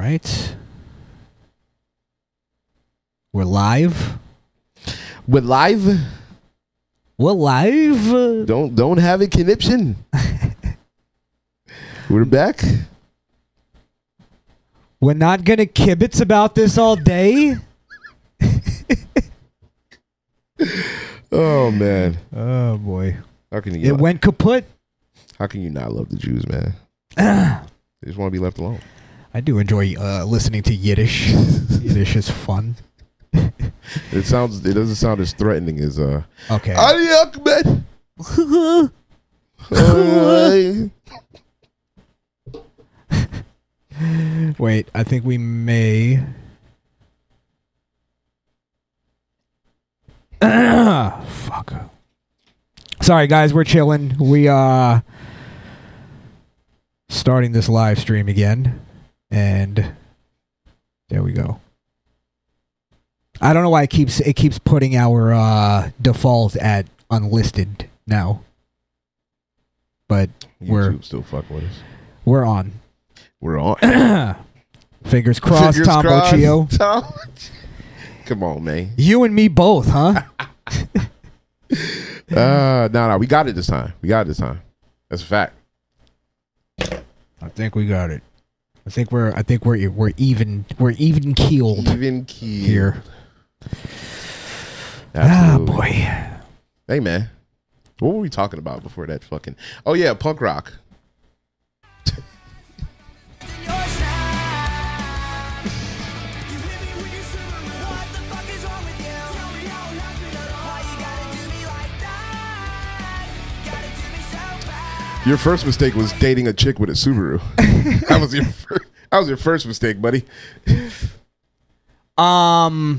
right. We're live. We're live. We're live. Don't have a conniption. We're back. We're not gonna kibitz about this all day. Oh man. Oh boy. How can you? It went kaput. How can you not love the Jews, man? They just want to be left alone. I do enjoy listening to Yiddish. Yiddish is fun. It doesn't sound as threatening as Okay. Ali Akbar. Wait, I think we may. Fuck. Sorry guys, we're chilling. We starting this live stream again, and there we go. I don't know why it keeps putting our default at unlisted now, but YouTube still fuck with us. We're on. We're on. Fingers crossed, Tom Ochio. Come on, man. You and me both, huh? No, we got it this time. That's a fact. I think we got it. I think we're even keeled. Even keeled here. Absolutely. Ah, boy. Hey, man. What were we talking about before that fucking... Oh, yeah, punk rock. Your first mistake was dating a chick with a Subaru. That was your first mistake, buddy. I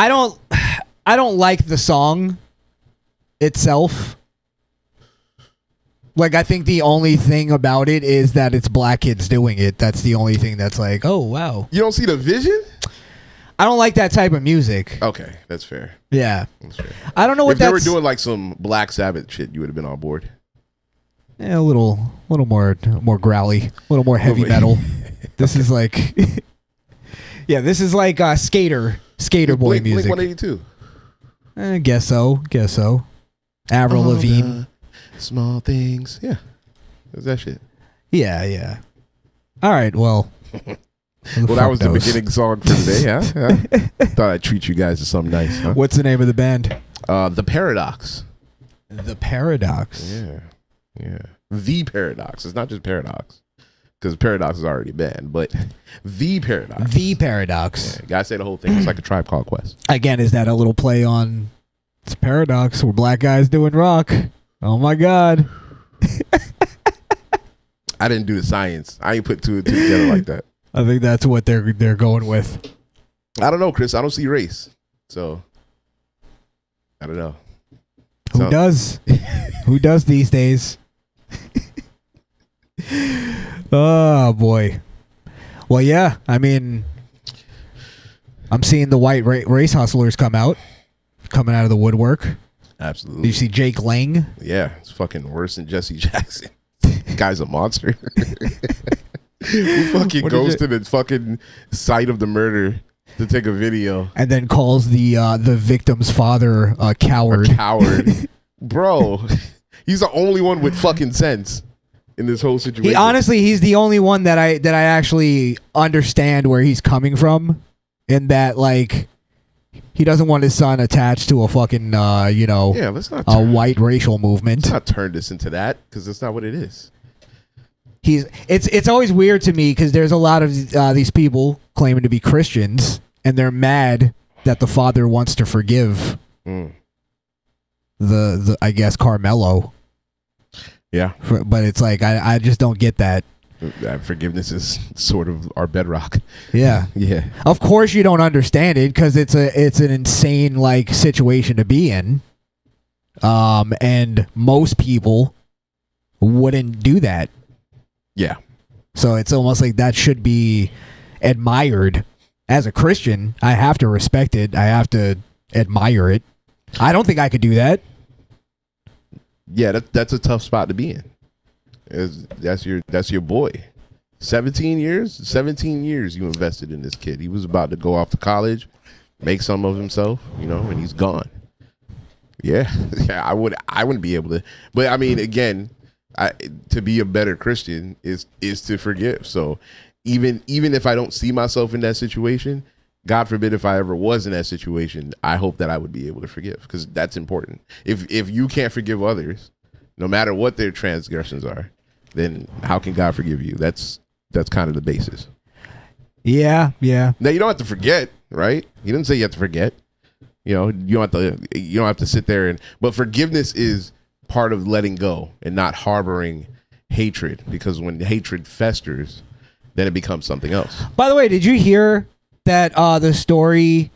don't like the song itself. Like, I think the only thing about it is that it's black kids doing it. That's the only thing that's like, oh wow. You don't see the vision? I don't like that type of music. Okay, that's fair. Yeah. That's fair. I don't know what if they were doing like some Black Sabbath shit, you would have been on board. Yeah, a little more growly, a little more heavy metal. This is like, yeah, this is like skater boy music. Blink 182. Guess so. Avril Lavigne. Small things. Yeah. That's that shit. Yeah. All right, well. Well, that was the beginning song for today, huh? Thought I'd treat you guys to something nice, huh? What's the name of the band? The Paradox. The Paradox. Yeah. The Paradox. It's not just Paradox. Because Paradox is already banned, but The Paradox. The Paradox. Yeah, gotta say the whole thing. It's like a Tribe Called Quest. Again, is that a little play on it's Paradox? We're black guys doing rock. Oh my God. I didn't do the science. I ain't put two and two together like that. I think that's what they're going with. I don't know, Chris. I don't see race. So, I don't know. Who does? Who does these days? Oh, boy. Well, yeah. I mean, I'm seeing the white race hustlers coming out of the woodwork. Absolutely. Did you see Jake Lang? Yeah. It's fucking worse than Jesse Jackson. Guy's a monster. Who fucking goes to the fucking site of the murder to take a video and then calls the victim's father a coward. A coward. Bro, he's the only one with fucking sense in this whole situation. He's the only one that I actually understand where he's coming from, in that, like, he doesn't want his son attached to a fucking let's not a white racial movement. Let's not turn this into that, because that's not what it is. It's always weird to me because there's a lot of these people claiming to be Christians, and they're mad that the father wants to forgive the I guess Carmelo. Yeah, but it's like I just don't get that. Forgiveness is sort of our bedrock. Yeah. Of course you don't understand it because it's an insane like situation to be in, and most people wouldn't do that. Yeah. So it's almost like that should be admired. As a Christian, I have to respect it. I have to admire it. I don't think I could do that. Yeah, that's a tough spot to be in. That's your boy. 17 years? 17 years you invested in this kid. He was about to go off to college, make some of himself, and he's gone. Yeah. Yeah, I wouldn't be able to. But I mean, again, to be a better Christian is to forgive. So even if I don't see myself in that situation, God forbid if I ever was in that situation, I hope that I would be able to forgive, because that's important. If you can't forgive others, no matter what their transgressions are, then how can God forgive you? That's kind of the basis. Yeah. Now you don't have to forget, right? He didn't say you have to forget. You don't have to sit there but forgiveness is part of letting go and not harboring hatred, because when hatred festers, then it becomes something else. By the way, did you hear that the story?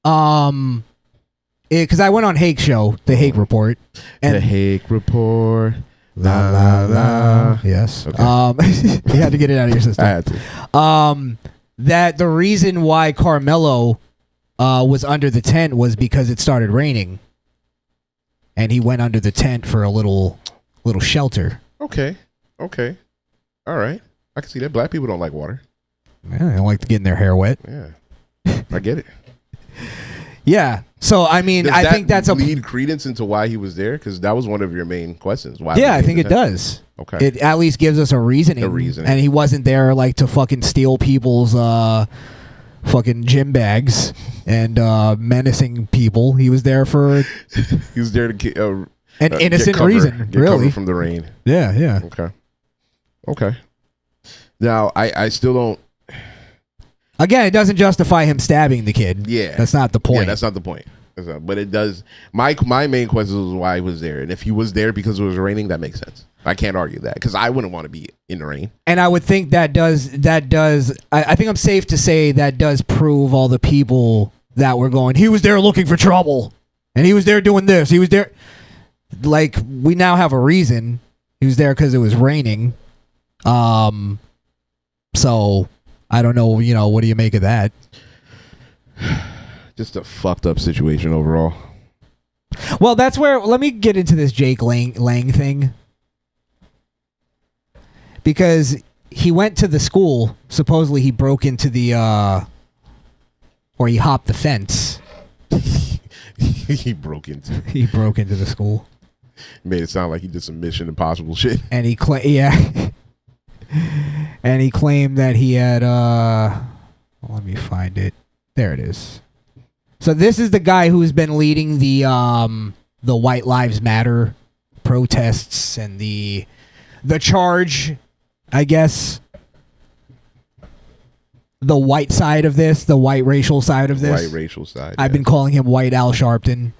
Because I went on Hake show, the Hake Report, and the Hake Report. La la la. Yes. Okay. You had to get it out of your system. I had to. That the reason why Carmelo was under the tent was because it started raining, and he went under the tent for a little shelter. Okay. All right. I can see that. Black people don't like water. Yeah, they don't like getting their hair wet. Yeah, I get it. Yeah. So I mean, I think that's lead credence into why he was there, because that was one of your main questions. Why? Yeah, I think it does. Okay. It at least gives us a reasoning. And he wasn't there like to fucking steal people's fucking gym bags and menacing people. He was there for. He was there to get an innocent reason, get really, cover from the rain. Yeah. Okay. Now I still don't. Again, it doesn't justify him stabbing the kid. Yeah, that's not the point. Yeah, that's not the point. But it does. My main question was why he was there, and if he was there because it was raining, that makes sense. I can't argue that, because I wouldn't want to be in the rain. And I would think that does. I think I'm safe to say that does prove all the people that were going. He was there looking for trouble, and he was there doing this. He was there. Like, we now have a reason. He was there because it was raining. So I don't know. What do you make of that? Just a fucked up situation overall. Well, that's where. Let me get into this Jake Lang thing. Because he went to the school. Supposedly he broke into the or he hopped the fence. He broke into the school. Made it sound like he did some Mission Impossible shit. And he and he claimed that he had let me find it. There it is. So this is the guy who's been leading the White Lives Matter protests and the charge, I guess, the white side of this, the white racial side of this. White racial side. I've been calling him White Al Sharpton.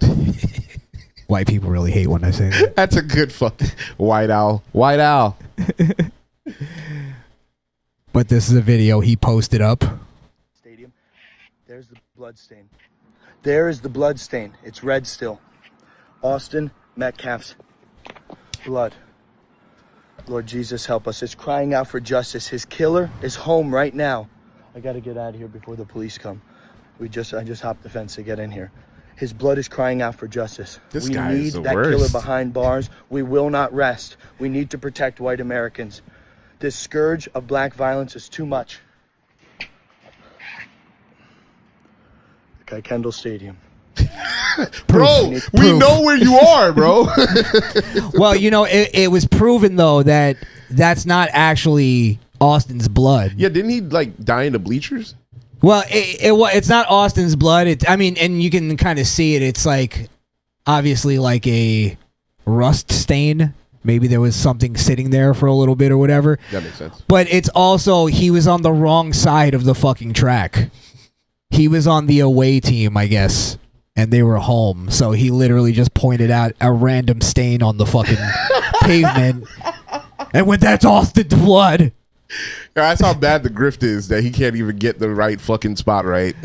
White people really hate when I say that. That's a good fucking White Al. White Al. But this is a video he posted up. Stadium. There's the blood stain. There is the blood stain. It's red still. Austin Metcalf's blood. Lord Jesus, help us. It's crying out for justice. His killer is home right now. I got to get out of here before the police come. I just hopped the fence to get in here. His blood is crying out for justice. This we guy need is the that worst. killer behind bars. We will not rest. We need to protect white Americans. This scourge of black violence is too much. Okay, Kendall Stadium. Bro, we know where you are, bro. Well, it was proven, though, that that's not actually Austin's blood. Yeah, didn't he die in the bleachers? Well, it's not Austin's blood. And you can kind of see it. It's obviously like a rust stain. Maybe there was something sitting there for a little bit or whatever. That makes sense. But it's also, he was on the wrong side of the fucking track. He was on the away team, I guess, and they were home. So he literally just pointed out a random stain on the fucking pavement and went, "That's Austin's blood." That's how bad the grift is, that he can't even get the right fucking spot right.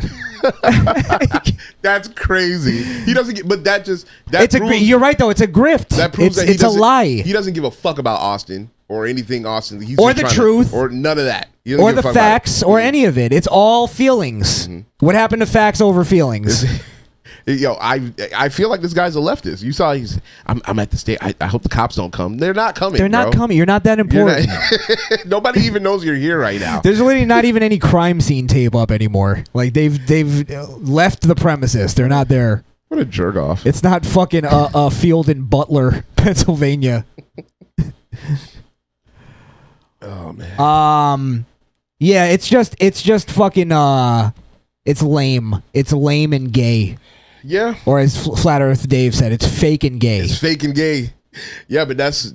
That's crazy. He doesn't get, but that proves, you're right, though. It's a grift. That proves it's a lie. He doesn't give a fuck about Austin or anything Austin. He's or the truth. Or none of that. Or the facts or any of it. It's all feelings. Mm-hmm. What happened to facts over feelings? Yo, I feel like this guy's a leftist. You saw I'm at the state. I hope the cops don't come. They're not coming. They're not coming. You're not that important. Nobody even knows you're here right now. There's literally not even any crime scene tape up anymore. Like they've left the premises. They're not there. What a jerk off. It's not fucking a field in Butler, Pennsylvania. Oh man. Yeah, it's just fucking it's lame. It's lame and gay. Yeah. Or as Flat Earth Dave said, it's fake and gay. It's fake and gay. Yeah, but that's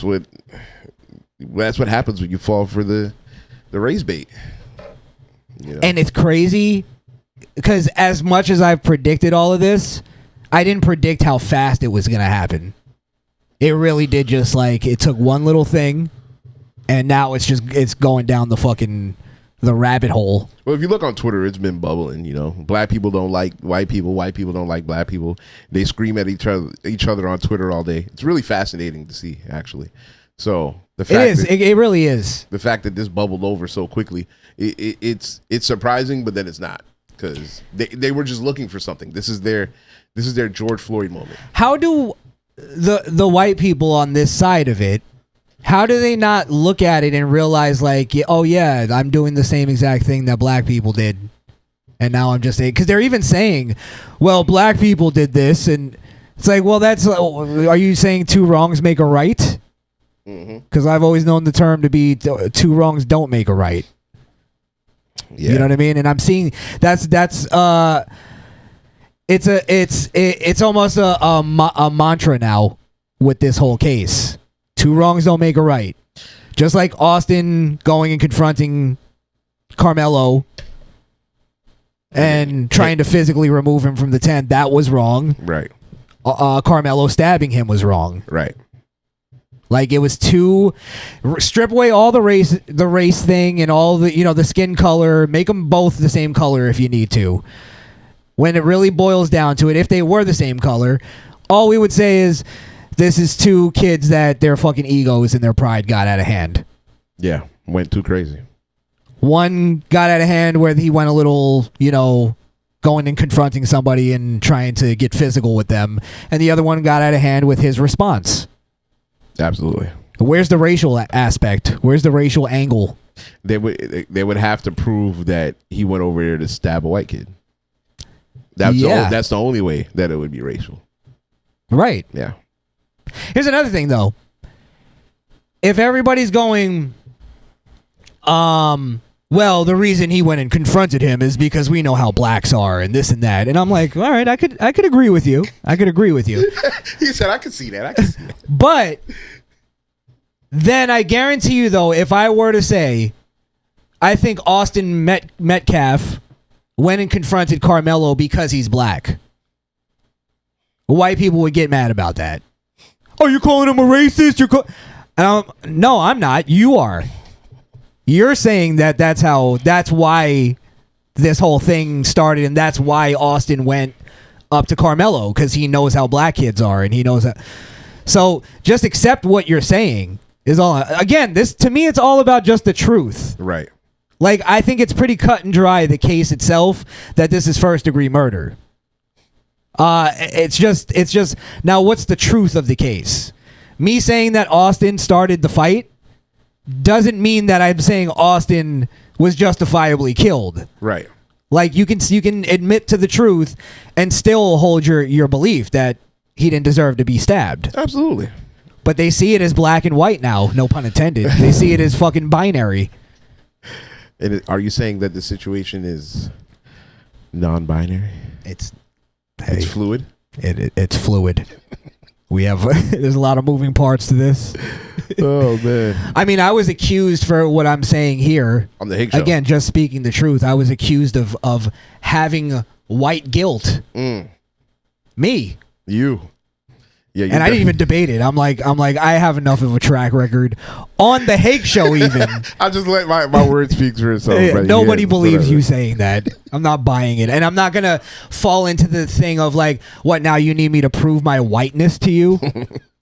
what happens when you fall for the race bait. You know? And it's crazy because as much as I've predicted all of this, I didn't predict how fast it was going to happen. It really did just like, it took one little thing and now it's going down the rabbit hole. Well, if you look on Twitter, it's been bubbling, you know. Black people don't like white people don't like black people. They scream at each other on Twitter all day. It's really fascinating to see, actually. So the fact it really is. The fact that this bubbled over so quickly, it's surprising, but then it's not, because they were just looking for something. This is their George Floyd moment. How do the white people on this side of it, how do they not look at it and realize like, oh yeah, I'm doing the same exact thing that black people did, and now I'm just saying, because they're even saying, well, black people did this, and it's like, well, are you saying two wrongs make a right? Because I've always known the term to be two wrongs don't make a right. Yeah. You know what I mean? And I'm seeing it's almost a mantra now with this whole case. Two wrongs don't make a right. Just like Austin going and confronting Carmelo and trying to physically remove him from the tent, that was wrong. Right. Carmelo stabbing him was wrong. Right. Like, it was too... Strip away all the race thing and all the, the skin color. Make them both the same color if you need to. When it really boils down to it, if they were the same color, all we would say is, this is two kids that their fucking egos and their pride got out of hand. Yeah, went too crazy. One got out of hand where he went a little, going and confronting somebody and trying to get physical with them. And the other one got out of hand with his response. Absolutely. Where's the racial aspect? Where's the racial angle? They would have to prove that he went over there to stab a white kid. That's the only way that it would be racial. Right. Yeah. Here's another thing, though. If everybody's going, well, the reason he went and confronted him is because we know how blacks are and this and that. And I'm like, all right, I could agree with you. He said, I could see that. But then I guarantee you, though, if I were to say, I think Austin Metcalf went and confronted Carmelo because he's black, white people would get mad about that. Oh, you're calling him a racist? No, I'm not. You are. You're saying that's why this whole thing started, and that's why Austin went up to Carmelo, because he knows how black kids are, and he knows that. So just accept what you're saying is all. Again, this to me, it's all about just the truth. Right. Like, I think it's pretty cut and dry, the case itself, that this is first degree murder. It's just now, what's the truth of the case? Me saying that Austin started the fight doesn't mean that I'm saying Austin was justifiably killed. Right. Like, you can admit to the truth and still hold your belief that he didn't deserve to be stabbed. Absolutely. But they see it as black and white now, no pun intended. They see it as fucking binary. And are you saying that the situation is non-binary? It's fluid. It's fluid. We have there's a lot of moving parts to this. Oh man. I mean, I was accused for what I'm saying here on the Higgs show. Again, just speaking the truth. I was accused of having white guilt. Me. You. Yeah, and I didn't even debate it. I'm like, I have enough of a track record on the Hake Show. Even I just let my word speak for itself. Right? Nobody believes you saying that. I'm not buying it, and I'm not gonna fall into the thing of like, what now? You need me to prove my whiteness to you?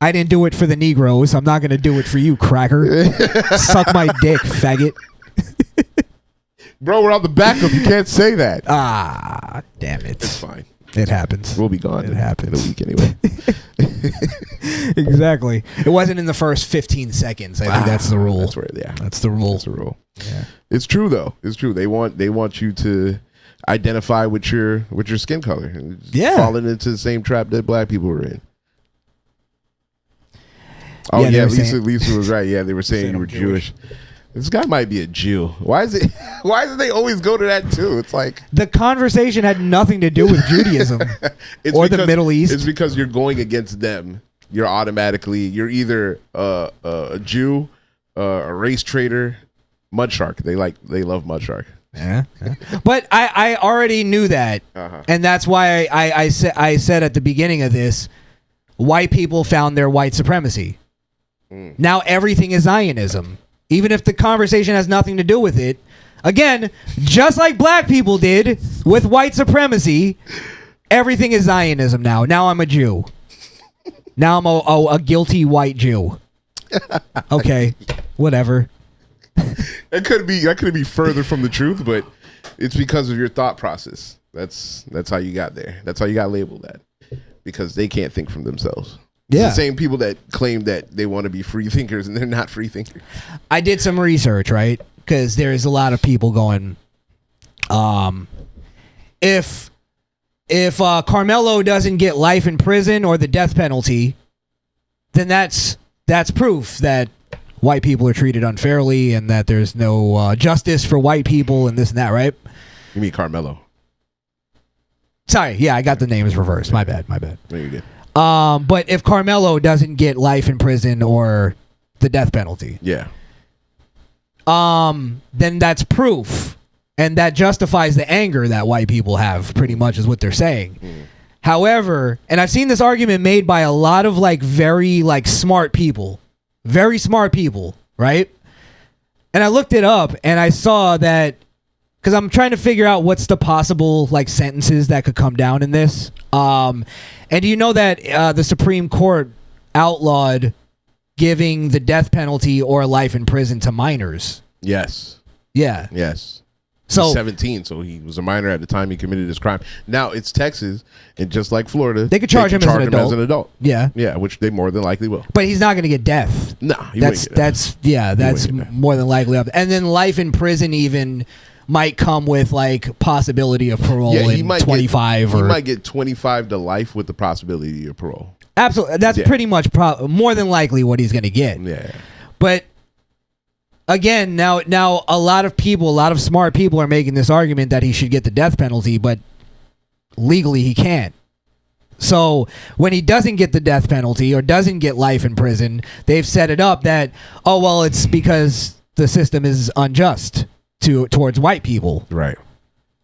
I didn't do it for the Negroes. I'm not gonna do it for you, cracker. Suck my dick, faggot. Bro, we're on the backup. You can't say that. Ah, damn it. It's fine. It happens. We'll be gone. It happens. In a week anyway. Exactly. It wasn't in the first 15 seconds. I think that's the rule. That's right. Yeah. That's the rule. That's the rule. Yeah. It's true though. It's true. They want you to identify with your skin color. Yeah. Falling into the same trap that black people were in. Oh Yeah, yeah, saying, Lisa was right. Yeah, they were saying you were Jewish. This guy might be a Jew. Why do they always go to that too? It's like the conversation had nothing to do with Judaism or the Middle East. It's because you're going against them. You're either a Jew, a race traitor, mud shark. They love mud shark. Yeah. But I already knew that, and that's why I said at the beginning of this, white people found their white supremacy. Now everything is Zionism. Even if the conversation has nothing to do with it. Again, just like black people did with white supremacy, everything is Zionism now. Now I'm a Jew. Now I'm a guilty white Jew. Okay, whatever. That could be further from the truth, but it's because of your thought process. That's how you got there. That's how you got labeled that. Because they can't think from themselves. Yeah. It's the same people that claim that they want to be free thinkers and they're not free thinkers. I did some research, right? Because there's a lot of people going, if Carmelo doesn't get life in prison or the death penalty, then that's proof that white people are treated unfairly and that there's no justice for white people and this and that, right? You mean Carmelo? Sorry, yeah, I got the names reversed. My bad. No, you're good. But if Carmelo doesn't get life in prison or the death penalty, yeah, then that's proof, and that justifies the anger that white people have. Pretty much is what they're saying. However, and I've seen this argument made by a lot of very smart people, right? And I looked it up, and I saw that because I'm trying to figure out what's the possible sentences that could come down in this. And do you know that the Supreme Court outlawed giving the death penalty or life in prison to minors? Yes. Yeah. Yes. So He's 17, so he was a minor at the time he committed his crime. Now it's Texas, and just like Florida, they could charge him as an adult. Yeah. Yeah, which they more than likely will. But he's not going to get death. No, that's more than likely up. And then life in prison even might come with possibility of parole in 25 he might get 25 to life with the possibility of parole. Absolutely. That's pretty much more than likely what he's going to get. Yeah. But again, now a lot of smart people are making this argument that he should get the death penalty, but legally he can't. So when he doesn't get the death penalty or doesn't get life in prison, they've set it up that, it's because the system is unjust towards white people. Right.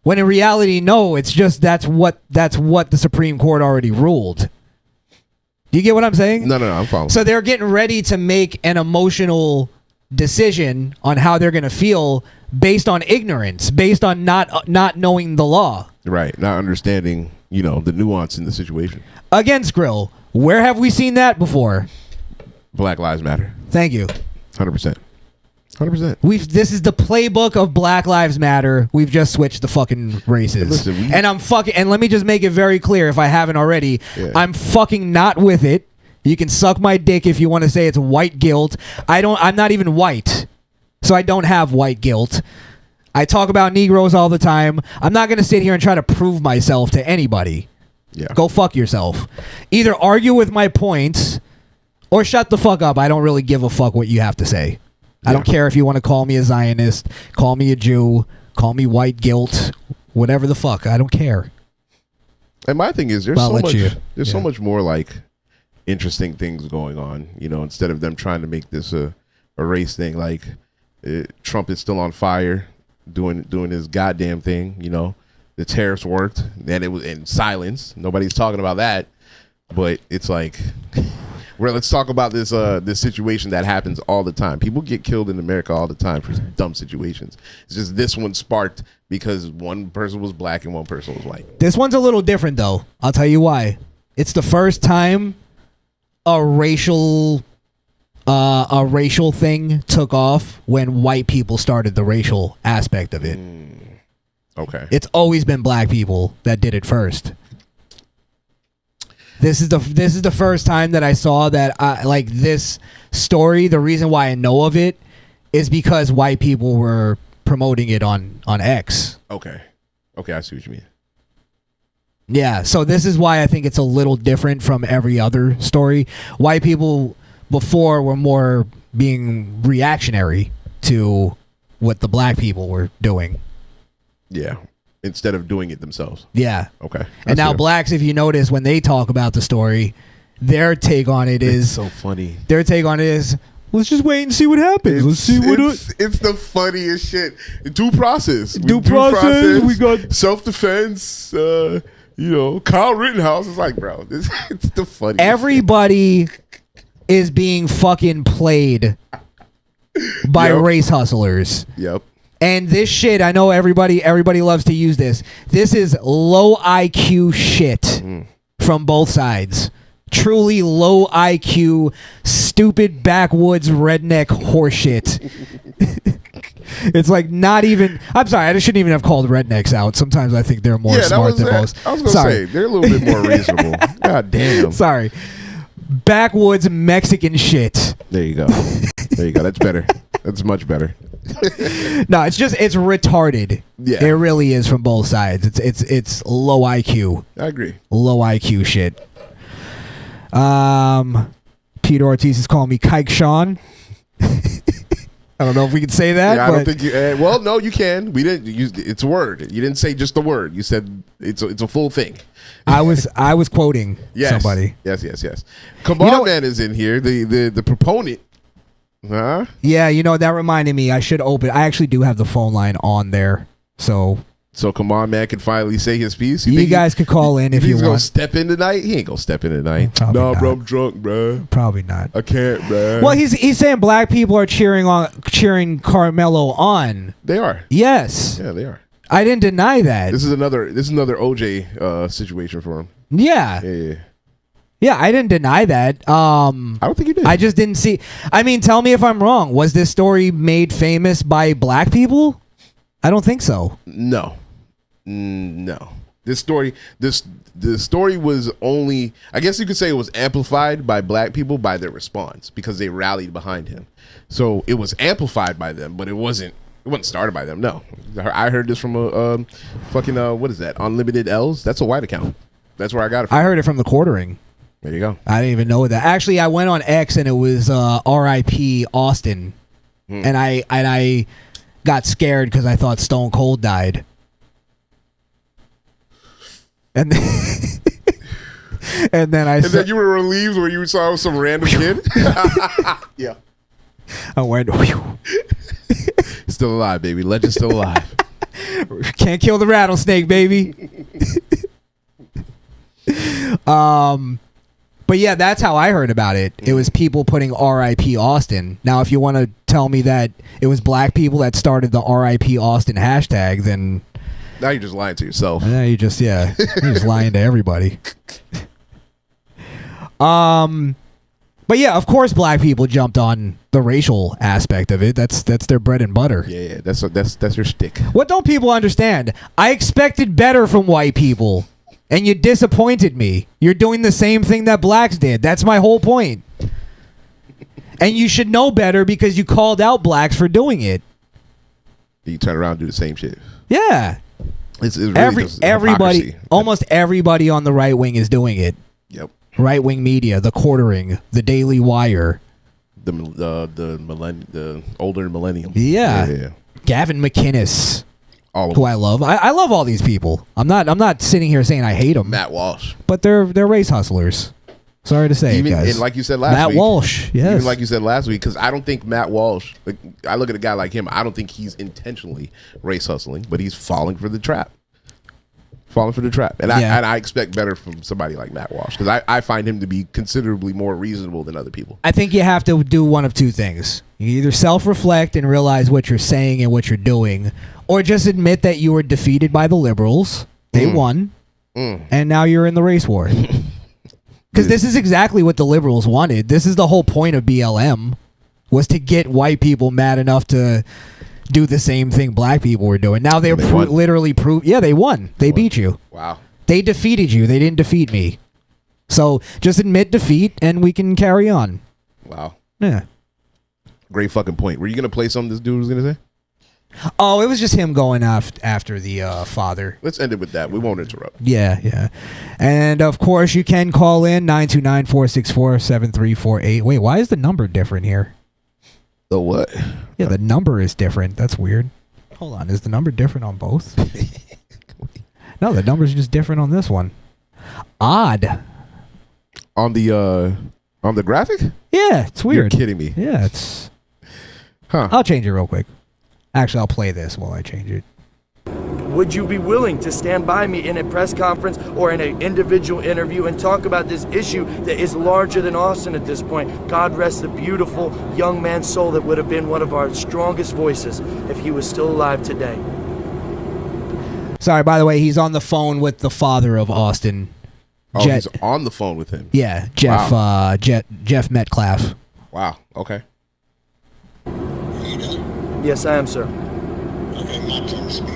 When in reality, no, it's just that's what the Supreme Court already ruled. Do you get what I'm saying? No, I'm following. So they're getting ready to make an emotional decision on how they're going to feel based on ignorance, based on not knowing the law. Right. Not understanding, the nuance in the situation. Again, Skrill, where have we seen that before? Black Lives Matter. Thank you. 100%. 100%. This is the playbook of Black Lives Matter. We've just switched the fucking races. Listen, and let me just make it very clear if I haven't already. Yeah. I'm fucking not with it. You can suck my dick if you want to say it's white guilt. I'm not even white. So I don't have white guilt. I talk about Negroes all the time. I'm not going to sit here and try to prove myself to anybody. Yeah. Go fuck yourself. Either argue with my points or shut the fuck up. I don't really give a fuck what you have to say. I don't care if you want to call me a Zionist, call me a Jew, call me white guilt, whatever the fuck. I don't care. And my thing is, there's so much more interesting things going on. Instead of them trying to make this a race thing, Trump is still on fire, doing his goddamn thing. The tariffs worked, and it was in silence. Nobody's talking about that, but it's let's talk about this situation that happens all the time. People get killed in America all the time for dumb situations. It's just this one sparked because one person was black and one person was white. This one's a little different, though. I'll tell you why. It's the first time a racial a racial thing took off when white people started the racial aspect of it. Okay. It's always been black people that did it first. This is the first time that I saw that like this story. The reason why I know of it is because white people were promoting it on X. Okay, I see what you mean. Yeah, so this is why I think it's a little different from every other story. White people before were more being reactionary to what the black people were doing. Yeah, instead of doing it themselves. Yeah. Okay. And now blacks, if you notice, when they talk about the story, their take on it is... It's so funny. Their take on it is, let's just wait and see what happens. Let's see what... It's the funniest shit. Due process. Due process. We got... Self-defense. Kyle Rittenhouse is like, bro, it's the funniest Everybody is being fucking played by race hustlers. Yep. And this shit, I know everybody loves to use this. This is low IQ shit from both sides. Truly low IQ, stupid backwoods redneck horseshit. It's like not even... I'm sorry, I shouldn't even have called rednecks out. Sometimes I think they're more smart than most. I was going to say, they're a little bit more reasonable. God damn. Sorry. Backwoods Mexican shit. There you go. That's better. That's much better. No, it's retarded. Yeah. It really is from both sides. It's low IQ. I agree. Low IQ shit. Peter Ortiz is calling me Crishaun. I don't know if we can say that. Yeah, I don't think you. Well, no, you can. We didn't use. It's a word. You didn't say just the word. You said it's a full thing. I was quoting somebody. Yes. Come on, man is in here. The proponent. Huh? Yeah, that reminded me. I should open. I actually do have the phone line on there. So come on, man can finally say his piece. You guys could call in if you want. He's gonna step in tonight. He ain't gonna step in tonight. Probably not. Bro, I'm drunk, bro. Probably not. I can't, bro. Well, he's saying black people are cheering Carmelo on. They are. Yes. Yeah, they are. I didn't deny that. This is another OJ situation for him. Yeah. Yeah, I didn't deny that. I don't think you did. I just didn't see. I mean, tell me if I'm wrong. Was this story made famous by black people? I don't think so. No. This story was only, I guess you could say it was amplified by black people by their response because they rallied behind him. So it was amplified by them, but it wasn't started by them. No. I heard this from a fucking what is that? Unlimited L's? That's a white account. That's where I got it from. I heard it from the quartering. There you go. I didn't even know that. Actually, I went on X and it was R.I.P. Austin. And I got scared because I thought Stone Cold died. And then, and then you were relieved when you saw some random kid? Yeah. I went, whew. Still alive, baby. Legend's still alive. Can't kill the rattlesnake, baby. But yeah, that's how I heard about it. It was people putting R.I.P. Austin. Now, if you want to tell me that it was black people that started the R.I.P. Austin hashtag, then... Now you're just lying to yourself. Now you're just lying to everybody. But yeah, of course black people jumped on the racial aspect of it. That's their bread and butter. Yeah, that's your shtick. What don't people understand? I expected better from white people. And you disappointed me. You're doing the same thing that blacks did. That's my whole point. And you should know better because you called out blacks for doing it. You turn around and do the same shit. Yeah. It's really everybody, hypocrisy. almost everybody on the right wing is doing it. Yep. Right wing media, the Quartering, the Daily Wire, the older millennium. Yeah. Gavin McInnes. Who I love. I love all these people. I'm not sitting here saying I hate them. Matt Walsh. But they're race hustlers. Sorry to say, guys. And like you said last week. Matt Walsh, yes. Even like you said last week, because I don't think Matt Walsh, I look at a guy like him, I don't think he's intentionally race hustling, but he's falling for the trap. And I expect better from somebody like Matt Walsh, because I find him to be considerably more reasonable than other people. I think you have to do one of two things. You either self-reflect and realize what you're saying and what you're doing, or just admit that you were defeated by the liberals. They won. And now you're in the race war. Because this is exactly what the liberals wanted. This is the whole point of BLM, was to get white people mad enough to do the same thing black people were doing. Now they're literally proved. Yeah, they won. They beat you. Wow. They defeated you. They didn't defeat me. So just admit defeat and we can carry on. Wow. Yeah. Great fucking point. Were you going to play something this dude was going to say? Oh, it was just him going after the father. Let's end it with that. We won't interrupt. Yeah. And, of course, you can call in 929-464-7348. Wait, why is the number different here? The what? Yeah, the number is different. That's weird. Hold on. Is the number different on both? No, the number's just different on this one. Odd. On the graphic? Yeah, it's weird. You're kidding me. Yeah, it's... Huh. I'll change it real quick. Actually, I'll play this while I change it. Would you be willing to stand by me in a press conference or in an individual interview and talk about this issue that is larger than Austin at this point? God rest the beautiful young man's soul that would have been one of our strongest voices if he was still alive today. Sorry, by the way, he's on the phone with the father of Austin. Oh, he's on the phone with him. Yeah, Jeff. Wow. Jeff Metcalf. Wow. Okay. Yes, I am, sir. Okay, my turn to speak.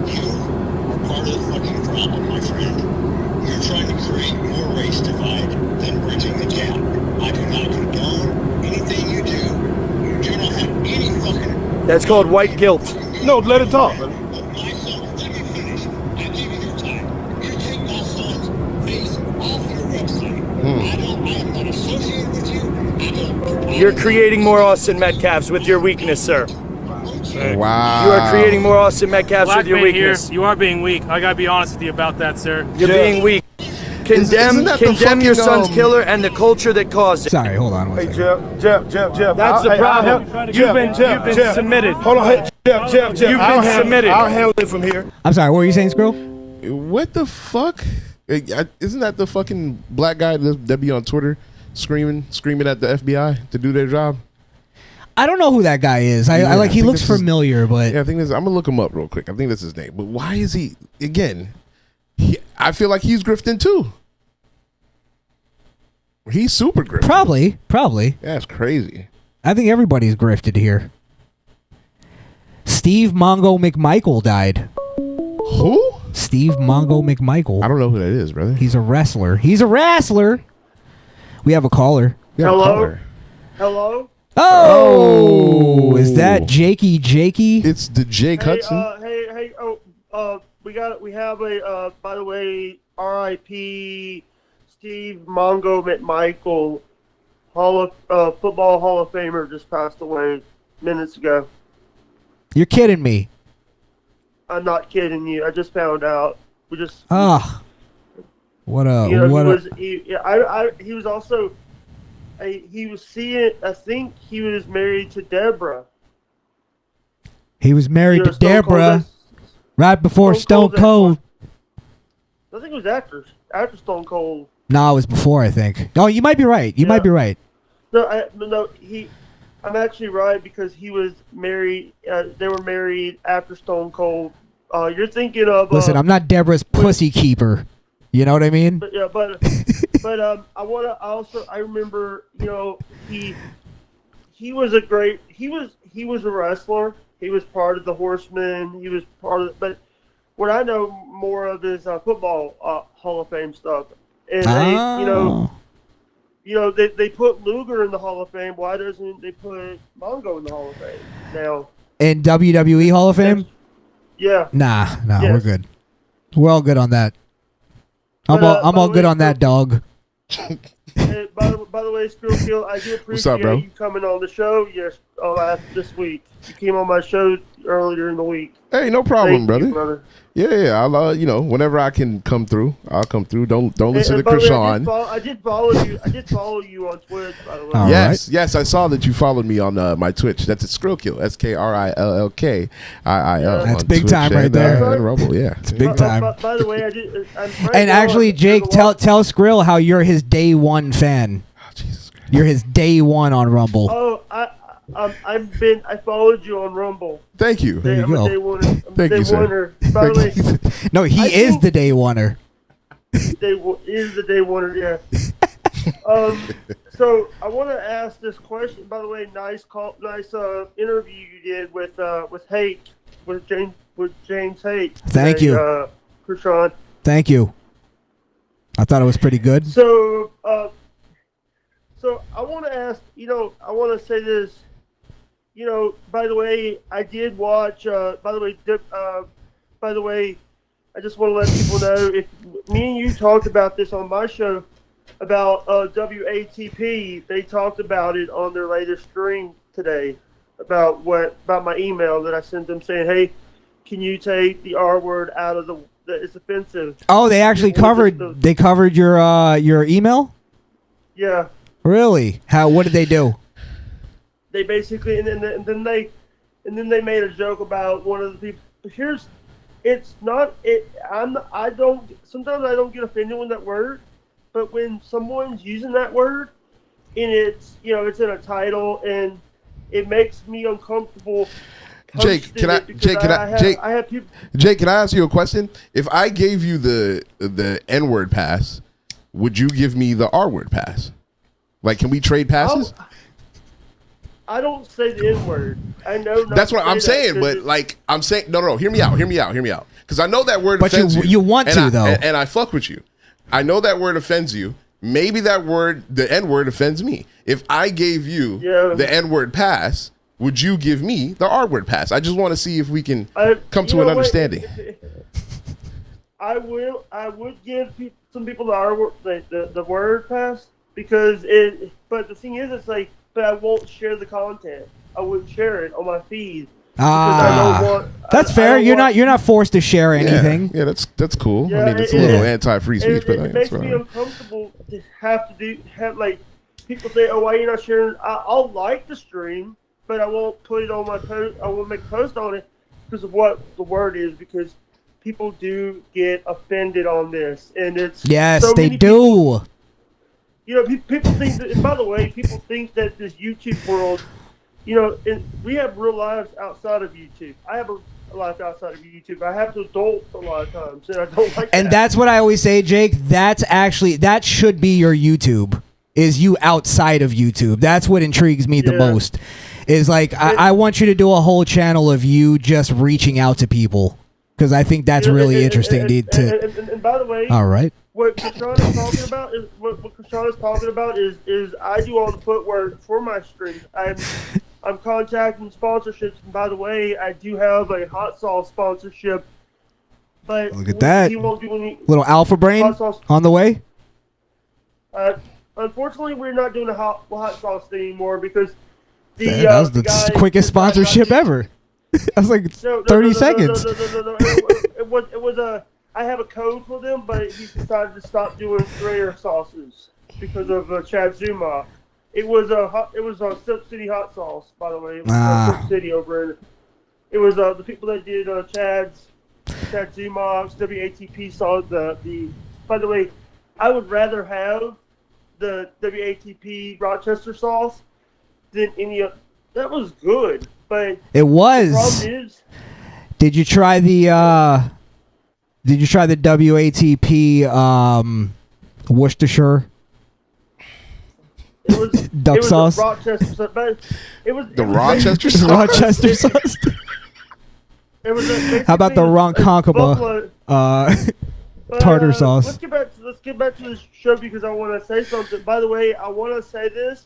You are part of the fucking problem, my friend. You're trying to create more race divide than bridging the gap. I do not condone anything you do. You do not have any fucking... That's called white guilt. No, let it talk. But my son, let me finish. I give you your time. You take my son's face off your website. I am not associated with you. You're creating more Austin Metcalfs with your weakness, sir. Wow. You are creating more Austin Metcalfs with your weakness. Here, you are being weak. I gotta be honest with you about that, sir. You're being weak. Condemn your son's killer and the culture that caused it. Sorry, hold on one Hey, second. Jeff. That's the problem. You've been submitted. Hold on, hey, Jeff. You've been submitted. I'll handle it from here. I'm sorry, what were you saying, Skrill? What the fuck? Isn't that the fucking black guy that be on Twitter screaming at the FBI to do their job? I don't know who that guy is. I like he looks familiar, but yeah, I think I'm gonna look him up real quick. I think that's his name. But why is he again? I feel like he's grifting too. He's super grifting. Probably. That's crazy. I think everybody's grifted here. Steve Mongo McMichael died. Who? Steve Mongo McMichael. I don't know who that is, brother. He's a wrestler. We have a caller. Hello? Hello? Oh, is that Jakey? It's the Jake Hudson. We have a, by the way, R.I.P. Steve Mongo McMichael, football Hall of Famer, just passed away minutes ago. You're kidding me. I'm not kidding you. I just found out. He was also, he was seeing, I think he was married to Deborah. He was married to Deborah right before Stone Cold. I think it was after Stone Cold. No, it was before, I think. Oh, you might be right. You might be right. I'm actually right because he was married. They were married after Stone Cold. You're thinking of. Listen, I'm not Deborah's pussy keeper. You know what I mean? But I remember, he was a wrestler. He was part of the Horsemen. He was part of, but what I know more of is football Hall of Fame stuff. And they put Luger in the Hall of Fame. Why doesn't they put Mongo in the Hall of Fame now? In WWE Hall of Fame? Yeah. Nah, yes. We're good. We're all good on that. I'm all good on that, dog. Hey, by the way, SkrillKill, I do appreciate you coming on the show. Yes, this week you came on my show earlier in the week. Hey, no problem, Thank brother. you, brother. Yeah, I'll whenever I can come through, I'll come through. Don't listen to Crishaun. I did follow you on Twitch, by the way. All yes, I saw that you followed me on my Twitch. That's at SkrillKill, SkrillKill. That's big time right there. And Rumble, yeah, it's big time. By the way, actually, Jake, tell Skrill how you're his day one fan. Oh, Jesus Christ. You're his day one on Rumble. Oh, I followed you on Rumble. Thank you. There you go. I'm Thank you, sir. By the way, No, he is the day oneer. is the day one. Yeah. So I want to ask this question. By the way, nice interview you did with James Haight. Thank today, you. Crishaun. Thank you. I thought it was pretty good. So I want to ask. I want to say this. By the way, I did watch. By the way, I just want to let people know if me and you talked about this on my show about WATP. They talked about it on their latest stream today about my email that I sent them saying, "Hey, can you take the R word out of the it's offensive." Oh, they actually covered. They covered your email. Yeah. Really? What did they do? They basically and then they made a joke about one of the people. Sometimes I don't get offended with that word, but when someone's using that word and it's in a title and it makes me uncomfortable. Jake, can I ask you a question? If I gave you the N-word pass, would you give me the R-word pass? Like, can we trade passes? I don't say the N-word. I know. That's what I'm saying, but I'm saying, no. Hear me out. Because I know that word offends you. But you want to, though. And I fuck with you. I know that word offends you. Maybe that word, the N-word, offends me. If I gave you the N-word pass, would you give me the R-word pass? I just want to see if we can come to an understanding. I would give some people the R-word, the word pass because but the thing is, it's like, but I won't share the content. I wouldn't share it on my feed. That's fair. You're not forced to share anything. Yeah, that's cool. Yeah, I mean, it's a little anti-free speech, but it makes me uncomfortable to have like people say, "Oh, why are you not sharing?" I'll like the stream, but I won't put it on my post. I won't make a post on it because of what the word is. Because people do get offended on this, and it's they do. People think that. And by the way, people think that this YouTube world. We have real lives outside of YouTube. I have a life outside of YouTube. I have to adult a lot of times, and I don't like that. And that's what I always say, Jake. That should be your YouTube, is you outside of YouTube. That's what intrigues me the most. Is like, I want you to do a whole channel of you just reaching out to people, because I think that's really interesting. And by the way, all right. What Crishaun is talking about is I do all the footwork for my streams. I'm contacting sponsorships, and by the way, I do have a hot sauce sponsorship. But look at that, he won't do any little alpha brain on the way. Unfortunately, we're not doing a hot sauce thing anymore because that was the quickest sponsorship ever. That was like 30 seconds. No. It was I have a code for them, but he decided to stop doing rare sauces because of Chad Zuma. It was a Silk City hot sauce, by the way. It was Silk City over in. It was the people that did Chad Zumock's WATP sauce. By the way, I would rather have the WATP Rochester sauce than any of. That was good, but it was. The problem is, did you try the WATP Worcestershire? It was duck sauce. Rochester, but it was the Rochester sauce. Rochester sauce. It was how about the Ronkonkoma tartar sauce? Let's get back to this show because I want to say something. By the way, I want to say this.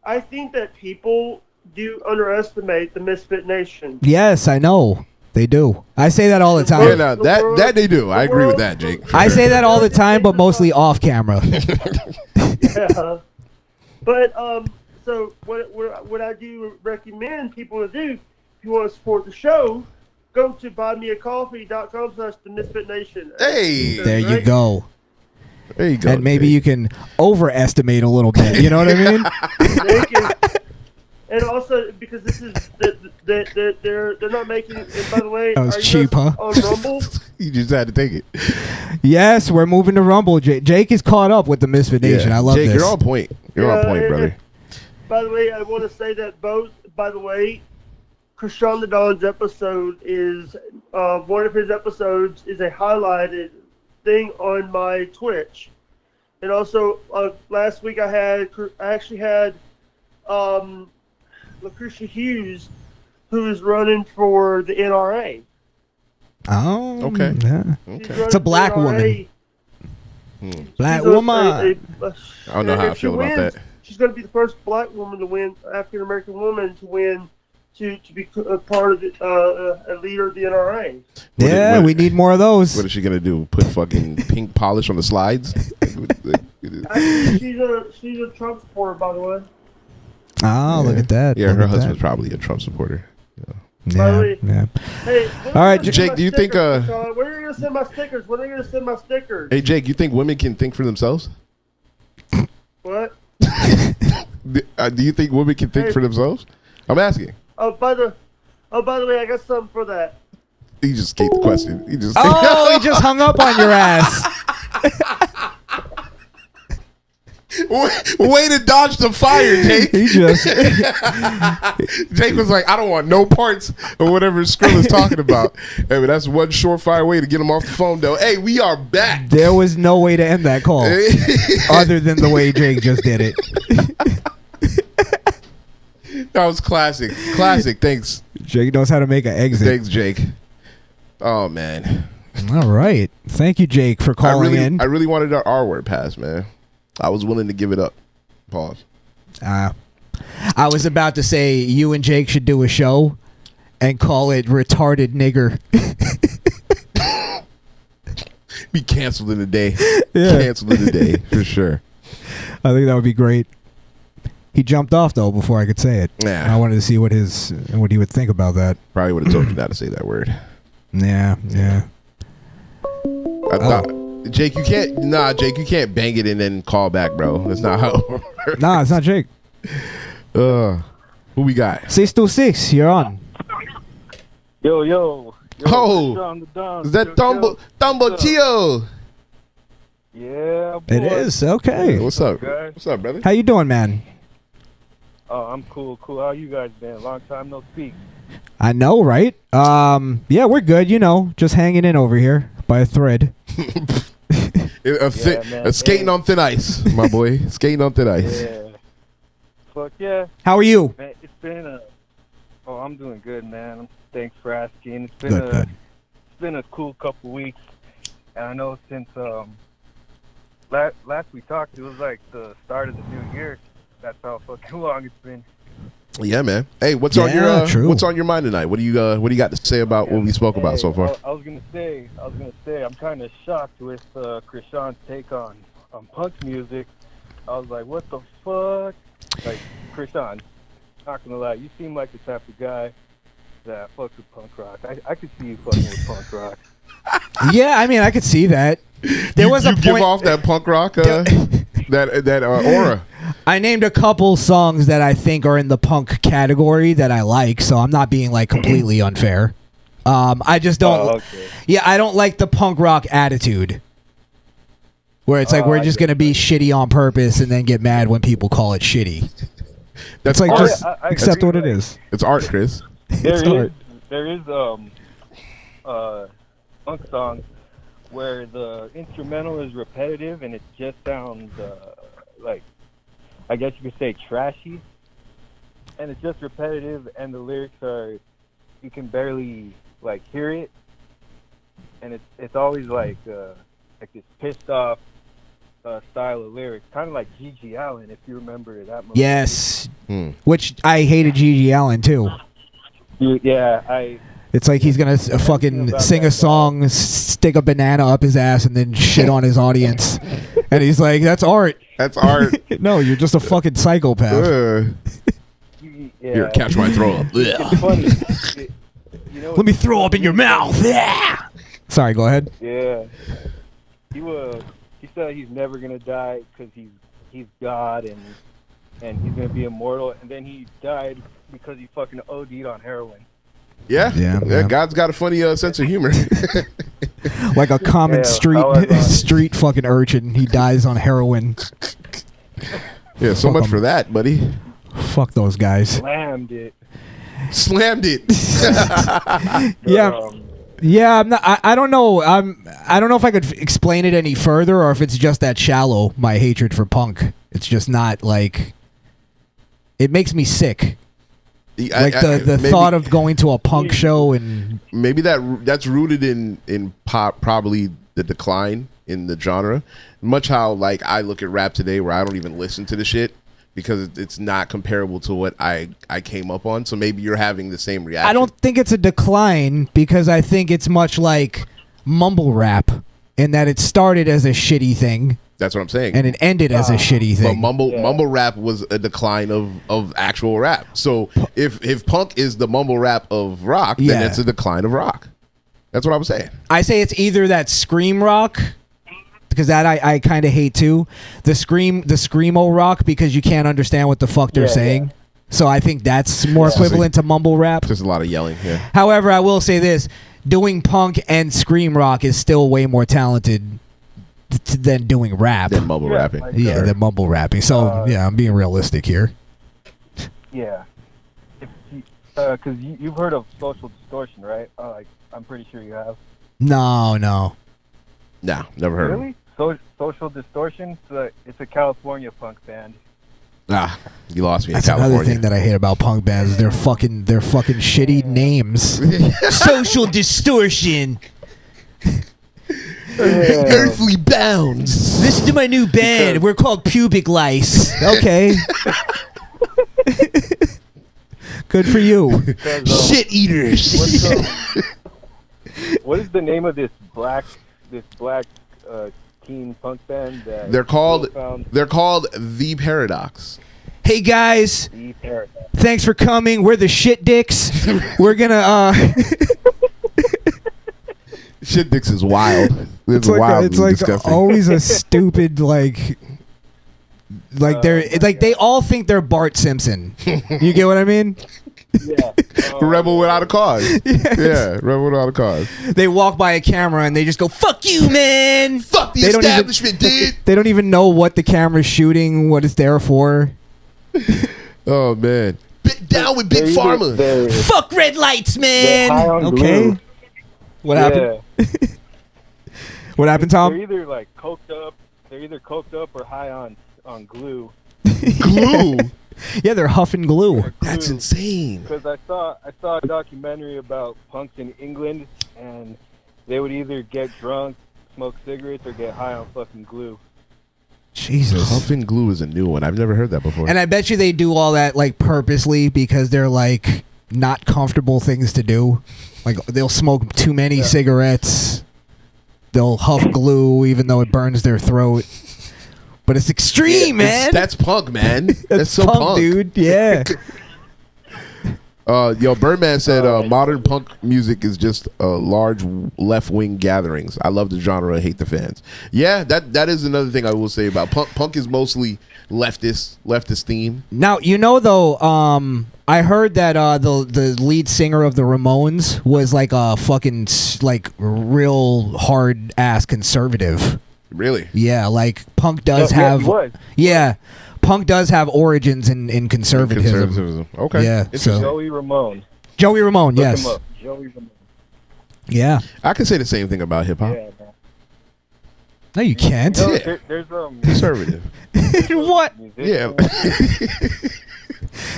I think that people do underestimate the Misfit Nation. Yes, I know. They do. I say that all the time. Yeah, no, that they do. I agree with that, Jake. I say that all the time, but mostly off camera. Yeah. But so what I do recommend people to do, if you want to support the show, go to buymeacoffee.com/themisfitnation. Hey, there you go. There you go. And maybe you can overestimate a little bit. You know what I mean? And also because this is they're not making it. And by the way, that was cheap, huh? On Rumble, you just had to take it. Yes, we're moving to Rumble. Jake is caught up with the Misfit Nation. Yeah. I love Jake, this. You're on point. You're on point, brother. By the way, I want to say that Crishaun the Don's episode is one of his episodes is a highlighted thing on my Twitch, and also last week I actually had Lucretia Hughes, who is running for the NRA. Oh, Okay. Yeah. Okay. It's a black woman. Black woman. I don't know how I feel about that. She's going to be the first black woman to win, African American woman to win, to be a part of a leader of the NRA. Yeah, we need more of those. What is she gonna do? Put fucking pink polish on the slides? Actually, she's a Trump supporter, by the way. Oh, look at that. Yeah, Look her at husband's that. probably a Trump supporter. Yeah, yeah. Hey, all right, Jake, do you think when are you gonna send my stickers? When are you gonna send my stickers? Hey, Jake, you think women can think for themselves? What? Do you think women can think for themselves? I'm asking. Oh, by the way, I got something for that. He just escaped the question. He just Oh, he just hung up on your ass. Way to dodge the fire, Jake. He just Jake was like, I don't want no parts of whatever Skrill is talking about. Hey, but that's one surefire way to get him off the phone, though. Hey, we are back. There was no way to end that call other than the way Jake just did it. That was classic. Classic. Thanks. Jake knows how to make an exit. Thanks, Jake. Oh, man. All right. Thank you, Jake, for calling in. I really wanted our R word pass, man. I was willing to give it up. Pause. I was about to say you and Jake should do a show and call it Retarded Nigger. Be canceled in a day. Yeah. Canceled in a day, for sure. I think that would be great. He jumped off, though, before I could say it. Yeah. I wanted to see what he would think about that. Probably would have told you not to say that word. Yeah, yeah. I thought... Jake, you can't. Nah, Jake, you can't bang it and then call back, bro. That's not how. It works. Nah, it's not Jake. Who we got? 626, you're on. Yo. Oh, Crishaun the Don. is that Tumbo Chio? Yeah, boy. It is, okay. What's up? guys? What's up, brother? How you doing, man? Oh, I'm cool. How you guys been? Long time no speak. I know, right? Yeah, we're good, just hanging in over here by a thread. Skating on thin ice, my boy. Skating on thin ice. Yeah. Fuck yeah. How are you? Man, it's been I'm doing good, man. Thanks for asking. It's been Good. It's been a cool couple weeks, and I know since last we talked, it was like the start of the new year. That's how fucking long it's been. Yeah, man. Hey, what's on your mind tonight? What do you got to say about what we spoke about so far? I was gonna say, I'm kind of shocked with Crishaun's take on punk music. I was like, what the fuck? Like, Crishaun, not gonna lie, you seem like the type of guy that fucks with punk rock. I could see you fucking with punk rock. Yeah, I mean, I could see that. There was a point. Give off that punk rock, that aura. I named a couple songs that I think are in the punk category that I like, so I'm not being like completely unfair. I just don't. Oh, okay. Yeah, I don't like the punk rock attitude, where it's like we're just gonna be shitty on purpose and then get mad when people call it shitty. That's like art. just I accept what it like, is. It's art, Chris. There is punk songs where the instrumental is repetitive and it just sounds like, I guess you could say, trashy, and it's just repetitive, and the lyrics are, you can barely like hear it, and it's always like this pissed off style of lyrics, kind of like Gigi Allen, if you remember that movie. Yes, which I hated Gigi Allen too. Yeah, It's like he's gonna fucking sing a song, stick a banana up his ass, and then shit on his audience. And he's like, "That's art." That's art. No, you're just a fucking psychopath. Here, catch my throw up. It's funny. Let me throw up in your mouth. Yeah. Sorry, go ahead. Yeah. He said he's never gonna die because he's God and he's gonna be immortal. And then he died because he fucking OD'd on heroin. Yeah. God's got a funny sense of humor. Like a common street fucking urchin. He dies on heroin. Yeah, so much for that, buddy. Fuck those guys. Slammed it. Yeah. Yeah, I'm not. I don't know. I don't know if I could explain it any further, or if it's just that shallow. My hatred for punk. It's just not like. It makes me sick. Like the maybe, thought of going to a punk show and maybe that's rooted in pop, probably the decline in the genre. Much how like I look at rap today, where I don't even listen to the shit because it's not comparable to what I came up on. So maybe you're having the same reaction. I don't think it's a decline because I think it's much like mumble rap in that it started as a shitty thing. That's what I'm saying. And it ended as a shitty thing. But mumble rap was a decline of actual rap. So if punk is the mumble rap of rock, then it's a decline of rock. That's what I was saying. I say it's either that scream rock, because that I kind of hate too. The screamo rock, because you can't understand what the fuck they're saying. Yeah. So I think that's more equivalent to mumble rap. Just a lot of yelling. Yeah. However, I will say this: doing punk and scream rock is still way more talented than doing rap. Than mumble rapping. Than mumble rapping. So I'm being realistic here. Yeah. Because you've heard of Social Distortion, right? I'm pretty sure you have. No. Nah, never heard of it. Really? Social Distortion? It's a California punk band. Ah, you lost me. That's another thing that I hate about punk bands. Is their fucking shitty names. Social Distortion. Earthly Bounds. Listen to my new band. We're called Pubic Lice. Okay. Good for you. Shit eaters. What is the name of this black teen punk band? That they're called The Paradox. Hey guys. Thanks for coming. We're the Shit Dicks. We're gonna Shit Dicks is wild. It's like disgusting. Always a stupid like they're like they all think they're Bart Simpson. You get what I mean? Yeah. Rebel without a cause. Yes. Yeah, rebel without a cause. They walk by a camera and they just go, "Fuck you, man! Fuck the establishment, dude!" They don't even know what the camera's shooting, what it's there for. Oh man, down with Big Pharma. Fuck red lights, man. Okay. Glue. What happened? What happened, Tom? They're either like coked up or high on glue. Glue. Yeah, they're huffing glue. That's insane. Because I saw a documentary about punks in England, and they would either get drunk, smoke cigarettes, or get high on fucking glue. Jesus. Huffing glue is a new one. I've never heard that before. And I bet you they do all that like purposely because they're like not comfortable things to do. Like they'll smoke too many cigarettes. They'll huff glue even though it burns their throat. But it's extreme, man. That's punk, man. That's so punk, dude. Yeah. Birdman said modern punk music is just large left-wing gatherings. I love the genre, I hate the fans. Yeah, that is another thing I will say about punk. Punk is mostly leftist theme. Now, though, I heard that the lead singer of the Ramones was like a fucking like real hard ass conservative. Really? Yeah, like punk does have. Yeah, punk does have origins in conservatism. Okay. Yeah. So. Joey Ramone. Yes. Joey Ramone. Yeah. I can say the same thing about hip hop. Yeah, no, you can't. No, there's conservative. What? Yeah.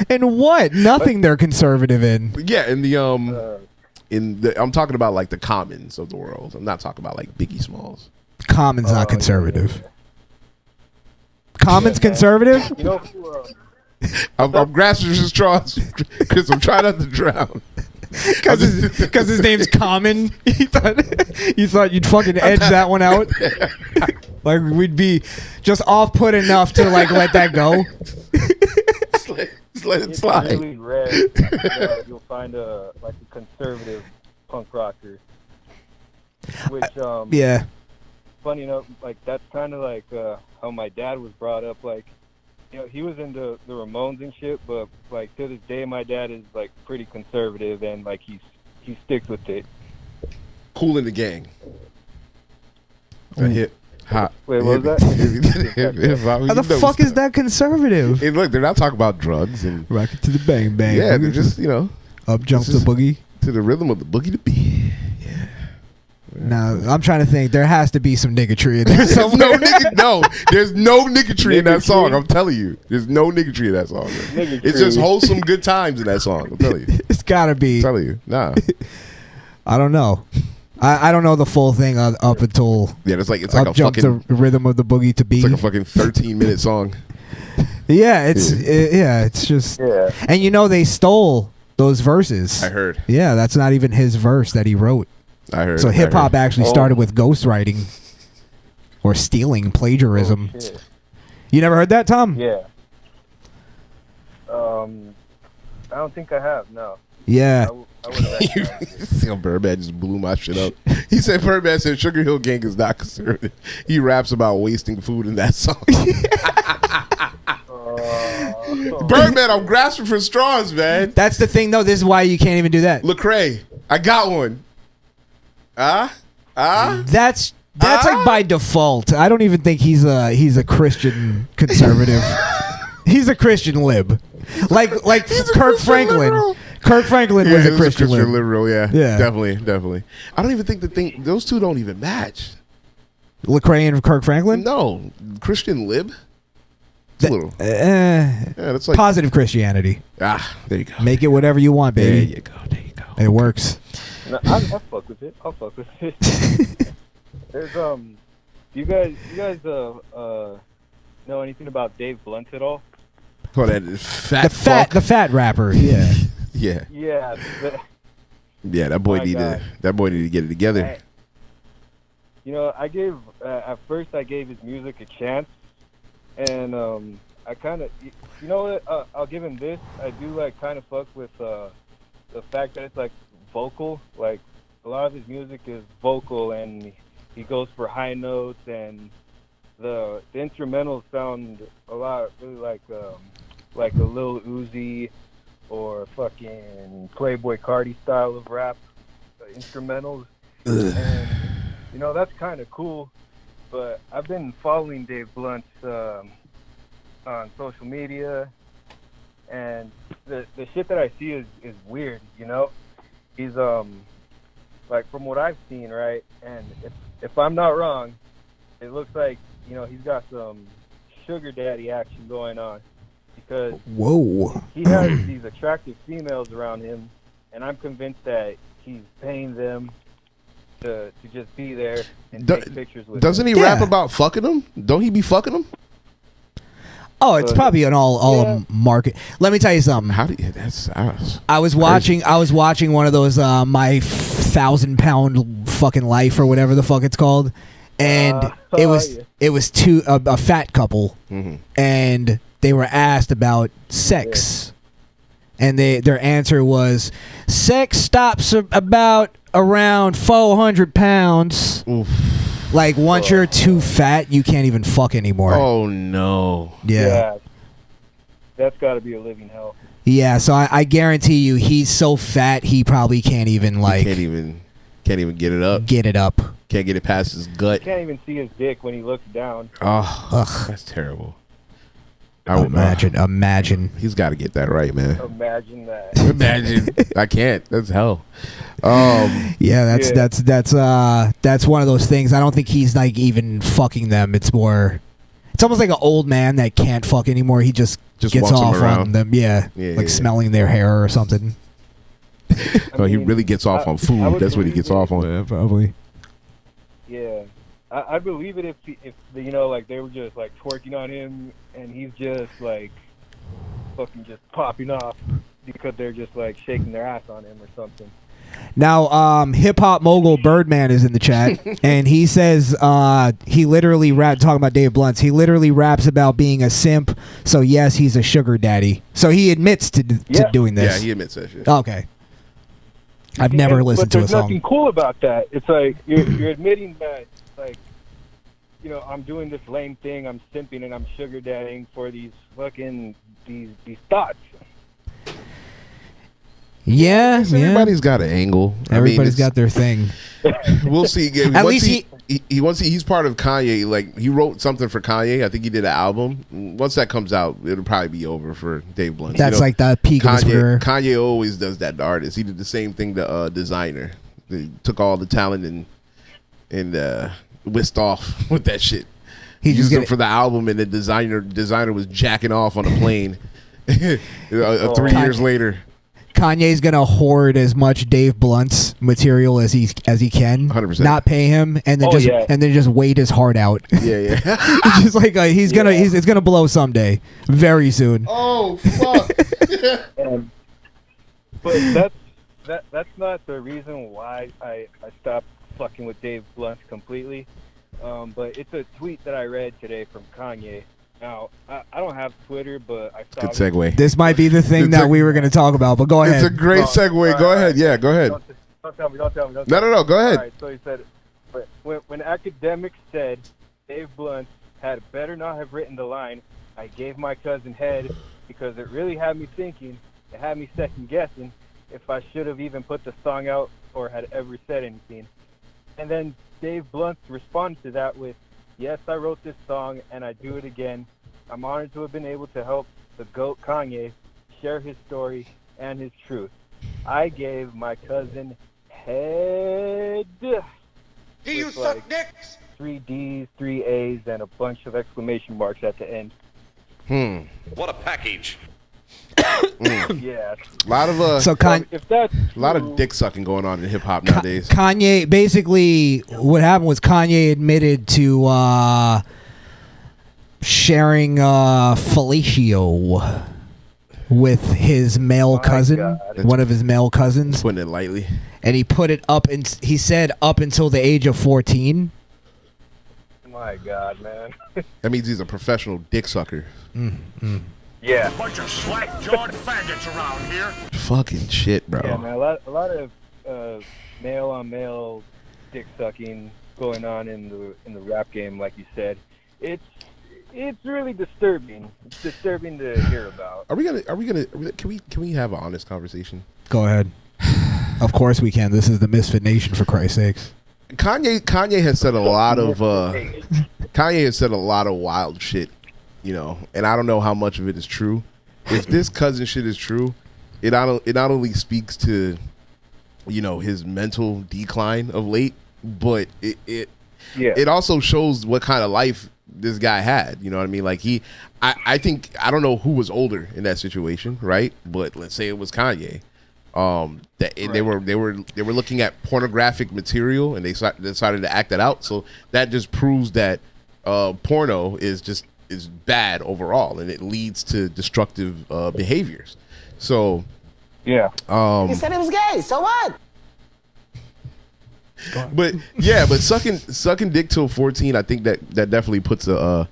And what? Nothing they're conservative in. Yeah, I'm talking about like the Commons of the world. I'm not talking about like Biggie Smalls. Common's not conservative. Yeah. Common's conservative? You know who, I'm grasping his straws because I'm trying not to drown. Because his name's Common. You thought you'd fucking edge that one out? Like we'd be just off-put enough to like let that go? Just let it slide. It's really rare that you'll find a conservative punk rocker. Which yeah. Funny enough, like that's kind of like how my dad was brought up. Like, he was into the Ramones and shit, but like to this day, my dad is like pretty conservative and like he sticks with it. Cool in the Gang. A hit. Hot. Wait, what was that? How the fuck is that conservative? Hey, look, they're not talking about drugs and rock it to the bang. Yeah, they're just up jump the boogie to the rhythm of the boogie to beat. Yeah. No, I'm trying to think. There has to be some niggatry in there There's somewhere. there's no niggatry in that Niggatry? song. I'm telling you, there's no niggatry in that song. Niggatry. It's just wholesome, good times in that song. I'm telling you. It's gotta I'm be. telling you, nah. I don't know. I don't know the full thing up until Yeah, it's like a up jump fucking the rhythm of the boogie to it's like a beat. fucking 13-minute song. Yeah, it's just. Yeah. And they stole those verses. I heard. Yeah, that's not even his verse that he wrote. I heard. So hip hop actually Oh. started with ghostwriting or stealing, plagiarism. Oh, shit. You never heard that, Tom? Yeah. I don't think I have. No. Yeah. I would have. Yo, Birdman just blew my shit up. He said Birdman said Sugar Hill Gang is not conservative. He raps about wasting food in that song. Birdman, I'm grasping for straws, man. That's the thing, though. This is why you can't even do that. Lecrae, I got one. That's like by default. I don't even think he's a Christian conservative. He's a Christian lib. Like Kirk Franklin. liberal. Kirk Franklin Yeah, was he a Christian lib. liberal, yeah. Yeah. Definitely. I don't even think those two don't even match. Lecrae and Kirk Franklin? No. Christian lib? It's a little. Yeah, That's like positive Christianity. there you go. Make it whatever you want, There baby. you go. There you go. It works. No, I'll fuck with it. I'll fuck with it. There's you guys know anything about Dave Blunt at all? Oh, that fat The fat rapper. Yeah. Yeah. Yeah. Yeah, that boy My need God. to get it together. I gave at first I gave his music a chance, and I kind of what I'll give him this. I do like kind of fuck with the fact that it's like vocal. Like a lot of his music is vocal, and he goes for high notes, and the instrumentals sound a lot really like a Lil Uzi or fucking Playboy Cardi style of rap instrumentals. And that's kind of cool. But I've been following Dave Blunt on social media, and the shit that I see is weird. He's like from what I've seen, right? And if I'm not wrong, it looks like he's got some sugar daddy action going on, because Whoa. he has these attractive females around him, and I'm convinced that he's paying them to just be there and take pictures with Doesn't him. he Yeah. rap about fucking them? Don't he be fucking them? Oh, it's probably an all Yeah. market. Let me tell you something. How do you? That's I was watching one of those my 1,000-pound fucking life or whatever the fuck it's called, and it was a fat couple, and they were asked about sex, and their answer was sex stops about around 400 pounds. Oof. Like once you're too fat, you can't even fuck anymore. Oh no. Yeah. That's got to be a living hell. Yeah, so I guarantee you, he's so fat he probably can't even Can't even get it up. get it up. Can't get it past his gut. Can't even see his dick when he looks down. Oh, Ugh. that's terrible. I would Imagine. He's got to get that right, man. Imagine that. Imagine. I can't. That's hell. Yeah, that's one of those things. I don't think he's like even fucking them. It's almost like an old man that can't fuck anymore. He just gets wants them off on around. them. Yeah, Yeah, like yeah. smelling their hair or something. Oh, he really gets off on I food. would That's what he believe gets it. off on. Probably. Yeah, I believe it if like they were just like twerking on him and he's just like fucking just popping off because they're just like shaking their ass on him or something. Now, hip hop mogul Birdman is in the chat, and he says he literally talking about Dave Blunt. He literally raps about being a simp. So yes, he's a sugar daddy. So he admits to doing this. Yeah, he admits that shit. Okay. I've never listened to a But there's nothing song. cool about that. It's like you're admitting that, like, I'm doing this lame thing. I'm simping and I'm sugar daddying for these fucking these thoughts. Yeah, Everybody's got an angle. Everybody's got their thing. We'll see. At least he's part of Kanye. Like he wrote something for Kanye. I think he did an album. Once that comes out, it'll probably be over for Dave Blunt. That's like the peak of his career. Kanye always does that to artists. He did the same thing to Designer. They took all the talent and and whisked off with that shit. He He just used them get for the album, and the designer was jacking off on a plane. 3 years later. Kanye's gonna hoard as much Dave Blunt's material as he can, 100%. not pay him, and then just wait his heart out. Yeah. It's just like it's gonna blow someday, very soon. Oh fuck! But that's not the reason why I stopped fucking with Dave Blunt completely. But it's a tweet that I read today from Kanye. Now, I don't have Twitter, but I saw Good segue. This might be the thing that we were gonna talk about, but go ahead. It's a great segue. Go ahead. Yeah, go ahead. Don't tell me. Don't tell me. No. Go ahead. All right, so he said, when academics said Dave Blunt had better not have written the line, I gave my cousin head because it really had me thinking, it had me second guessing if I should have even put the song out or had ever said anything. And then Dave Blunt responded to that with, yes, I wrote this song and I do it again. I'm honored to have been able to help the GOAT Kanye share his story and his truth. I gave my cousin head. Do you suck dicks? 3 D's, 3 A's, and a bunch of exclamation marks at the end. What a package. Yeah. A lot of If that's a lot of dick sucking going on in hip hop nowadays. Kanye, basically, what happened was Kanye admitted to sharing fellatio with his male cousin, God. one of his male cousins, Putting it lightly. and he put it up, and he said up until the age of 14. My God, man. That means he's a professional dick sucker. Yeah. Bunch of slack-jawed faggots around here. Fucking shit, bro. Yeah, man. A lot of male on male dick sucking going on in the rap game, like you said. It's really disturbing. It's disturbing to hear about. Can we have an honest conversation? Go ahead. Of course we can. This is the Misfit Nation, for Christ's sakes. Kanye has said a lot of Kanye has said a lot of wild shit, you know, and I don't know how much of it is true. If this cousin shit is true, it not only speaks to, you know, his mental decline of late, but it also shows what kind of life this guy had. You know what I mean? Like I think, I don't know who was older in that situation, right? But let's say it was Kanye. They were looking at pornographic material, and they decided to act that out. So that just proves that porno is bad overall, and it leads to destructive behaviors. So Yeah. He said it was gay. So what? But sucking dick till 14, I think that definitely puts a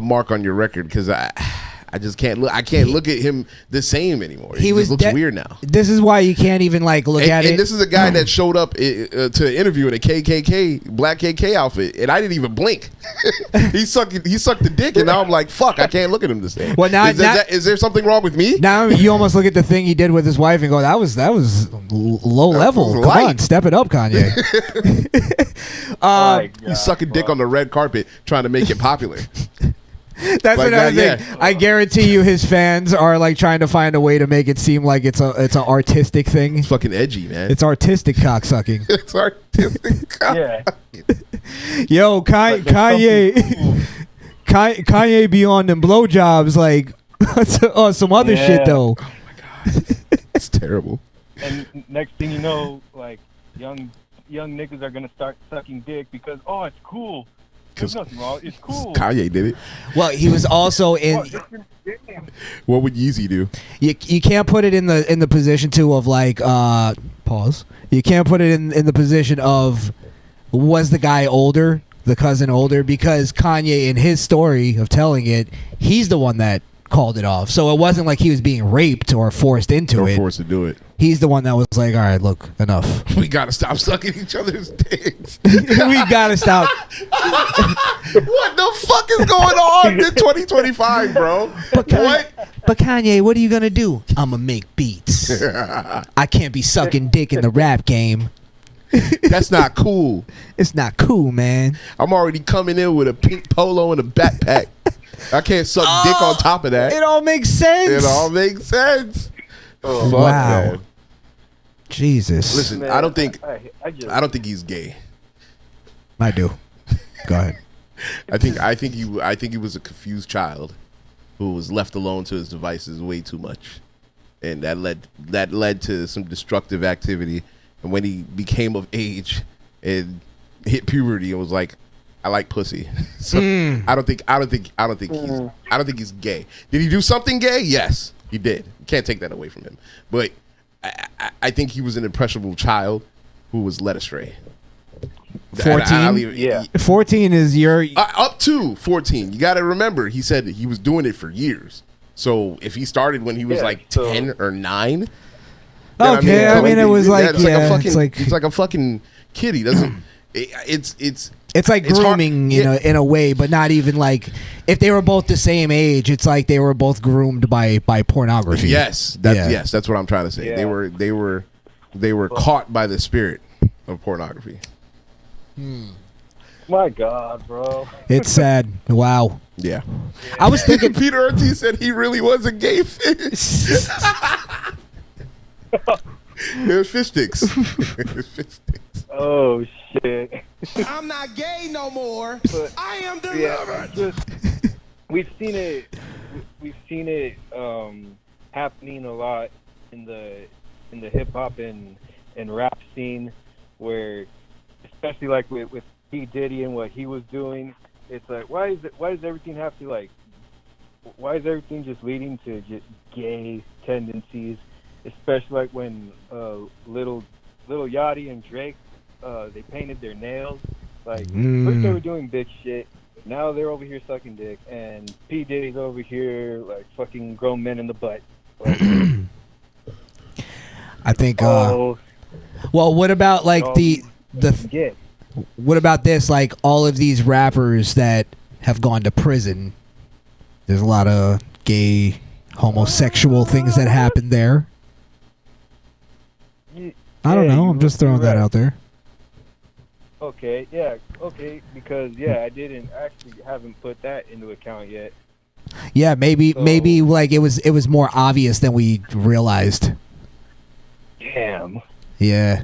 mark on your record, because I just can't look. I can't look at him the same anymore. He just looks weird now. This is why you can't even look at it. And this is a guy that showed up to interview in a black KK outfit, and I didn't even blink. he sucked the dick, and now I'm like, fuck, I can't look at him the same. Well, now is there something wrong with me? Now you almost look at the thing he did with his wife and go, that was low level. Come on, step it up, Kanye. He's sucking dick on the red carpet, trying to make it popular. That's like another thing. Yeah. I guarantee you, his fans are trying to find a way to make it seem like it's an artistic thing. It's fucking edgy, man. It's artistic cocksucking. It's artistic. Yeah. Yo, Kanye be on them blowjobs some other shit though. Oh my god, it's terrible. And next thing you know, young niggas are gonna start sucking dick because it's cool. There's nothing wrong. It's cool. Kanye did it. Well, he was also in. What would Yeezy do? You can't put it in the position too of pause. You can't put it in the position of, was the guy older, the cousin older, because Kanye, in his story of telling it, he's the one that called it off. So it wasn't like he was being raped or forced into it. Forced to do it. He's the one that was like, all right, look, enough. We gotta stop sucking each other's dicks. We gotta stop. What the fuck is going on in 2025, bro? But Kanye, what are you gonna do? I'ma make beats. I can't be sucking dick in the rap game. That's not cool. It's not cool, man. I'm already coming in with a pink polo and a backpack. I can't suck dick on top of that. It all makes sense. Oh, wow. Man. Jesus. Listen, Man, I don't think I I don't think he's gay. I do. Go ahead. I think he was a confused child who was left alone to his devices way too much, and that led to some destructive activity. And when he became of age and hit puberty and was like, I like pussy. So I don't think he's gay. Did he do something gay? Yes, he did. You can't take that away from him. But I think he was an impressionable child who was led astray. 14? 14 is your... up to 14. You got to remember, he said he was doing it for years. So if he started when he was 10 or 9... Okay, I mean, it was like... He's like a fucking kid. He doesn't... It's like grooming, in a way, but not even like... If they were both the same age, it's like they were both groomed by pornography. Yes, that's what I'm trying to say. Yeah. They were caught by the spirit of pornography. My God, bro. It's sad. Wow. Yeah. I was thinking... Peter Ortiz said he really was a gay fish. It was fish sticks. Oh, shit. I'm not gay no more. But, I am delivered. We've seen it happening a lot in the hip hop and rap scene, where especially like with P. Diddy and what he was doing, it's like why does everything have to why is everything just leading to just gay tendencies, especially like when Lil Yachty and Drake they painted their nails. Like, first they were doing big shit. Now they're over here sucking dick. And P. Diddy's over here, like, fucking grown men in the butt. Like, I think, well, what about, like, what about this? Like, all of these rappers that have gone to prison, there's a lot of gay, homosexual things that happen there. I don't know. I'm just throwing that out there. Okay, because I haven't put that into account yet. Yeah, maybe like it was more obvious than we realized. Damn. Yeah.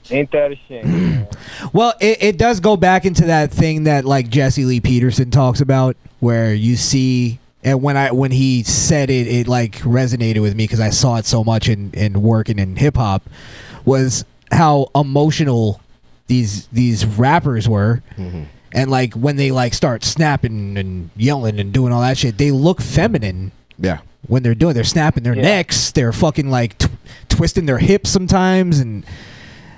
Ain't that a shame? Man? Well, it does go back into that thing that like Jesse Lee Peterson talks about, where you see, and when he said it like resonated with me because I saw it so much in working in hip hop, was how emotional these rappers were. And like when they like start snapping and yelling and doing all that shit, they look feminine. Yeah. When they're snapping their necks, they're fucking like twisting their hips sometimes, and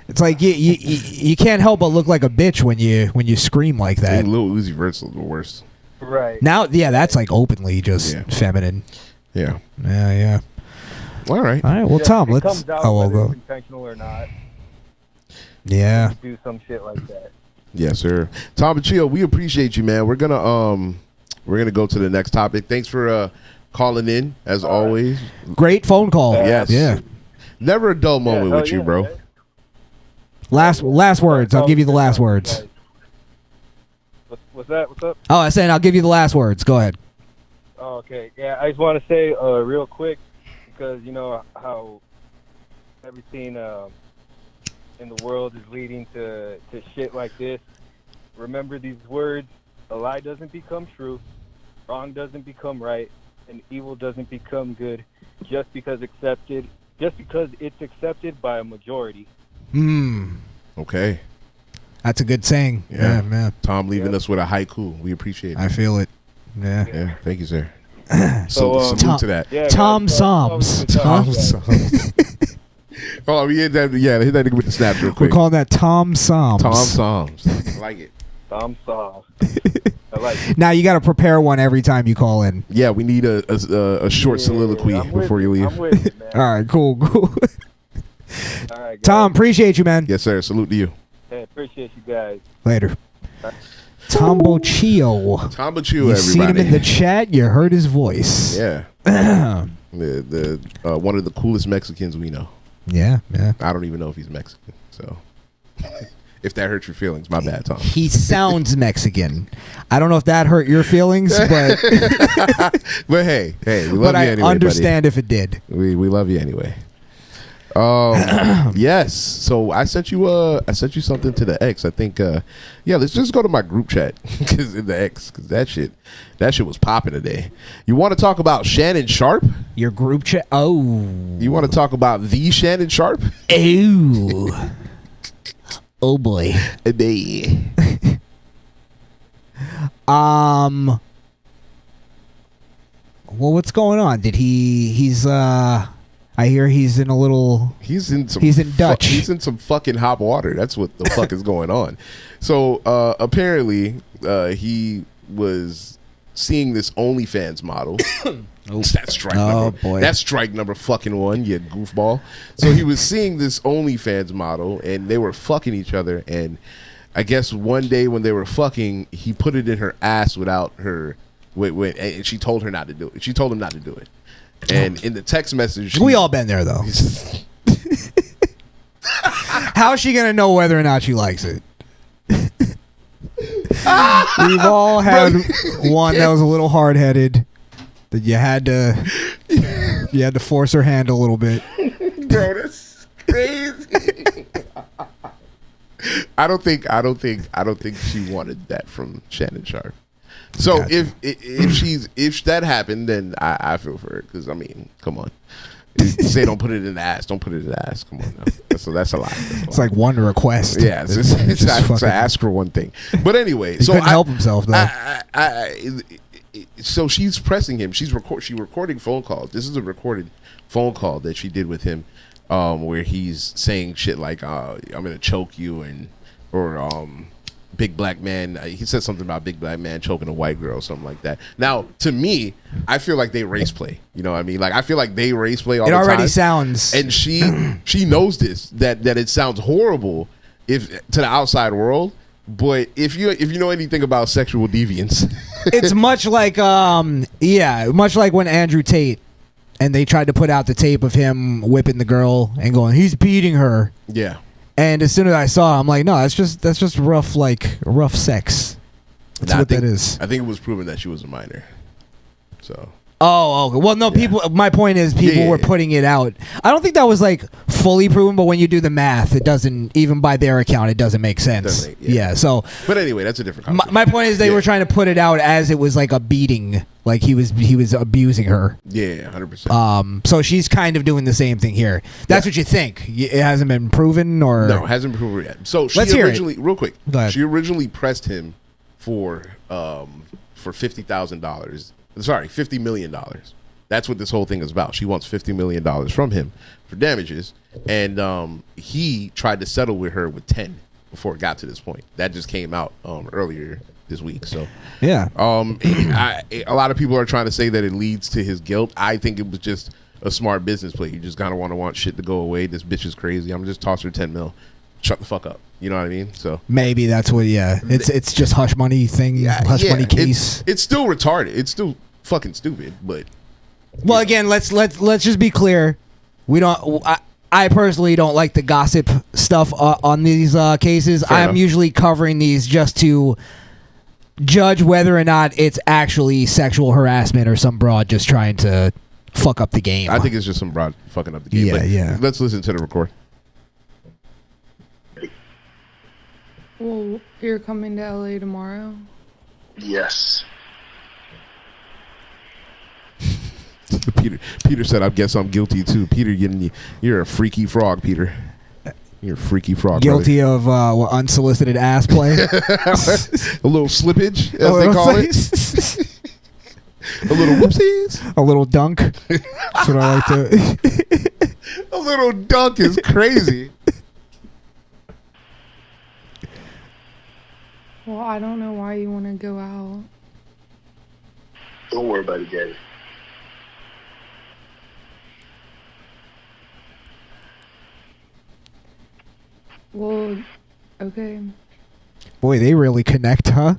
it's like you can't help but look like a bitch when you scream like that. Lil Uzi Vert's the worst. Right. Now, that's like openly just feminine. Yeah. Yeah. All right. Well, Tom, let's. Comes out We'll go. It's intentional or not. Yeah. Do some shit like that. Yes, sir. Tom Bachio, we appreciate you, man. We're gonna go to the next topic. Thanks for calling in as always. Great phone call. Yes. Yeah. Never a dull moment with you, bro. Man. Last words. I'll give you the last words. What's that? What's up? Oh, I was saying I'll give you the last words. Go ahead. Oh, okay. Yeah, I just want to say real quick, because you know how everything in the world is leading to shit like this. Remember these words: a lie doesn't become true, wrong doesn't become right, and evil doesn't become good just because it's accepted by a majority. Okay. That's a good saying. Yeah, man. Tom leaving us with a haiku. We appreciate it. I feel it. Yeah. Yeah. Thank you, sir. Salute to that. Yeah, Tom Psalms. Oh, we hit that. Yeah, hit that with the snaps real quick. We're calling that Tom Psalms. Tom Psalms. I like it. Tom Psalms. I like it. Now you got to prepare one every time you call in. Yeah, we need a short soliloquy before you leave. I'm with you, man. All right, cool. All right, guys. Tom, appreciate you, man. Yes, sir. Salute to you. Hey, appreciate you guys. Later. Tom Bachio. Tom Bachio, You everybody. seen him in the chat. You heard his voice. Yeah. the one of the coolest Mexicans we know. Yeah. I don't even know if he's Mexican. So if that hurts your feelings, my bad, Tom. He sounds Mexican. I don't know if that hurt your feelings, but but hey, we love but you I anyway. understand if it did. We love you anyway. Yes. So I sent you something to the X. I think let's just go to my group chat cuz in the X cuz that shit was popping today. You want to talk about Shannon Sharp? Your group chat. Oh. You want to talk about the Shannon Sharp? Oh. Oh boy. Well, what's going on? He's I hear he's in a little. He's in Dutch. He's in some fucking hot water. That's what the fuck is going on. So apparently, he was seeing this OnlyFans model. That's strike number. Boy. That's strike number fucking one. You goofball. So he was seeing this OnlyFans model, and they were fucking each other. And I guess one day when they were fucking, he put it in her ass without her. And she told her not to do it. She told him not to do it. And in the text message, we all been there though. How's she gonna know whether or not she likes it? We've all had one that was a little hard headed. That you had to force her hand a little bit. Bro, that's crazy. I don't think she wanted that from Shannon Sharp. So Gotcha. if that happened, then I feel for her because I mean, come on. Say don't put it in the ass. Don't put it in the ass. Come on now. That's a lot. It's like one request. Yeah, it's to ask for one thing. But anyway, he couldn't help himself though. So she's pressing him. She recording phone calls. This is a recorded phone call that she did with him, where he's saying shit like, "I'm gonna choke you," or big black man. He said something about big black man choking a white girl, something like that. Now, to me, I feel like they race play. You know what I mean? Like I feel like they race play all the time. It already sounds, and she knows this that it sounds horrible if to the outside world. But if you know anything about sexual deviance, it's much like much like when Andrew Tate and they tried to put out the tape of him whipping the girl and going, he's beating her. Yeah. And as soon as I saw it, I'm like, no, that's just rough sex. That's what that is. I think it was proven that she was a minor. So. Oh, okay. Well, no, people. My point is, people were putting it out. I don't think that was like fully proven, but when you do the math, it doesn't. Even by their account, it doesn't make sense. So. But anyway, that's a different conversation. My point is, they were trying to put it out as it was like a beating, like he was abusing her. Yeah, 100%. So she's kind of doing the same thing here. That's what you think. It hasn't been proven, or no, it hasn't been proven yet. So she Let's hear originally, real quick, Go ahead. she originally pressed him for $50,000. Sorry, $50 million. That's what this whole thing is about. She wants $50 million from him for damages, and he tried to settle with her with 10 before it got to this point. That just came out earlier this week. So yeah, a lot of people are trying to say that it leads to his guilt. I think it was just a smart business play. You just kind of want shit to go away. This bitch is crazy. I'm just toss her 10 mil. Shut the fuck up. You know what I mean? So maybe that's what. Yeah, it's just hush money thing. Hush money case. It's still retarded. It's still fucking stupid. But well, again, let's just be clear. We don't. I personally don't like the gossip stuff on these cases. I'm usually covering these just to judge whether or not it's actually sexual harassment or some broad just trying to fuck up the game. I think it's just some broad fucking up the game. Yeah. Let's listen to the record. Well, you're coming to LA tomorrow? Yes. Peter said, I guess I'm guilty too. Peter, you're a freaky frog, Peter. You're a freaky frog. Guilty of unsolicited ass play. A little slippage, as they call it. A little whoopsies. A little dunk. That's what I like to. A little dunk is crazy. Well, I don't know why you want to go out. Don't worry about it, Daddy. Well, okay. Boy, they really connect, huh?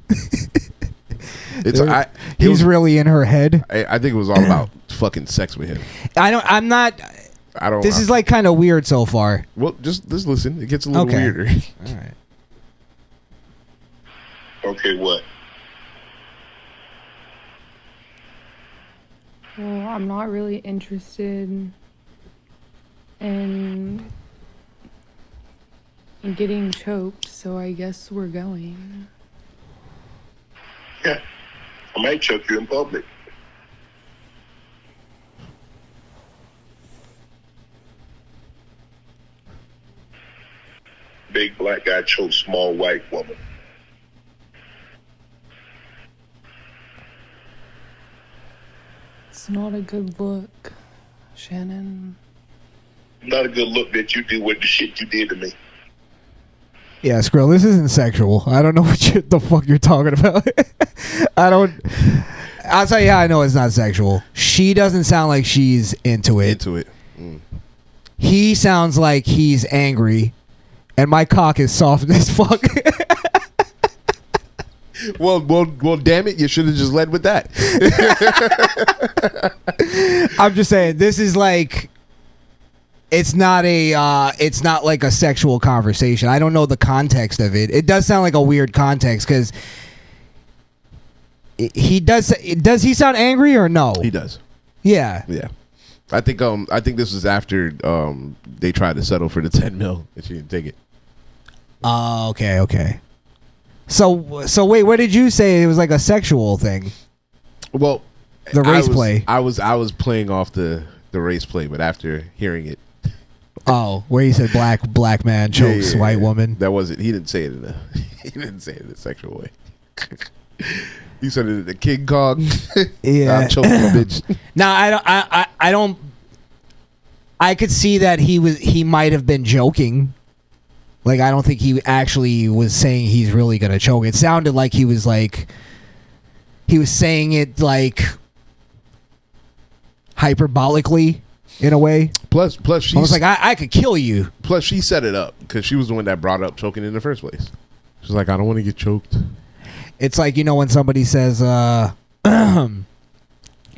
He's really in her head. I think it was all about fucking sex with him. I don't. This is like kind of weird so far. Well, just listen. It gets a little weirder. All right. Okay, what? Well, I'm not really interested and getting choked, so I guess we're going. Yeah. I might choke you in public. Big black guy chokes small white woman. It's not a good look, Shannon. Not a good look that you do with the shit you did to me. Yeah, Skrill, this isn't sexual. I don't know the fuck you're talking about. I'll tell you how I know it's not sexual. She doesn't sound like she's into it. He sounds like he's angry, and my cock is soft as fuck. Well, damn it! You should have just led with that. I'm just saying, this is like, it's not like a sexual conversation. I don't know the context of it. It does sound like a weird context because does he sound angry or no? He does. Yeah. Yeah. I think this was after they tried to settle for the 10 mil and she didn't take it. Oh, okay. So wait, what did you say? It was like a sexual thing. Well, the race play. I was playing off the race play, but after hearing it. Oh, where he said black man chokes white woman. That wasn't. He didn't say it in a sexual way. He said it in a King Kong. Yeah, I'm choking a bitch. No, I don't. I could see that he might have been joking. Like, I don't think he actually was saying he's really gonna choke. It sounded like he was saying it like hyperbolically in a way. Plus, she was like, I could kill you. Plus, she set it up because she was the one that brought up choking in the first place. She's like, I don't want to get choked. It's like, when somebody says,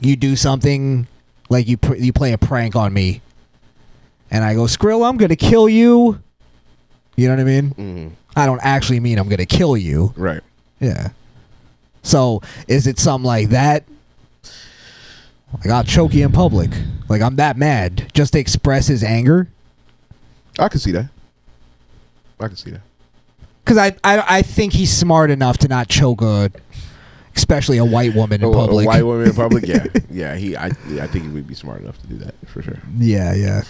you do something, like you play a prank on me, and I go, Skrill, I'm gonna kill you. You know what I mean? Mm-hmm. I don't actually mean I'm gonna kill you. Right. Yeah. So is it something like that? Like, I'll choke you in public. Like, I'm that mad just to express his anger. I can see that. Because I think he's smart enough to not choke especially a white woman in public. A white woman in public, yeah, yeah. I think he would be smart enough to do that for sure. Yeah.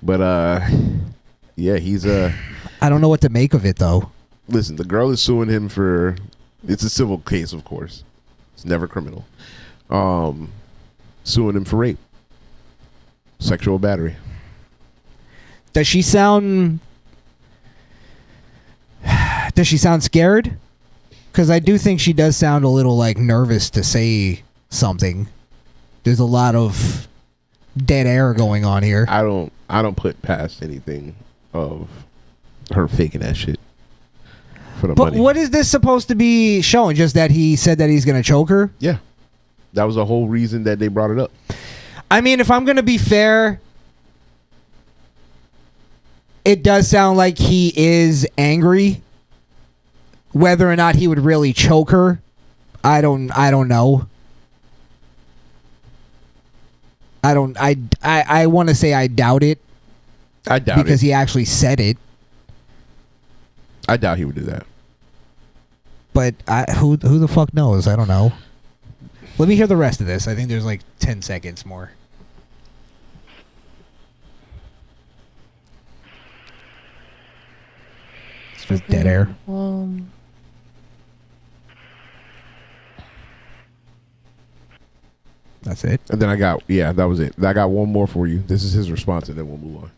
But yeah, he's I don't know what to make of it though. Listen, the girl is suing him for. It's a civil case, of course. It's never criminal. Suing him for rape, sexual battery. Does she sound scared? Because I do think she does sound a little like nervous to say something. There's a lot of dead air going on here. I don't put past anything of her faking that shit for the money. But what is this supposed to be showing? Just that he said that he's going to choke her? Yeah. That was the whole reason that they brought it up. I mean, if I'm going to be fair, it does sound like he is angry. Whether or not he would really choke her, I don't know. I want to say I doubt it. I doubt it. Because he actually said it. I doubt he would do that. But who the fuck knows? I don't know. Let me hear the rest of this. I think there's like 10 seconds more. It's just dead air. Well, that's it. And then that was it. I got one more for you. This is his response, and then we'll move on.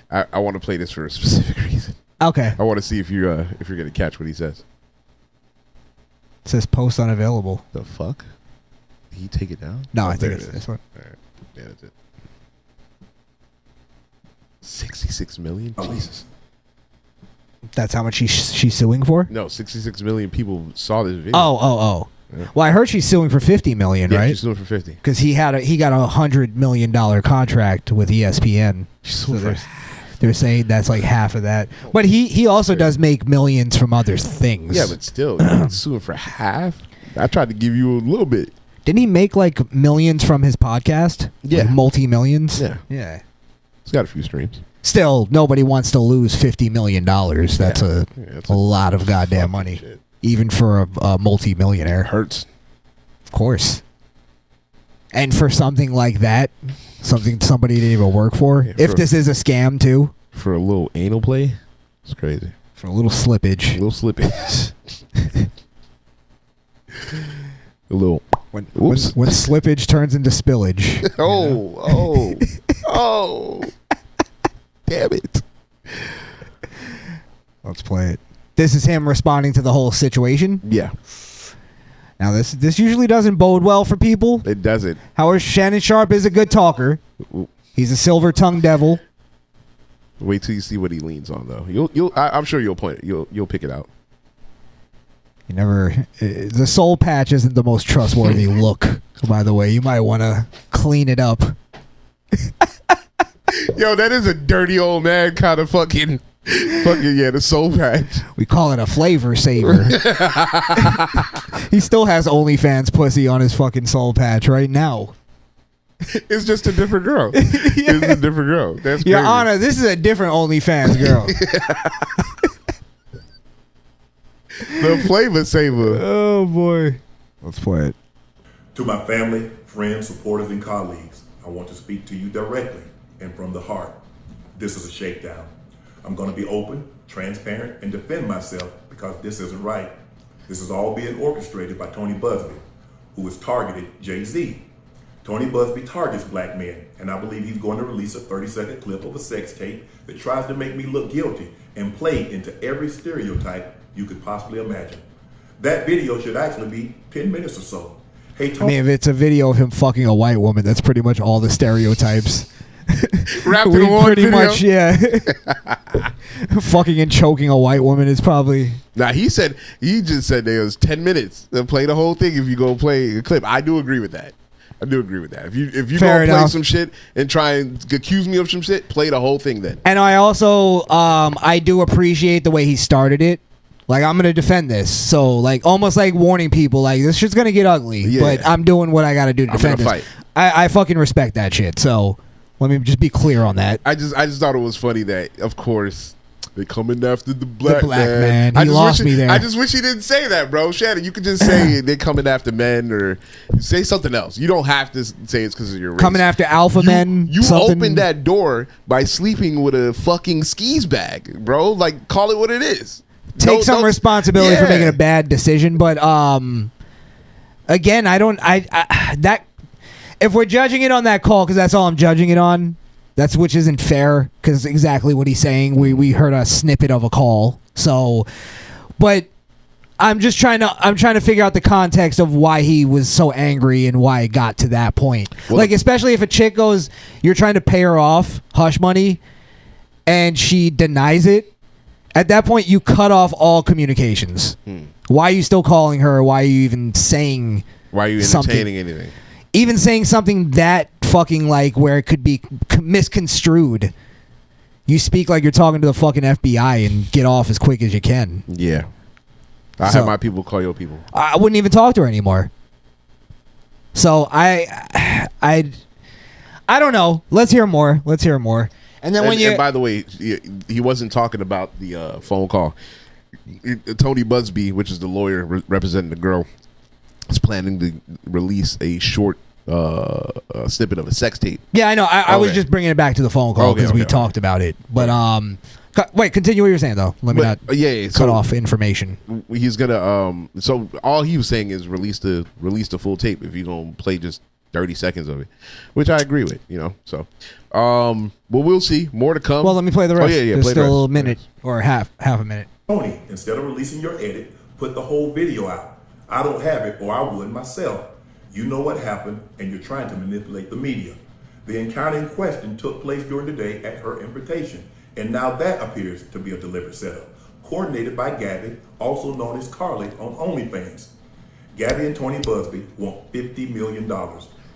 I want to play this for a specific reason. Okay. I want to see if you're gonna catch what he says. It says post unavailable. The fuck? Did he take it down? No, I there think it's it is. this one. All right. Yeah, that's it. 66 million? Jesus. That's how much she's suing for? No, 66 million people saw this video. Oh. Yeah. Well, I heard she's suing for $50 million, Yeah, right? she's suing for 50. Because he got a $100 million contract with ESPN. She's suing So for they're saying that's like half of that. But he also does make millions from other things. Yeah, but still, you're suing for half. I tried to give you a little bit. Didn't he make like millions from his podcast? Yeah. Like multi-millions? Yeah. Yeah. It's got a few streams. Still, nobody wants to lose $50 million. That's a lot of goddamn money. Shit. Even for a multi-millionaire. Hurts. Of course. And for something like that, something somebody didn't even work for. Yeah, if this is a scam too. For a little anal play, it's crazy. For a little slippage. A little slippage. A little. When slippage turns into spillage. Oh. Damn it. Let's play it. This is him responding to the whole situation. Yeah. Now this usually doesn't bode well for people. It doesn't. However, Shannon Sharp is a good talker. He's a silver-tongued devil. Wait till you see what he leans on, though. I'm sure you'll point it. You'll pick it out. You never. The soul patch isn't the most trustworthy look. By the way, you might want to clean it up. Yo, that is a dirty old man kind of fucking the soul patch. We call it a flavor saver. He still has OnlyFans pussy on his fucking soul patch right now. It's just a different girl. It's a different girl. That's Your crazy. Honor, this is a different OnlyFans girl. The flavor saver. Oh boy. Let's play it. To my family, friends, supporters, and colleagues, I want to speak to you directly and from the heart. This is a shakedown. I'm going to be open, transparent, and defend myself because this isn't right. This is all being orchestrated by Tony Busby, who has targeted Jay-Z. Tony Busby targets black men, and I believe he's going to release a 30-second clip of a sex tape that tries to make me look guilty and play into every stereotype you could possibly imagine. That video should actually be 10 minutes or so. Hey, Tony. I mean, if it's a video of him fucking a white woman, that's pretty much all the stereotypes. Wrapped in one pretty video? much, yeah. Fucking and choking a white woman is probably. Nah, he just said there was 10 minutes to play the whole thing if you go play a clip. I do agree with that. If you Fair go play enough. some shit and try and accuse me of some shit, play the whole thing then. And I also, I do appreciate the way he started it. Like, I'm going to defend this. So, like, almost like warning people, like, this shit's going to get ugly. Yeah. But I'm doing what I got to do to defend this. Fight. I fucking respect that shit. So, let me just be clear on that. I just thought it was funny that, of course, they coming after the black man. I He just lost wish me there. I just wish he didn't say that, bro. Shannon, you could just say they're coming after men or say something else. You don't have to say it's because of your race. Coming after alpha men. You something. opened that door by sleeping with a fucking skis bag, bro. Like, call it what it is. Take some responsibility for making a bad decision, but again, that if we're judging it on that call, because that's all I'm judging it on, which isn't fair, because exactly what he's saying. We heard a snippet of a call, so, but I'm trying to figure out the context of why he was so angry and why it got to that point. Well, like, especially if a chick goes, you're trying to pay her off hush money, and she denies it. At that point, you cut off all communications. Why are you still calling her? Why are you even saying Why are you entertaining anything? Even saying something that fucking like where it could be misconstrued. You speak like you're talking to the fucking FBI and get off as quick as you can. Yeah. I have my people call your people. I wouldn't even talk to her anymore. So I don't know. Let's hear more. And then And by the way, he wasn't talking about the phone call. Tony Busby, which is the lawyer representing the girl, is planning to release a short snippet of a sex tape. Yeah, I know. I was just bringing it back to the phone call because we talked about it. But wait, continue what you're saying though. Let me not cut off information. He's gonna so all he was saying is release the full tape if you're gonna play just 30 seconds of it, which I agree with, so well, we'll see. More to come. Well, let me play the rest. There's play still a minute or half a minute. Tony, instead of releasing your edit, put the whole video out. I don't have it, or I would myself. You know what happened, and you're trying to manipulate the media. The encounter in question took place during the day at her invitation, and now that appears to be a deliberate setup, coordinated by Gabby, also known as Carly on OnlyFans. Gabby and Tony Busby want $50 million.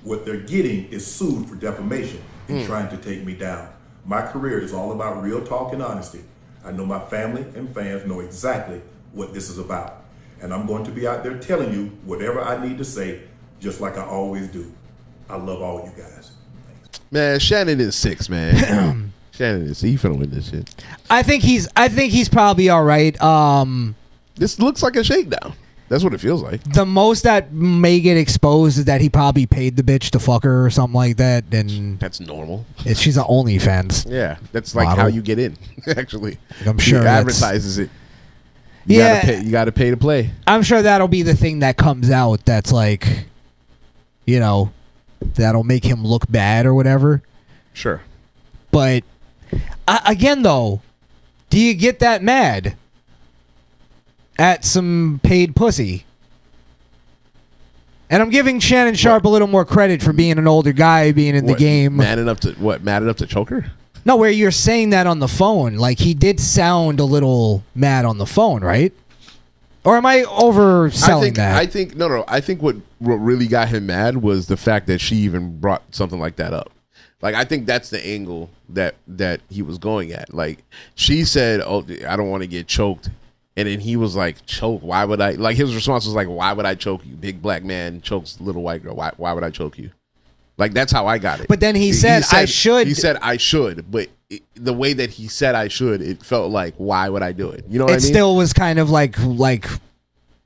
What they're getting is sued for defamation and trying to take me down. My career is all about real talk and honesty. I know my family and fans know exactly what this is about. And I'm going to be out there telling you whatever I need to say just like I always do. I love all you guys. Thanks. Man, Shannon is 6, man. Shannon is. He finna win this shit. I think he's probably all right. This looks like a shakedown. That's what it feels like. The most that may get exposed is that he probably paid the bitch to fuck her or something like that, and that's normal. She's an OnlyFans. Yeah, that's like model. how you get in. Actually, I'm sure he advertises it. You gotta pay to play. I'm sure that'll be the thing that comes out. That's like, that'll make him look bad or whatever. Sure, but again, though, do you get that mad at some paid pussy? And I'm giving Shannon Sharp a little more credit for being an older guy, being in the game. Mad enough to choke her? No, where you're saying that on the phone. Like, he did sound a little mad on the phone, right? Or am I overselling that? I think no. I think what really got him mad was the fact that she even brought something like that up. Like, I think that's the angle that he was going at. Like, she said, "Oh, I don't want to get choked." And then he was like, choke, why would I? Like, his response was like, why would I choke you? Big black man chokes little white girl. Why would I choke you? Like, that's how I got it. But then he said, I should. He said, I should. But the way that he said I should, it felt like, why would I do it? You know what I mean? It still was kind of like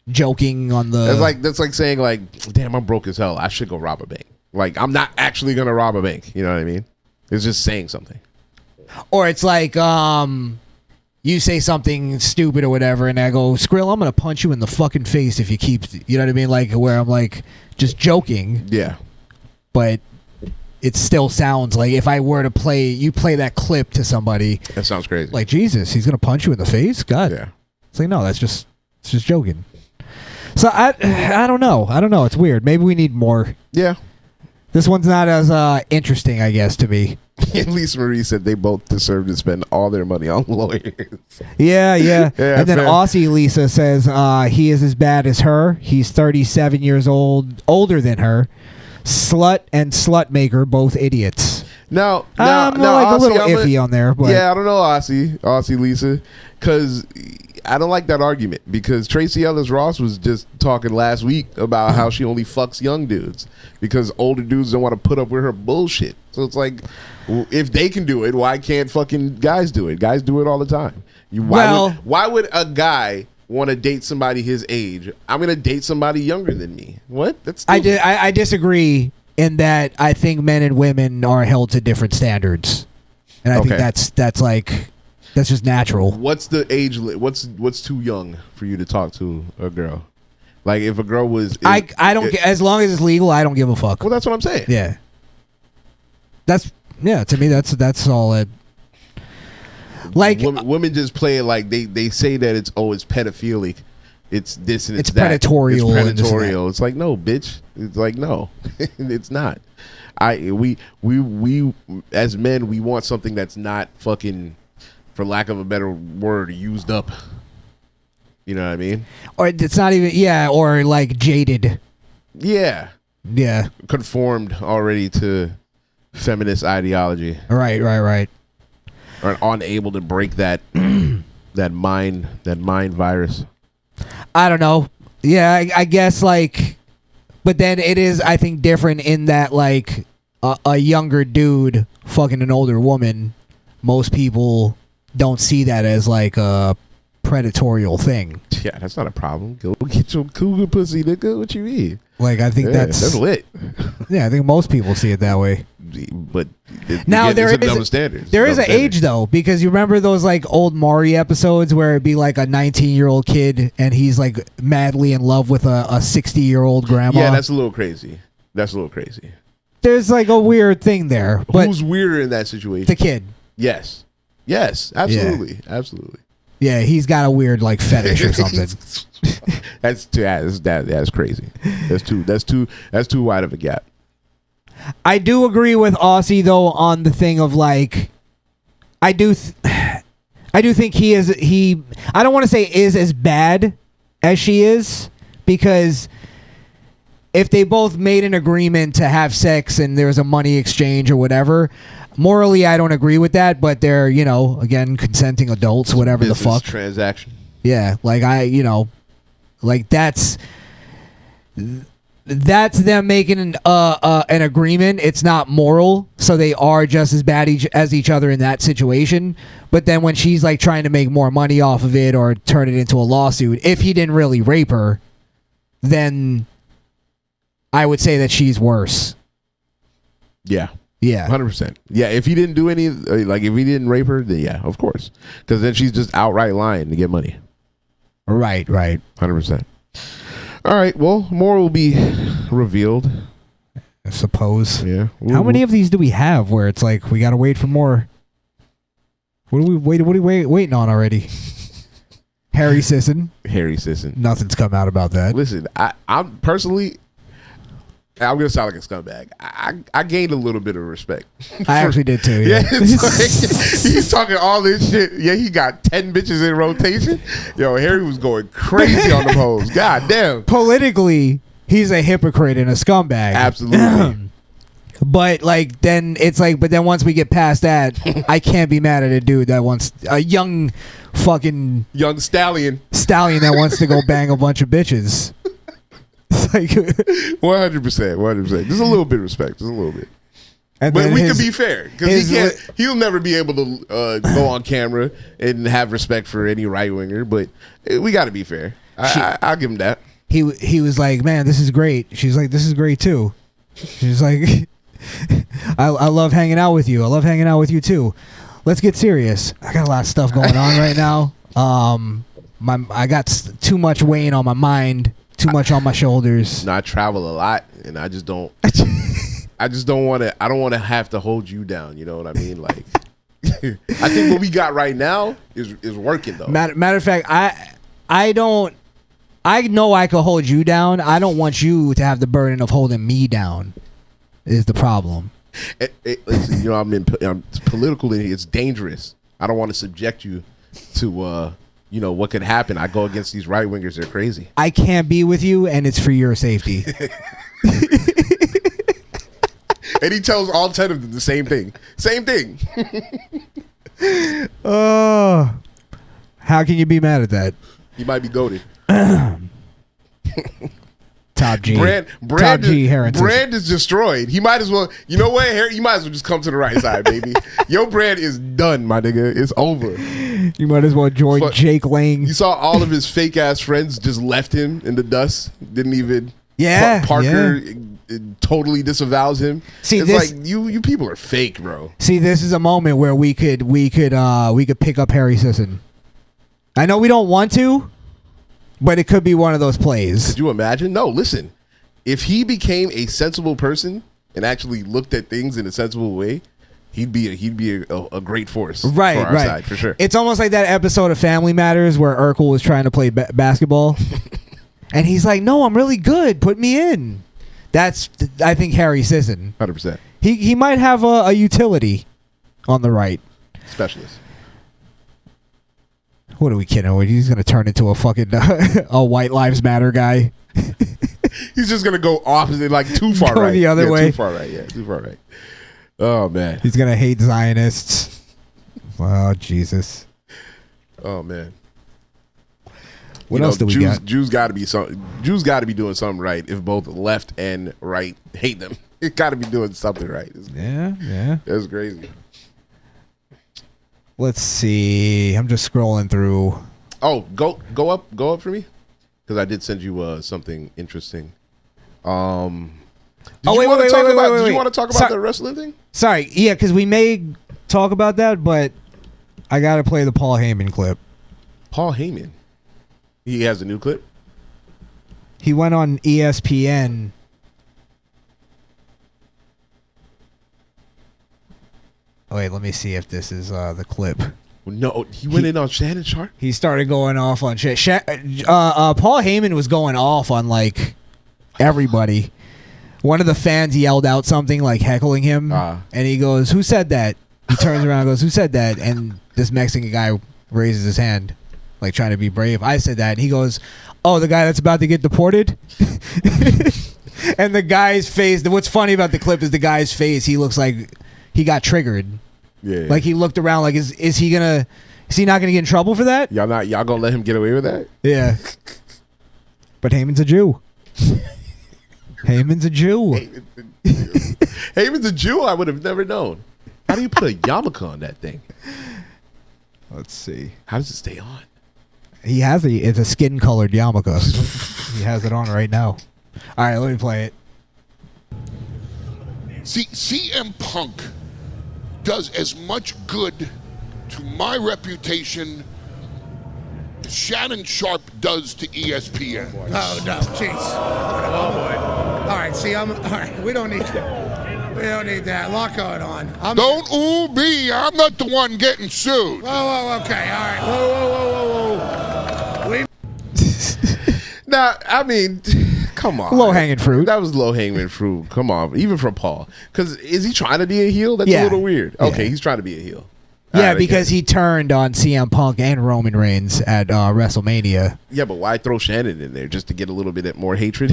joking on the... That's like saying, like, damn, I'm broke as hell. I should go rob a bank. Like, I'm not actually going to rob a bank. You know what I mean? It's just saying something. Or it's like... you say something stupid or whatever, and I go, Skrill, I'm gonna punch you in the fucking face if you keep, you know what I mean? Like, where I'm like, just joking. Yeah. But it still sounds like if I were to play that clip to somebody. That sounds crazy. Like, Jesus, he's gonna punch you in the face? God. Yeah. It's like, no, it's just joking. So I don't know. It's weird. Maybe we need more. Yeah. This one's not as interesting, I guess, to me. Lisa Marie said they both deserve to spend all their money on lawyers. Yeah. And then fair. Aussie Lisa says he is as bad as her. He's 37 years older than her. Slut and slut maker, both idiots. Now, like Aussie, a little iffy on there. But yeah, I don't know, Aussie Lisa, because I don't like that argument, because Tracy Ellis Ross was just talking last week about how she only fucks young dudes because older dudes don't want to put up with her bullshit. So it's like, if they can do it, why can't fucking guys do it? Guys do it all the time. Why would a guy want to date somebody his age? I'm going to date somebody younger than me. What? That's I disagree in that I think men and women are held to different standards. And I think that's just natural. What's the age? What's too young for you to talk to a girl? Like, if a girl was, I don't. As long as it's legal, I don't give a fuck. Well, that's what I'm saying. Yeah. To me, that's all it. Like, women just play it like they say that it's pedophilic, it's this and it's that. Predatorial. It's predatorial. It's like, no, bitch. It's like, no, it's not. We as men, we want something that's not fucking, for lack of a better word, used up. You know what I mean? Or it's not even, or like jaded. Yeah. Conformed already to feminist ideology. Right. Or unable to break that that mind virus. I don't know. Yeah, I guess, like, but then it is, I think, different in that, like, a younger dude fucking an older woman, most people don't see that as like a predatorial thing. Yeah, that's not a problem. Go get your cougar pussy, nigga. What you mean? Like, I think that's lit. Yeah, I think most people see it that way. But now there is an age though, because you remember those like old Maury episodes where it'd be like a 19-year-old kid and he's like madly in love with a 60-year-old grandma. Yeah, that's a little crazy. There's like a weird thing there. But who's weirder in that situation? The kid. Yes, absolutely, absolutely. Yeah, he's got a weird like fetish or something. That's crazy. That's too wide of a gap. I do agree with Aussie though on the thing of like, I do think he I don't want to say is as bad as she is, because if they both made an agreement to have sex and there's a money exchange or whatever, morally I don't agree with that, but they're, again, consenting adults, whatever the fuck. Transaction. Yeah, like like that's them making an agreement. It's not moral, so they are just as bad as each other in that situation. But then when she's like trying to make more money off of it or turn it into a lawsuit, if he didn't really rape her, then I would say that she's worse. Yeah. Yeah. 100%. Yeah, if he didn't do any, like if he didn't rape her, then yeah, of course. Because then she's just outright lying to get money. Right. 100%. All right, well, more will be revealed. I suppose. Yeah. How many of these do we have where it's like we got to wait for more? What are we waiting on already? Harry Sisson. Nothing's come out about that. Listen, I'm personally, I'm gonna sound like a scumbag. I gained a little bit of respect. I actually did too. Yeah, it's like, he's talking all this shit. Yeah, he got 10 bitches in rotation. Yo, Harry was going crazy on the hoes. God damn. Politically, he's a hypocrite and a scumbag. Absolutely. But like, then it's like, but then once we get past that, I can't be mad at a dude that wants a young stallion that wants to go bang a bunch of bitches. It's like 100%. Just a little bit of respect. Just a little bit. But we can be fair because he'll never be able to go on camera and have respect for any right winger. But we got to be fair. I'll give him that. He was like, man, this is great. She's like, this is great too. She's like, I love hanging out with you. I love hanging out with you too. Let's get serious. I got a lot of stuff going on right now. I got too much weighing on my mind. Too much on my shoulders. I travel a lot, and I just don't. I don't want to have to hold you down. You know what I mean? Like, I think what we got right now is working though. Matter of fact, I don't. I know I could hold you down. I don't want you to have the burden of holding me down. Is the problem? Listen, you know, I'm political. It's dangerous. I don't want to subject you to. You know what could happen. I go against these right wingers. They're crazy. I can't be with you, and it's for your safety. And he tells all 10 of them the same thing. Oh, how can you be mad at that? He might be goated. Top G. Brand is destroyed. He might as well. You know what, Harry? You might as well just come to the right side, baby. Your brand is done, my nigga. It's over. You might as well join Jake Lang. You saw all of his fake ass friends just left him in the dust. Didn't even. Yeah. Parker totally disavows him. See, it's like you people are fake, bro. See, this is a moment where we could pick up Harry Sisson. I know we don't want to. But it could be one of those plays. Could you imagine? No, listen. If he became a sensible person and actually looked at things in a sensible way, he'd be a great force for our side, for sure. It's almost like that episode of Family Matters where Urkel was trying to play basketball. And he's like, no, I'm really good. Put me in. That's, I think, Harry Sisson. 100%. He might have a utility on the right. Specialist. What are we kidding? He's going to turn into a fucking a White Lives Matter guy. He's just going to go opposite, like too far right. The other way. Too far right, yeah. Too far right. Oh, man. He's going to hate Zionists. Oh, Jesus. Oh, man. What else do we got? Jews got to be doing something right if both left and right hate them. It got to be doing something right. Yeah. That's crazy. Let's see. I'm just scrolling through. Oh, go up for me, because I did send you something interesting. Did you want to talk about the wrestling thing? Sorry, yeah, because we may talk about that, but I gotta play the Paul Heyman clip. Paul Heyman, he has a new clip. He went on ESPN. Wait, let me see if this is the clip. No, he went in on Shannon Sharp. He started going off on shit. Paul Heyman was going off on like everybody. One of the fans yelled out something like heckling him, and he goes, "Who said that?" He turns around and goes, "Who said that?" And this Mexican guy raises his hand, like trying to be brave. I said that. And he goes, "Oh, the guy that's about to get deported." And the guy's face. What's funny about the clip is the guy's face. He looks like he got triggered. Yeah. Like he looked around like is he not gonna get in trouble for that? Y'all gonna let him get away with that? Yeah. But Heyman's a Jew. Heyman's a Jew. Heyman's a Jew. I would have never known. How do you put a yarmulke on that thing? Let's see. How does it stay on? He has it's a skin colored yarmulke. He has it on right now. All right, let me play it. See, CM Punk does as much good to my reputation as Shannon Sharp does to ESPN. Oh no, jeez. Oh boy. All right, see, all right. We don't need that. A lot going on. Don't ooh me. I'm not the one getting sued. Whoa, okay, all right. Whoa. Nah, I mean, come on. Low hanging fruit. That was low hanging fruit. Come on, even from Paul. Because is he trying to be a heel? That's Yeah. a little weird. Okay, Yeah. he's trying to be a heel. Yeah, All right, because okay. he turned on CM Punk and Roman Reigns at WrestleMania. Yeah, but why throw Shannon in there just to get a little bit more hatred?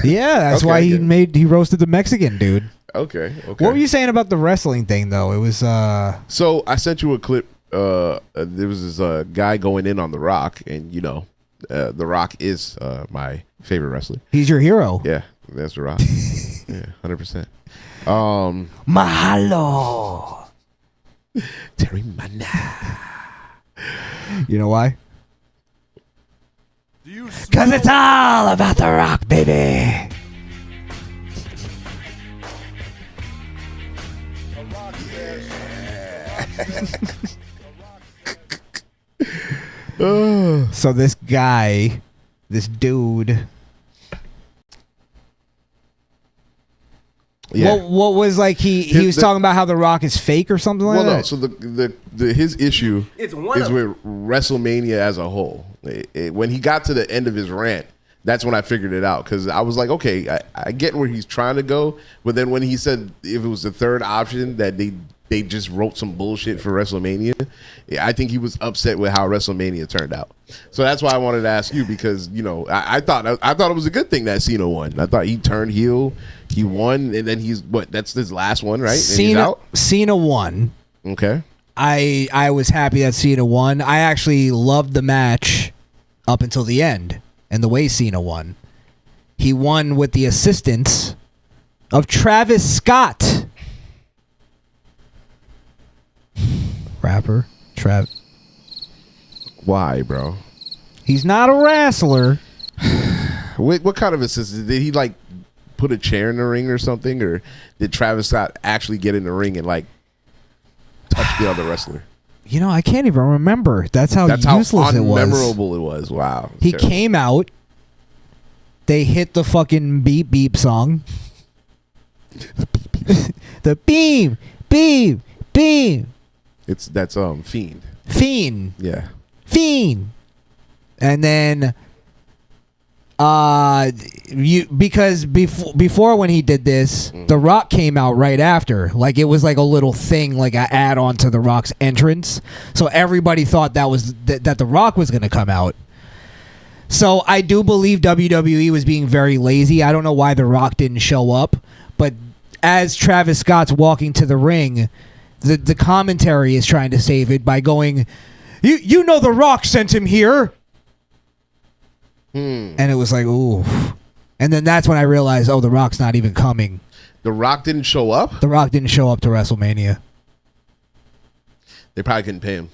Yeah, that's Okay, why okay. he roasted the Mexican dude. Okay. What were you saying about the wrestling thing though? It was So I sent you a clip. There was this guy going in on The Rock, and The Rock is my favorite wrestler. he's your hero. Yeah, that's The Rock. Yeah, 100%. Mahalo. Terry Mana. You know why? Because it's all about The Rock, baby. So this guy, this dude. Yeah. What was like he was talking about how The Rock is fake or something like Well, that? no. So his issue is with WrestleMania as a whole. When he got to the end of his rant, that's when I figured it out, because I was like, okay, I get where he's trying to go, but then when he said if it was the third option that they just wrote some bullshit for WrestleMania, I think he was upset with how WrestleMania turned out. So that's why I wanted to ask you, because I thought it was a good thing that Cena won. I thought he turned heel, he won, and then that's his last one, right? And he's out? Cena won. Okay. I was happy that Cena won. I actually loved the match up until the end and the way Cena won. He won with the assistance of Travis Scott. Rapper Trav. Why, bro? He's not a wrestler. What kind of assistance? Did he put a chair in the ring or something, or did Travis Scott actually get in the ring and touch the other wrestler? I can't even remember. That's how useless it was. Unmemorable it was. Wow. He Terrible. came out. They hit the fucking beep beep song. The beam, beam, beam. That's Fiend. Fiend. Yeah. Fiend. And then because before when he did this, The Rock came out right after. Like it was like a little thing, like an add on to The Rock's entrance. So everybody thought that The Rock was gonna come out. So I do believe WWE was being very lazy. I don't know why The Rock didn't show up, but as Travis Scott's walking to the ring, the commentary is trying to save it by going, You know The Rock sent him here. And it was like, ooh. And then that's when I realized, The Rock's not even coming. The Rock didn't show up? The Rock didn't show up to WrestleMania. They probably couldn't pay him.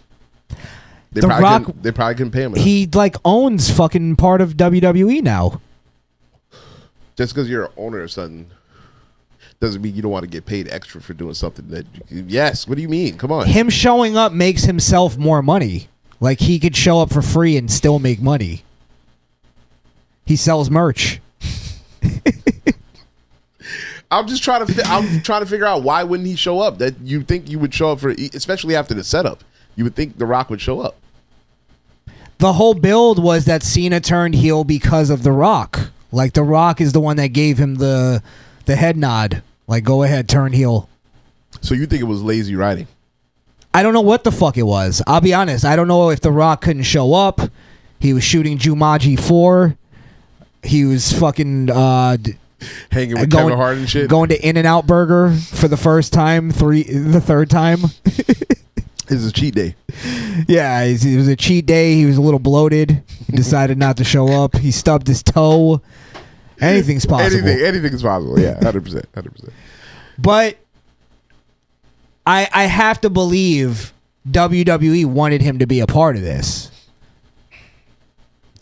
They The probably Rock, couldn't pay him enough. he owns fucking part of WWE now. Just because you're an owner of something doesn't mean you don't want to get paid extra for doing something that. Yes, what do you mean? Come on. Him showing up makes himself more money. Like he could show up for free and still make money. He sells merch. I'm just trying to figure out why wouldn't he show up? That you think you would show up for, especially after the setup. You would think The Rock would show up. The whole build was that Cena turned heel because of The Rock. Like The Rock is the one that gave him the head nod. Like go ahead, turn heel. So you think it was lazy writing? I don't know what the fuck it was. I'll be honest. I don't know if The Rock couldn't show up. He was shooting Jumanji 4. He was fucking hanging with Kevin Hart and shit. Going to In-N-Out Burger for the first time, the third time. This is a cheat day. Yeah, it was a cheat day. He was a little bloated. He decided not to show up. He stubbed his toe. Anything's possible. Anything is possible. Yeah, 100%. But I have to believe WWE wanted him to be a part of this.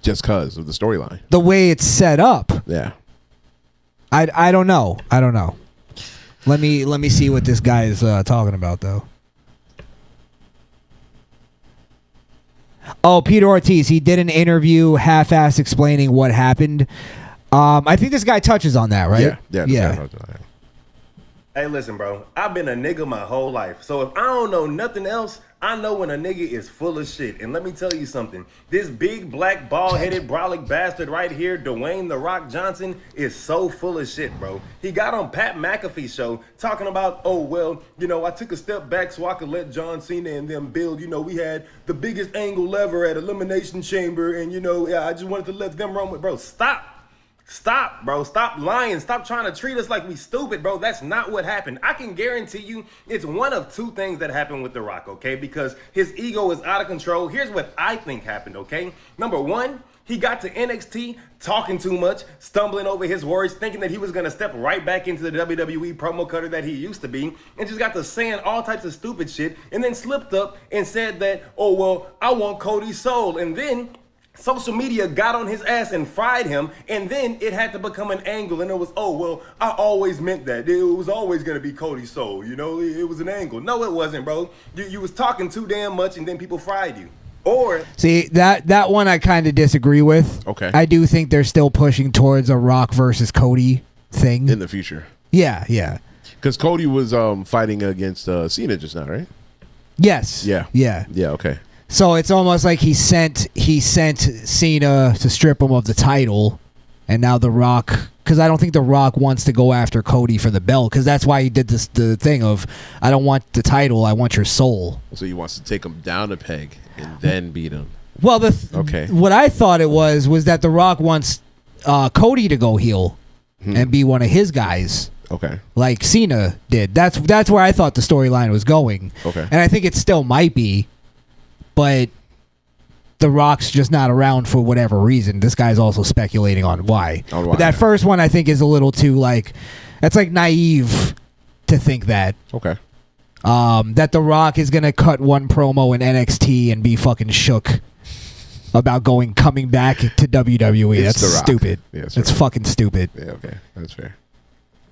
Just because of the storyline. The way it's set up. Yeah. I don't know. Let me see what this guy is talking about, though. Oh, Peter Ortiz. He did an interview half-ass explaining what happened. I think this guy touches on that, right? Yeah. Hey, listen, bro. I've been a nigga my whole life. So if I don't know nothing else, I know when a nigga is full of shit. And let me tell you something. This big, black, bald-headed, brolic bastard right here, Dwayne The Rock Johnson, is so full of shit, bro. He got on Pat McAfee's show talking about, oh, well, I took a step back so I could let John Cena and them build. We had the biggest angle ever at Elimination Chamber. And, I just wanted to let them run with, bro. Stop, bro. Stop lying. Stop trying to treat us like we stupid, bro. That's not what happened. I can guarantee you it's one of two things that happened with The Rock, okay? Because his ego is out of control. Here's what I think happened, okay? Number one, he got to NXT talking too much, stumbling over his words, thinking that he was going to step right back into the WWE promo cutter that he used to be, and just got to saying all types of stupid shit, and then slipped up and said that, oh, well, I want Cody's soul. And then social media got on his ass and fried him, and then it had to become an angle, and it was, oh, well, I always meant that. It was always going to be Cody's soul, it was an angle. No, it wasn't, bro. You was talking too damn much, and then people fried you. Or see, that one I kind of disagree with. Okay. I do think they're still pushing towards a Rock versus Cody thing. In the future. Yeah. Because Cody was fighting against Cena just now, right? Yes. Yeah, okay. So it's almost like he sent Cena to strip him of the title, and now The Rock, because I don't think The Rock wants to go after Cody for the belt, because that's why he did the thing of, I don't want the title, I want your soul. So he wants to take him down a peg and then beat him. Well, okay. What I thought it was that The Rock wants Cody to go heel and be one of his guys. Okay. Like Cena did. That's where I thought the storyline was going. Okay. And I think it still might be. But The Rock's just not around for whatever reason. This guy's also speculating on why. But that first one I think is a little too that's like naive to think that. Okay. That The Rock is gonna cut one promo in NXT and be fucking shook about coming back to WWE. It's That's stupid. Yeah, it's fucking stupid. Yeah, okay. That's fair.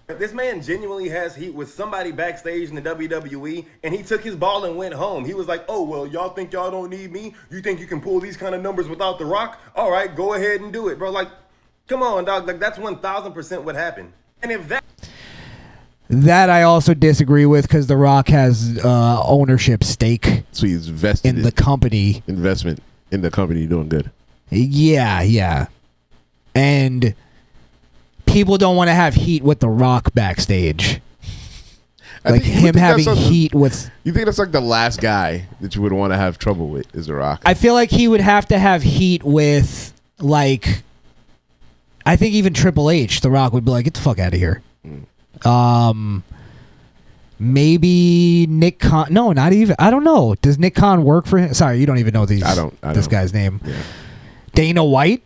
this man genuinely has heat with somebody backstage in the WWE, and he took his ball and went home. He was like, oh, well, y'all think y'all don't need me? You think you can pull these kind of numbers without The Rock? All right, go ahead and do it, bro. Like, come on, dog. Like, that's 1,000% what happened. And if that I also disagree with, because The Rock has ownership stake. So he's vested in the company. Investment in the company doing good. Yeah. And people don't want to have heat with The Rock backstage. Like him having heat with... You think that's like the last guy that you would want to have trouble with is The Rock? I feel like he would have to have heat with, like... I think even Triple H, The Rock would be like, get the fuck out of here. Maybe Nick Khan. No, not even. I don't know. Does Nick Khan work for him? Sorry, you don't even know this guy's name. Yeah. Dana White?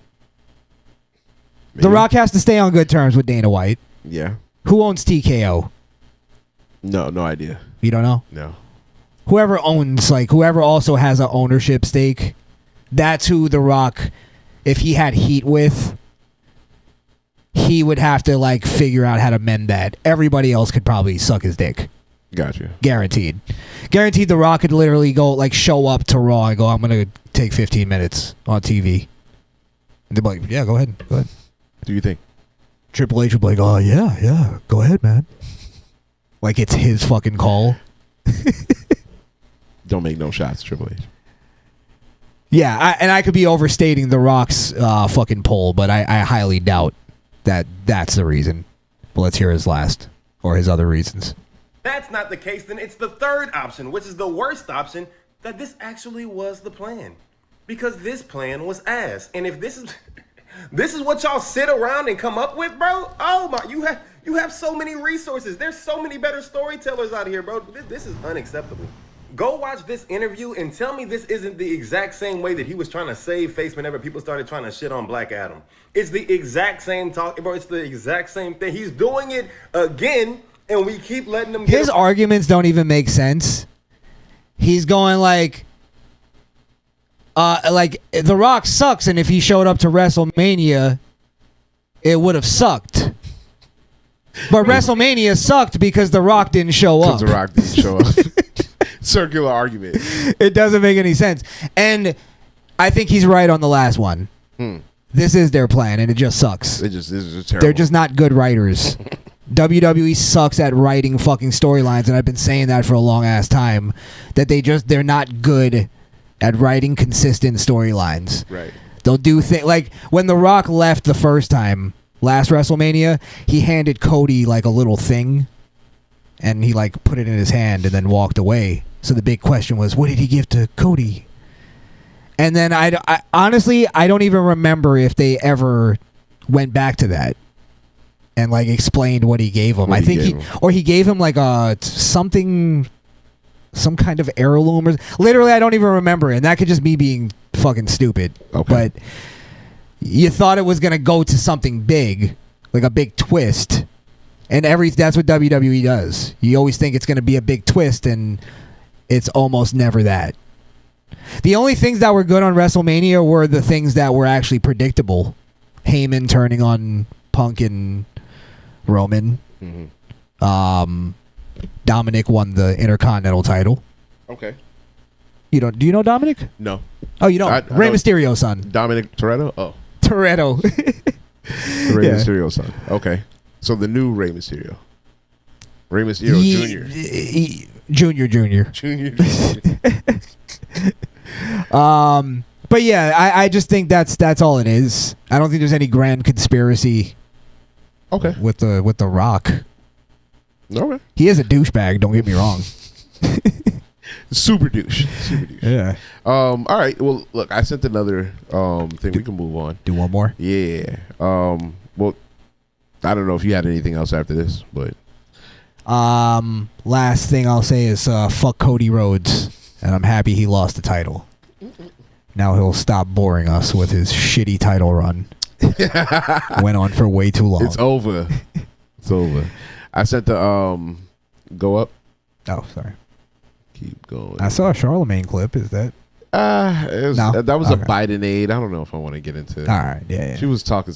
Maybe. The Rock has to stay on good terms with Dana White. Yeah. Who owns TKO? No idea. You don't know? No. Whoever also has an ownership stake, that's who The Rock, if he had heat with, he would have to like figure out how to mend that. Everybody else could probably suck his dick. Gotcha. Guaranteed. The Rock could literally go like show up to Raw and go, I'm gonna take 15 minutes on TV. And they'd be like, yeah, go ahead. Do you think? Triple H would be like, oh yeah, go ahead, man. Like it's his fucking call. Don't make no shots, Triple H. Yeah, I could be overstating The Rock's fucking poll, but I highly doubt that's the reason. But let's hear his other reasons. that's not the case, then it's the third option, which is the worst option, that this actually was the plan. Because this plan was ass. And if this is what y'all sit around and come up with, bro, oh my, you have so many resources. There's so many better storytellers out here, bro. This is unacceptable. Go watch this interview and tell me this isn't the exact same way that he was trying to save face whenever people started trying to shit on Black Adam. It's the exact same talk, bro. It's the exact same thing. He's doing it again, and we keep letting him get His arguments don't even make sense. He's going like The Rock sucks, and if he showed up to WrestleMania, it would have sucked. But WrestleMania sucked because The Rock didn't show up. Because The Rock didn't show up. Circular argument. It doesn't make any sense. And I think he's right on the last one. This is their plan, and it just sucks. This is just terrible. They're just not good writers. WWE sucks at writing fucking storylines, and I've been saying that for a long ass time. That they're not good at writing consistent storylines. Right. They'll do things like when The Rock left the first time, last WrestleMania, he handed Cody like a little thing, and he like put it in his hand and then walked away. So the big question was, what did he give to Cody? And then I honestly, I don't even remember if they ever went back to that and like explained what he gave him. I think he gave him like something, some kind of heirloom or literally I don't even remember it. And that could just be being fucking stupid. Okay. But you thought it was gonna go to something big, like a big twist. And that's what WWE does. You always think it's gonna be a big twist, and it's almost never that. The only things that were good on WrestleMania were the things that were actually predictable. Heyman turning on Punk and Roman. Dominic won the Intercontinental title. Okay. Do you know Dominic? No. Oh, you don't? I Rey know Mysterio's son. Dominic Toretto? Oh. Toretto. Rey Mysterio's son. Okay. So the new Rey Mysterio. Rey Mysterio Jr. Jr. But yeah, I just think that's all it is. I don't think there's any grand conspiracy. Okay. With the Rock. Okay. He is a douchebag. Don't get me wrong. Super douche. Yeah. All right. Well, look, I sent another thing. We can move on. Do one more. Yeah. Well, I don't know if you had anything else after this, but last thing I'll say is fuck Cody Rhodes, and I'm happy he lost the title. Now he'll stop boring us with his shitty title run. Went on for way too long. It's over. It's over. I sent the go up. Oh, sorry. Keep going. I saw a Charlemagne clip. Is that? No? That was Okay. a Biden aid. I don't know if I want to get into. All right. Yeah. She was talking.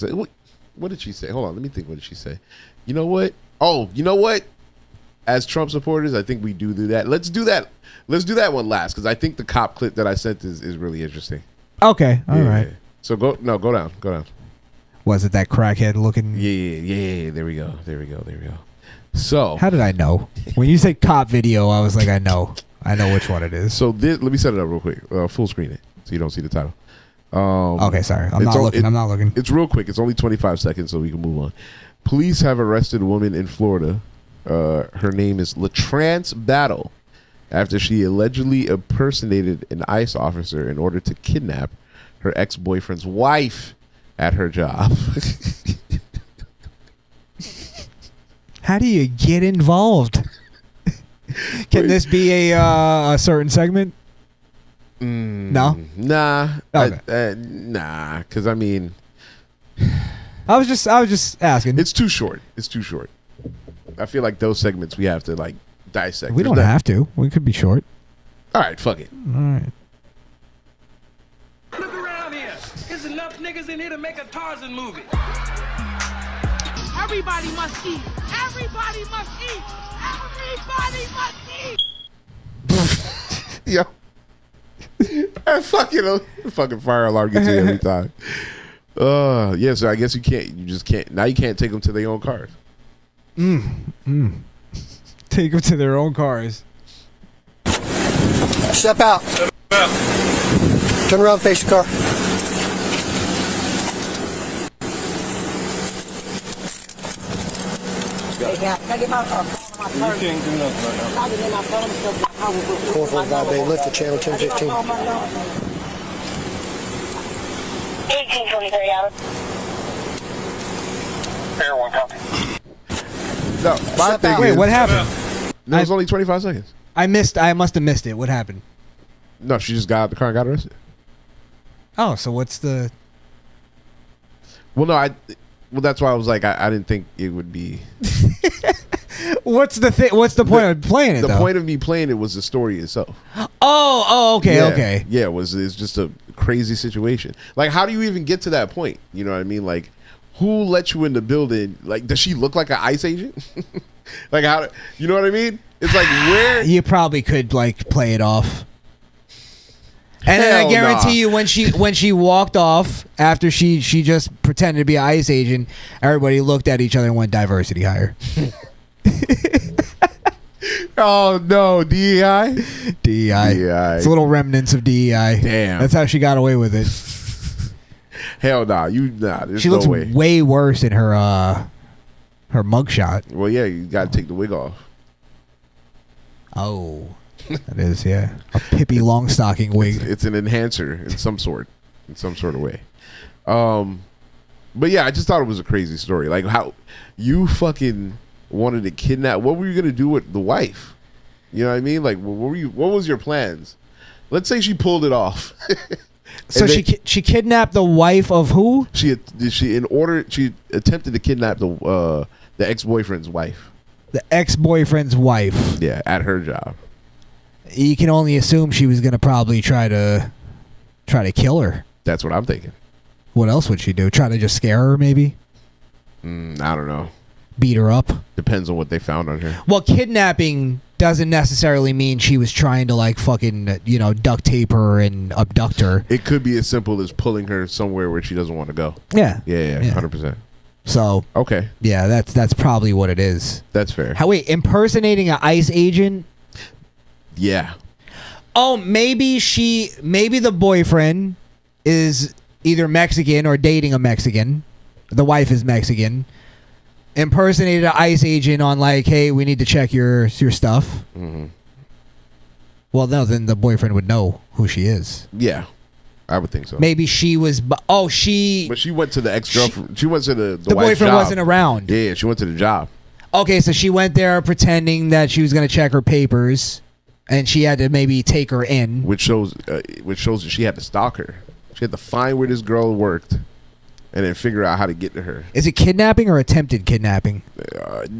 What did she say? Hold on. Let me think. What did she say? You know what? Oh, you know what? As Trump supporters, I think we do that. Let's do that. Let's do that one last because I think the cop clip that I sent is really interesting. Okay. All right. So go down. Go down. Was it that crackhead looking? Yeah. There we go. So How did I know? When you say cop video, I was like, I know which one it is. So let me set it up real quick. Full screen it so you don't see the title. Okay, sorry. I'm not looking. It's real quick. It's only 25 seconds, so we can move on. Police have arrested a woman in Florida. Her name is LaTrance Battle after she allegedly impersonated an ICE officer in order to kidnap her ex-boyfriend's wife at her job. How do you get involved? Can this be a certain segment? No? Nah. Okay. Nah, because I mean, I was just asking. It's too short. I feel like those segments we have to like dissect. We don't have to. We could be short. All right, fuck it. All right. Look around here. There's enough niggas in here to make a Tarzan movie. Everybody must eat. Everybody must eat. Everybody must eat. Yo. fucking fire alarm gets you every time. Yeah, so I guess you just can't. Now you can't take them to their own cars. Take them to their own cars. Step out. Turn around, face your car. You can't do nothing right now. 445 Bay, lift to channel 1015. 1823 out. No, my thing Wait, is, what happened? No, it was only 25 seconds. I must have missed it. What happened? No, she just got out the car and got arrested. Oh, so what's the? Well, no, well, that's why I was like, I didn't think it would be. What's the thing? What's the point of playing it? The though? point of me playing it was the story itself. Okay, Yeah. okay. Yeah, it's just a crazy situation. Like, how do you even get to that point? You know what I mean? Like, who let you in the building? Like, does she look like an ICE agent? Like, how? You know what I mean? It's like where you probably could like play it off. And then I Hell guarantee nah. you, when she walked off after she just pretended to be an ICE agent, everybody looked at each other and went diversity hire. Oh no, DEI. It's little remnants of DEI. Damn. That's how she got away with it. Hell nah, there's She no looks way. way worse in her mugshot. Well, yeah, you got to take the wig off. Oh, that is, yeah, a Pippi Longstocking wig. It's an enhancer in some sort of way. But yeah, I just thought it was a crazy story. Like how you fucking wanted to kidnap. What were you gonna do with the wife? You know what I mean? Like what was your plans? Let's say she pulled it off. So she kidnapped the wife of who? She attempted to kidnap the ex-boyfriend's wife. The ex-boyfriend's wife. Yeah, at her job. You can only assume she was gonna probably try to kill her. That's what I'm thinking. What else would she do? Try to just scare her, maybe? I don't know. Beat her up? Depends on what they found on her. Well, kidnapping doesn't necessarily mean she was trying to like fucking, duct tape her and abduct her. It could be as simple as pulling her somewhere where she doesn't want to go. Yeah. Yeah, 100%. So okay. Yeah, that's probably what it is. That's fair. Wait, impersonating an ICE agent? Yeah. Oh, maybe the boyfriend is either Mexican or dating a Mexican. The wife is Mexican. Impersonated an ICE agent on like, hey, we need to check your stuff. Mm-hmm. Well, no, then the boyfriend would know who she is. Yeah, I would think so. Maybe she was. But she went to the ex-girlfriend. She went to the The wife's boyfriend job. wasn't around. Yeah, she went to the job. Okay, so she went there pretending that she was going to check her papers, and she had to maybe take her in. Which shows that she had to stalk her. She had to find where this girl worked, and then figure out how to get to her. Is it kidnapping or attempted kidnapping?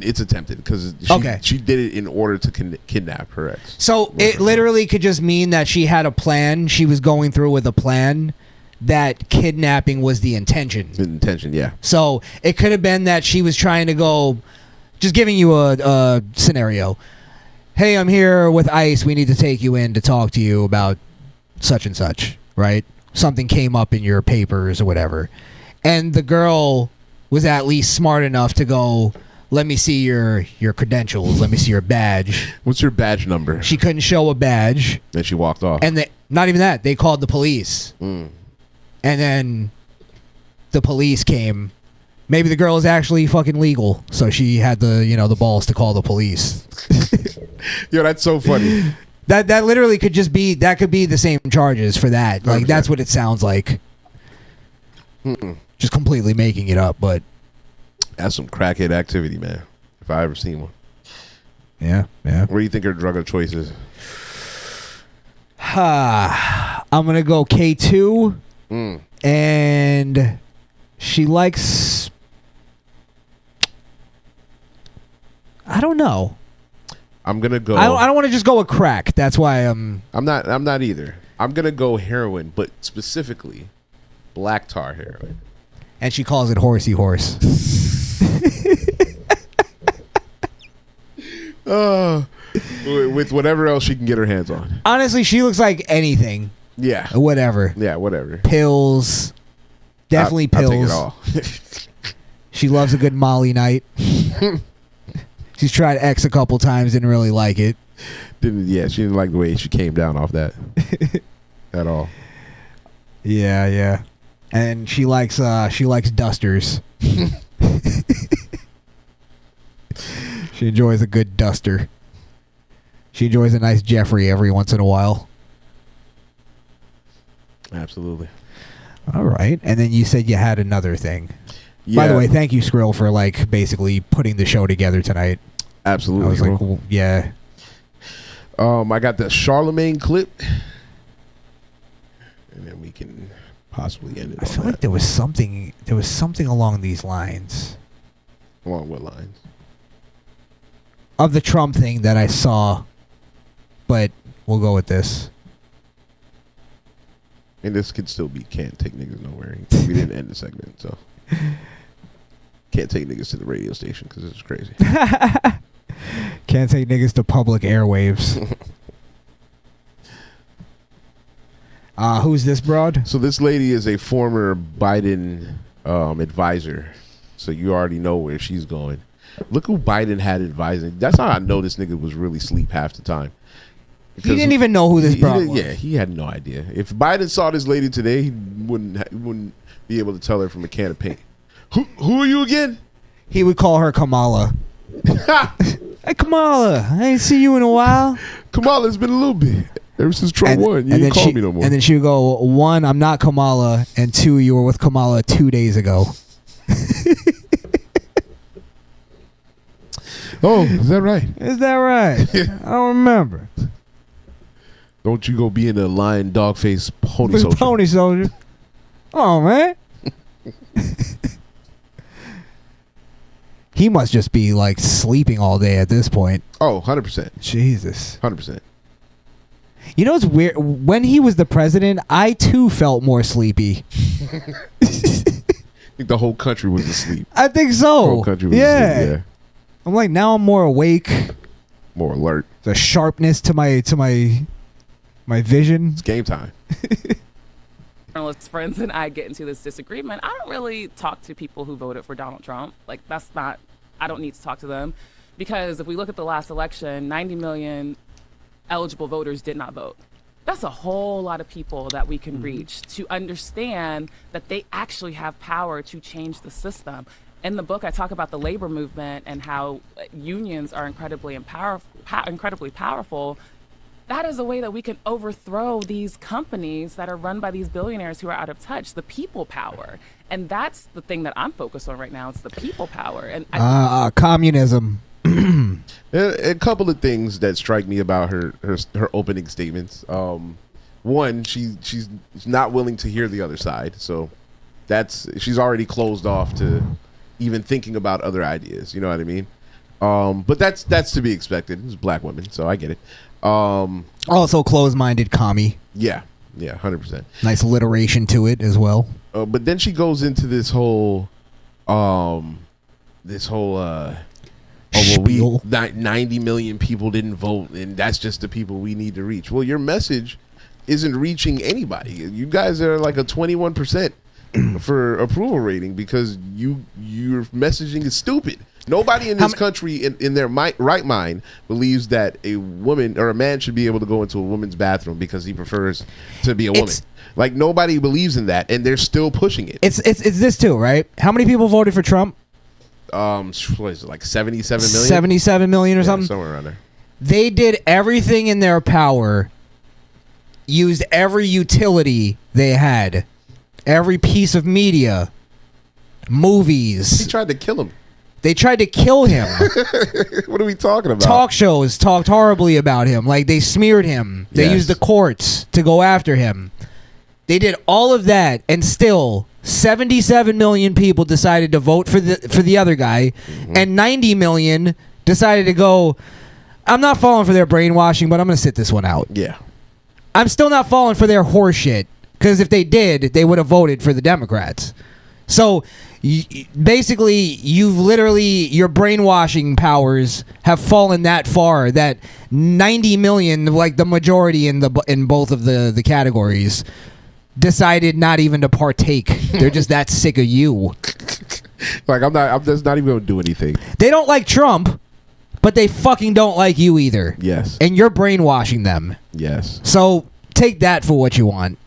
It's attempted because she did it in order to kidnap her ex. So it literally could just mean that she had a plan. She was going through with a plan. That kidnapping was the intention. The intention, yeah. So it could have been that she was trying to go. Just giving you a scenario. Hey, I'm here with ICE. We need to take you in to talk to you about such and such, right? Something came up in your papers or whatever. And the girl was at least smart enough to go, let me see your credentials. Let me see your badge. What's your badge number? She couldn't show a badge. Then she walked off. And not even that. They called the police. And then the police came. Maybe the girl is actually fucking legal. So she had the balls to call the police. Yo, that's so funny. That literally could just be, that could be the same charges for that. Like, that's what it sounds like. Just completely making it up, but that's some crackhead activity, man. If I ever seen one. Yeah. Where do you think her drug of choice is? I'm gonna go K2, and she likes. I don't know. I'm gonna go. I don't want to just go with crack. That's why I'm not either. I'm gonna go heroin, but specifically black tar heroin. And she calls it horsey horse. With whatever else she can get her hands on. Honestly, she looks like anything. Yeah. Whatever. Yeah, whatever. Pills. Definitely pills. I'll take it all. She loves a good Molly night. She's tried X a couple times, didn't really like it. She didn't like the way she came down off that at all. Yeah. And she likes dusters. She enjoys a good duster. She enjoys a nice Jeffrey every once in a while. Absolutely. All right. And then you said you had another thing. Yeah. By the way, thank you, Skrill, for basically putting the show together tonight. Absolutely. I was like, well, yeah. I got the Charlemagne clip, and then we can possibly end it. I feel like there was something along these lines. Along what lines? Of the Trump thing that I saw, but we'll go with this. And this could still be can't take niggas nowhere. We didn't end the segment, so can't take niggas to the radio station because it's crazy. Can't take niggas to public airwaves. Who's this broad? So this lady is a former Biden advisor, so you already know where she's going. Look who Biden had advising. That's how I know this nigga was really asleep half the time. He didn't even know who this broad was. Yeah, he had no idea. If Biden saw this lady today, he wouldn't be able to tell her from a can of paint. Who are you again? He would call her Kamala. Hey, Kamala, I ain't seen you in a while. Kamala, it's been a little bit. Ever since Trump won, you ain't called me no more. And then she would go, 1, I'm not Kamala, and 2, you were with Kamala 2 days ago. Oh, is that right? Is that right? I don't remember. Don't you go be in a lion dog face pony soldier. Pony soldier. Oh, man. He must just be like sleeping all day at this point. Oh, 100%. Jesus. 100%. You know what's weird? When he was the president, I too felt more sleepy. I think the whole country was asleep. I think so. The whole country was asleep, yeah. I'm like, now I'm more awake. More alert. The sharpness to my vision. It's game time. Journalist friends and I get into this disagreement. I don't really talk to people who voted for Donald Trump. Like, I don't need to talk to them. Because if we look at the last election, 90 million eligible voters did not vote. That's a whole lot of people that we can reach to understand that they actually have power to change the system. In the book, I talk about the labor movement and how unions are incredibly powerful. That is a way that we can overthrow these companies that are run by these billionaires who are out of touch, the people power. And that's the thing that I'm focused on right now. It's the people power. And communism. A couple of things that strike me about her opening statements. One, she's not willing to hear the other side. So she's already closed off to even thinking about other ideas. You know what I mean? But that's to be expected. It's black women, so I get it. Also closed-minded commie. Yeah, 100%. Nice alliteration to it as well. But then she goes into this whole 90 million people didn't vote, and that's just the people we need to reach. Well, your message isn't reaching anybody. You guys are like a 21% for approval rating because your messaging is stupid. Nobody in this country in their right mind believes that a woman or a man should be able to go into a woman's bathroom because he prefers to be a woman. Like, nobody believes in that, and they're still pushing it. It's this too, right? How many people voted for Trump? What is it, like 77 million? 77 million or something? Somewhere around there. They did everything in their power, used every utility they had, every piece of media, movies. He tried to kill him. They tried to kill him. What are we talking about? Talk shows talked horribly about him. Like, they smeared him. They used the courts to go after him. They did all of that, and still 77 million people decided to vote for the other guy, and 90 million decided to go, I'm not falling for their brainwashing, but I'm going to sit this one out. Yeah. I'm still not falling for their horseshit, because if they did, they would have voted for the Democrats. So basically, your brainwashing powers have fallen that far that 90 million, like the majority in both of the categories, decided not even to partake. They're just that sick of you. Like, I'm just not even going to do anything. They don't like Trump, but they fucking don't like you either. Yes. And you're brainwashing them. Yes. So take that for what you want.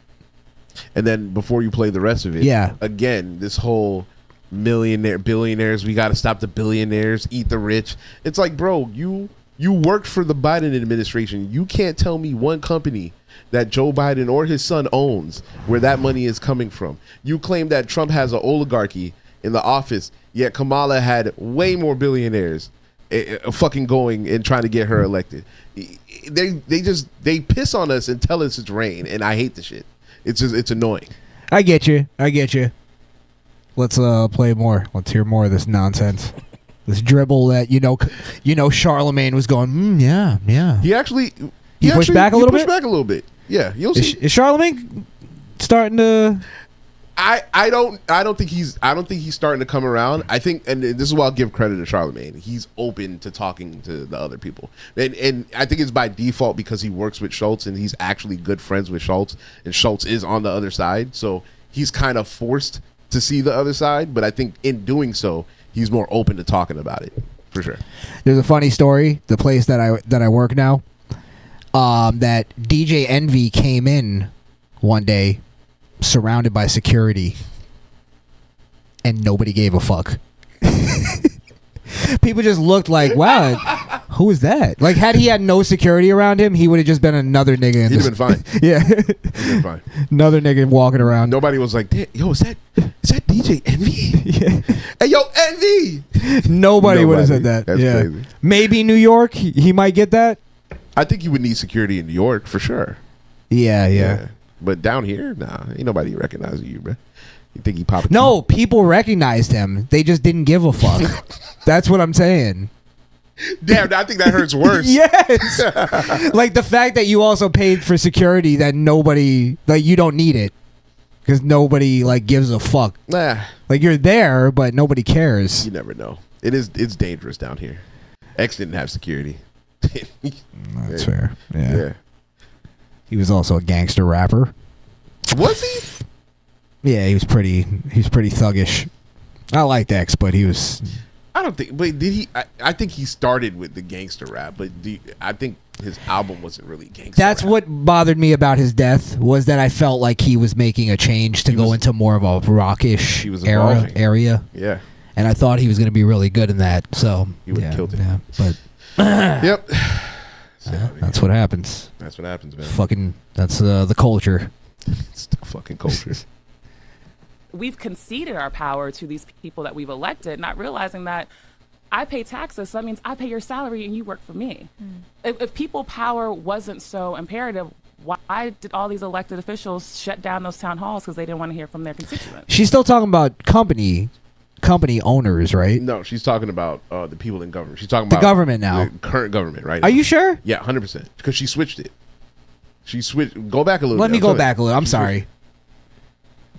And then before you play the rest of it, again, this whole billionaires, we got to stop the billionaires, eat the rich. It's like, bro, you worked for the Biden administration. You can't tell me one company that Joe Biden or his son owns where that money is coming from. You claim that Trump has an oligarchy in the office, yet Kamala had way more billionaires fucking going and trying to get her elected. They piss on us and tell us it's rain, and I hate the shit. It's annoying. I get you. Let's play more. Let's hear more of this nonsense. This dribble that Charlemagne was going. Yeah. He actually pushed back a little bit. Yeah, you'll see. Is Charlemagne starting to? I don't think he's starting to come around. I think, and this is why I'll give credit to Charlemagne. He's open to talking to the other people, and I think it's by default because he works with Schultz and he's actually good friends with Schultz, and Schultz is on the other side, so he's kind of forced to see the other side. But I think in doing so, he's more open to talking about it for sure. There's a funny story. The place that I work now, that DJ Envy came in one day, surrounded by security, and nobody gave a fuck. People just looked like, wow, who is that? Like, had he had no security around him, he would have just been another nigga. He'd have been fine. Yeah. He'd been fine. Another nigga walking around. Nobody was like, yo, is that DJ Envy? Yeah. Hey, yo, Envy! Nobody would have said that. That's crazy. Maybe New York, he might get that. I think you would need security in New York for sure. Yeah. But down here, nah, ain't nobody recognizing you, bro. You think he popped? No, people recognized him. They just didn't give a fuck. That's what I'm saying. Damn, I think that hurts worse. Yes. Like the fact that you also paid for security that nobody, like, you don't need it because nobody like gives a fuck. Nah. Like, you're there, but nobody cares. You never know. It's dangerous down here. X didn't have security. That's fair. Yeah. He was also a gangster rapper. Was he? Yeah, he was pretty thuggish. I liked X, but he was. I don't think. But did he? I think he started with the gangster rap, but I think his album wasn't really gangster. That's rap. what bothered me about his death, was that I felt like he was making a change to go into more of a rockish area. Yeah. And I thought he was going to be really good in that. So he would have killed it. Yeah, but yep. That's what happens. That's what happens, man. Fucking. That's the culture. It's the fucking culture. We've conceded our power to these people that we've elected, not realizing that I pay taxes, so that means I pay your salary and you work for me. If people power wasn't so imperative, why did all these elected officials shut down those town halls because they didn't want to hear from their constituents? She's still talking about company owners, right? No, she's talking about the people in government. She's talking about the government now. The current government, right? Are you sure? Yeah, 100%. Because she switched it. She switched. Go back a little. Let me go back a little. I'm sorry.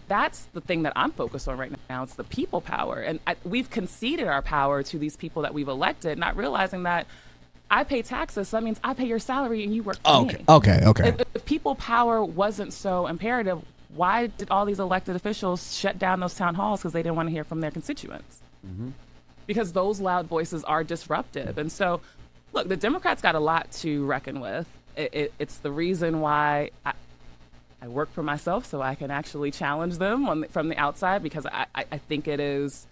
That's the thing that I'm focused on right now. It's the people power. And we've conceded our power to these people that we've elected, not realizing that I pay taxes, so that means I pay your salary and you work for me. Okay. If people power wasn't so imperative, why did all these elected officials shut down those town halls because they didn't want to hear from their constituents? Because those loud voices are disruptive. And so, look, the Democrats got a lot to reckon with. It's the reason why I work for myself, so I can actually challenge them from the outside, because I think it is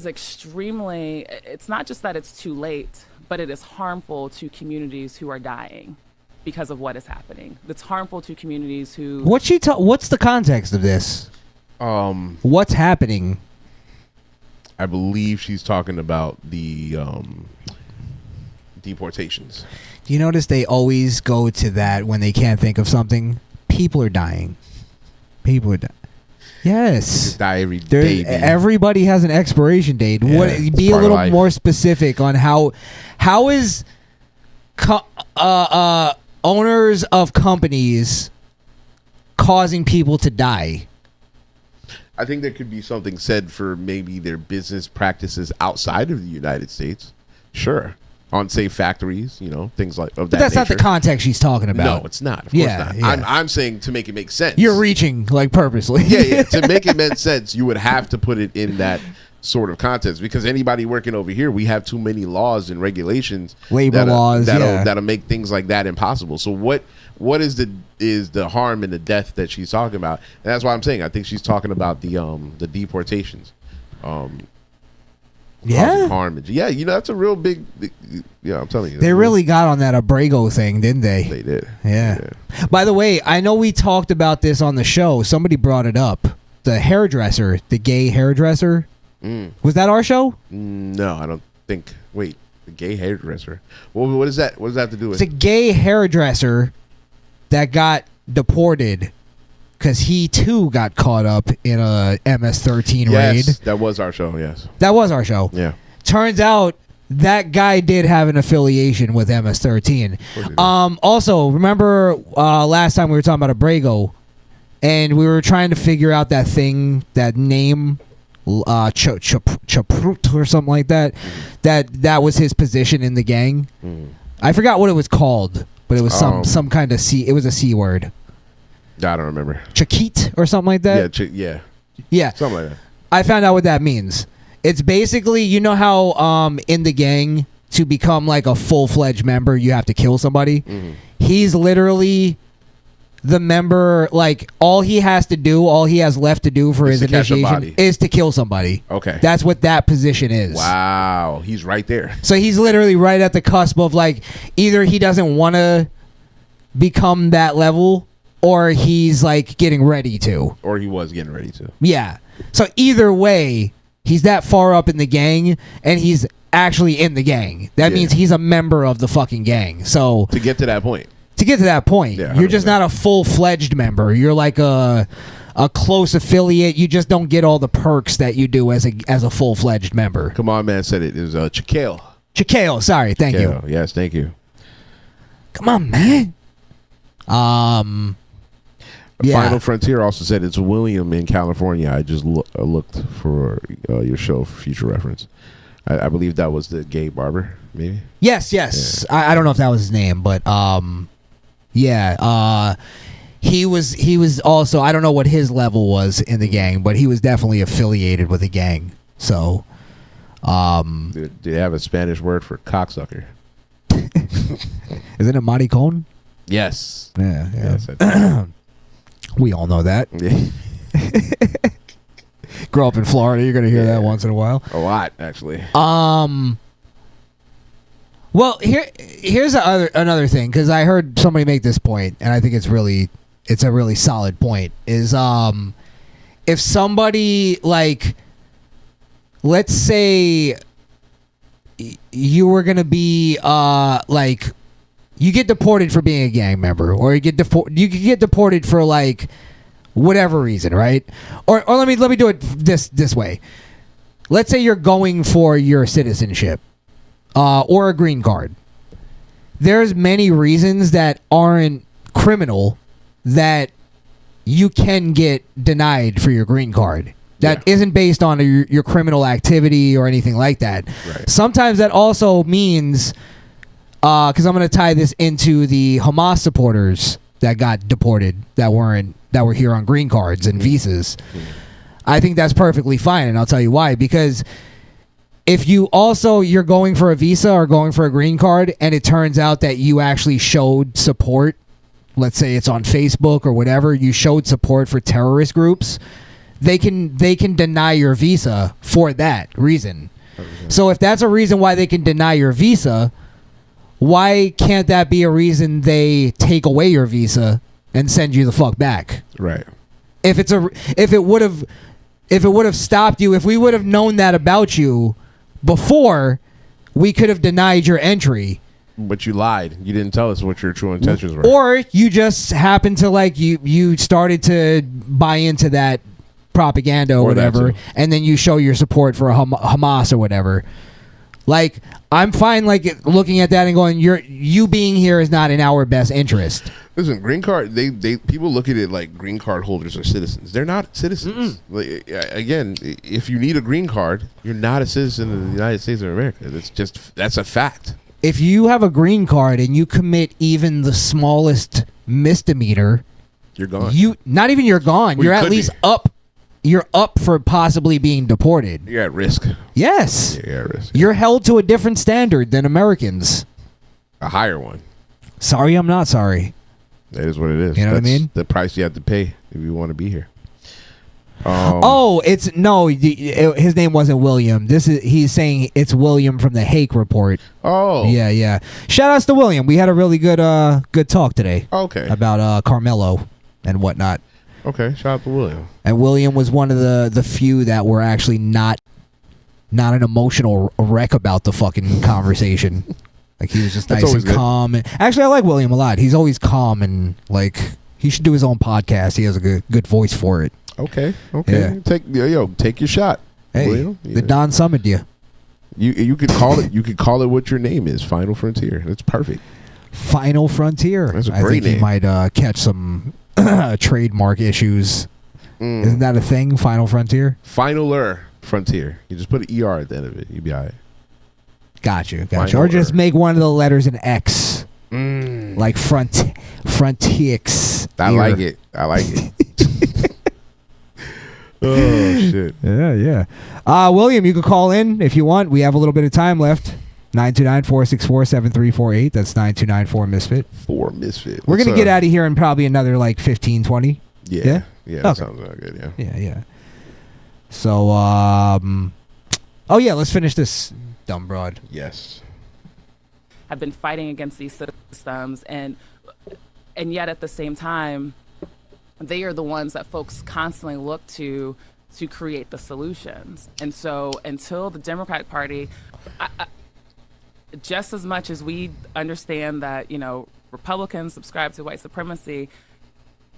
extremely, it's not just that it's too late, but it is harmful to communities who are dying because of what is happening. It's harmful to communities who... What's the context of this? What's happening? I believe she's talking about the deportations. Do you notice they always go to that when they can't think of something? People are dying. Yes. Die every day. Everybody has an expiration date. Yeah, be a little more specific on how is owners of companies causing people to die? I think there could be something said for maybe their business practices outside of the United States. Sure. On, say, factories, things like of that. But that's nature. not the context she's talking about. No, it's not. Of course not. Yeah. I'm saying to make it make sense. You're reaching, like, purposely. Yeah. To make it make sense, you would have to put it in that sort of context, because anybody working over here, we have too many laws and regulations, labor laws that'll make things like that impossible. So what is the harm and the death that she's talking about? And that's why I'm saying I think she's talking about the deportations. Harm. Yeah, that's a real big. I'm telling you. They really got on that Abrego thing, didn't they? They did. Yeah. By the way, I know we talked about this on the show. Somebody brought it up. The hairdresser, the gay hairdresser Was that our show? No, I don't think. Wait, the gay hairdresser. What is that? What does that have to do with? It's a gay hairdresser that got deported because he too got caught up in a MS-13 raid. Yes, that was our show. Yes, that was our show. Yeah. Turns out that guy did have an affiliation with MS-13. Also, remember last time we were talking about Abrego, and we were trying to figure out that thing, that name, Chaprut or something like that. That was his position in the gang. I forgot what it was called, but it was some kind of C. It was a C word. I don't remember. Chakit or something like that. Yeah, something like that. I found out what that means. It's basically, you know how in the gang, to become like a full-fledged member, you have to kill somebody. He's literally the member. Like, all he has left to do for his initiation is to kill somebody. Okay. That's what that position is. Wow, he's right there. So he's literally right at the cusp of, like, either he doesn't want to become that level, or he's like getting ready to. Or he was getting ready to. Yeah. So either way, he's that far up in the gang, and he's actually in the gang. That means he's a member of the fucking gang. So to get to that point. You're just not a full-fledged member. You're like a close affiliate. You just don't get all the perks that you do as a full-fledged member. Come on, man. Said it. It was Chillstream. Chillstream. Sorry. Thank you. Yes, thank you. Come on, man. Final Frontier also said it's William in California. I just looked for your show for future reference. I believe that was the gay barber, maybe. Yes. Yeah. I don't know if that was his name, but he was also, I don't know what his level was in the gang, but he was definitely affiliated with the gang. So, do they have a Spanish word for cocksucker? Isn't it maricón? Yes. Yeah. Yes, we all know that. Grow up in Florida, you're gonna hear that once in a while. A lot, actually. Well, here's another thing, because I heard somebody make this point, and I think it's a really solid point. Is if somebody, like, let's say you were gonna be like, you get deported for being a gang member, or you could get deported for, like, whatever reason, right? Or let me do it this way. Let's say you're going for your citizenship, or a green card. There's many reasons that aren't criminal that you can get denied for your green card. That isn't based on your criminal activity or anything like that. Right. Sometimes that also means, because I'm going to tie this into the Hamas supporters that got deported, that were here on green cards and visas. I think that's perfectly fine, and I'll tell you why. Because if you're going for a visa or going for a green card, and it turns out that you actually showed support, let's say it's on Facebook or whatever, you showed support for terrorist groups, they can deny your visa for that reason. So if that's a reason why they can deny your visa, why can't that be a reason they take away your visa and send you the fuck back? Right. If it would have stopped you, if we would have known that about you before, we could have denied your entry. But you lied. You didn't tell us what your true intentions were. Or you just happened to, like, you started to buy into that propaganda or whatever, and then you show your support for Hamas or whatever. Like, I'm fine, like, looking at that and going, you being here is not in our best interest. Listen, green card, they people look at it like green card holders are citizens. They're not citizens. Like, again, if you need a green card, you're not a citizen of the United States of America. That's a fact. If you have a green card and you commit even the smallest misdemeanor, you're gone. You're gone. Well, you're at least up. You're up for possibly being deported. You're at risk. Yes. You're at risk. You're held to a different standard than Americans. A higher one. Sorry, I'm not sorry. That is what it is. You know what I mean? The price you have to pay if you want to be here. His name wasn't William. He's saying it's William from the Hake Report. Oh. Yeah. Shout outs to William. We had a really good talk today. Okay. About Carmelo and whatnot. Okay, shout out to William. And William was one of the few that were actually not not an emotional wreck about the fucking conversation. Like he was just That's nice always and good. calm. And actually, I like William a lot. He's always calm and like he should do his own podcast. He has a good voice for it. Okay. Yeah. Take your shot. Hey, William. the Don summoned you. You could call it. You could call it what your name is. Final Frontier. That's perfect. Final Frontier. That's a I great think he name. might catch some trademark issues. Isn't that a thing? Final Frontier. Finaler Frontier. You just put an ER at the end of it. You'll be all right. Gotcha. Finaler. Or just make one of the letters an X. Like Frontix. I like it. Oh shit. Yeah. William, you can call in if you want. We have a little bit of time left. 929-464-7348. That's 9294-MISFIT. 4 Misfit. We're going to What's get up? out of here in probably another like 15, 20. Yeah. That Okay. sounds good. Yeah. Yeah. So, let's finish this, dumb broad. Yes. Have been fighting against these systems, and yet at the same time, they are the ones that folks constantly look to create the solutions. And so until the Democratic Party, just as much as we understand that, Republicans subscribe to white supremacy,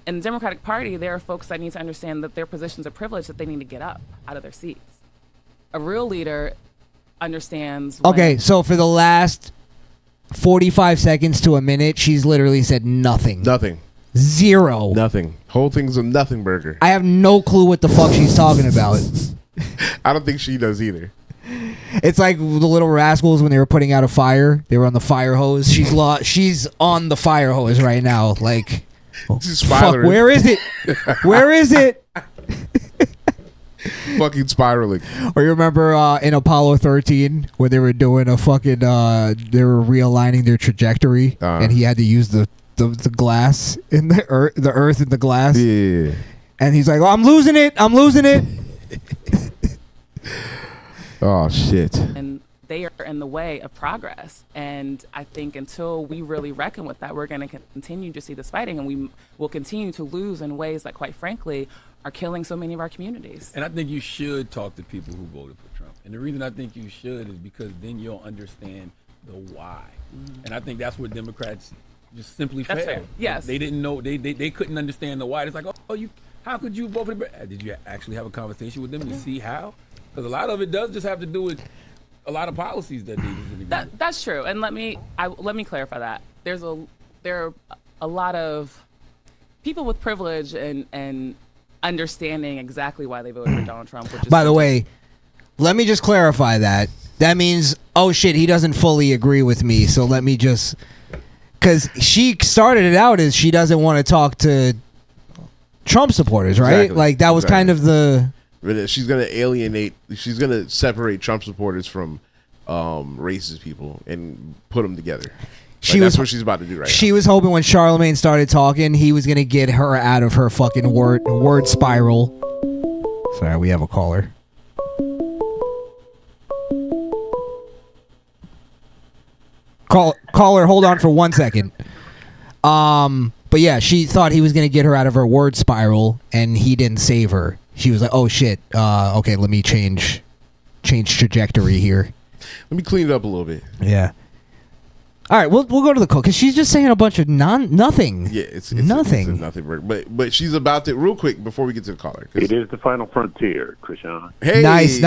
in the Democratic Party, there are folks that need to understand that their positions of privilege, that they need to get up out of their seats. A real leader understands. Okay, so for the last 45 seconds to a minute, she's literally said nothing. Nothing. Zero. Nothing. Whole thing's a nothing burger. I have no clue what the fuck she's talking about. I don't think she does either. It's like the Little Rascals when they were putting out a fire. They were on the fire hose. She's on the fire hose right now. Like, fuck, where is it? Where is it? Fucking spiraling. Or you remember in Apollo 13 when they were doing a fucking, they were realigning their trajectory and he had to use the glass in the earth in the glass. Yeah. And he's like, I'm losing it. Oh, shit. And they are in the way of progress. And I think until we really reckon with that, we're going to continue to see this fighting, and we will continue to lose in ways that, quite frankly, are killing so many of our communities. And I think you should talk to people who voted for Trump. And the reason I think you should is because then you'll understand the why. And I think that's where Democrats just simply That's failed. fair. Yes. They didn't know, they couldn't understand the why. It's like, how could you vote for the Did you actually have a conversation with them to see how? Because a lot of it does just have to do with a lot of policies that they That's true. And let me clarify that. There are a lot of people with privilege and understanding exactly why they voted for Donald Trump. Which is By the way, let me just clarify that. That means, oh shit, he doesn't fully agree with me. So let me just, because she started it out as she doesn't want to talk to Trump supporters, right? Exactly. Like that was kind of the. She's gonna alienate. She's gonna separate Trump supporters from racist people and put them together. That's what she's about to do right now. She was hoping when Charlemagne started talking, he was gonna get her out of her fucking word spiral. Sorry, we have a caller. Caller, hold on for 1 second. But yeah, she thought he was gonna get her out of her word spiral, and he didn't save her. She was like, "Oh shit, okay, let me change trajectory here. Let me clean it up a little bit." Yeah. All right, we'll go to the call because she's just saying a bunch of nothing. Yeah, it's nothing. It's a nothing. But she's about to real quick before we get to the caller. It is the final frontier, Crishaun. Hey, Nice.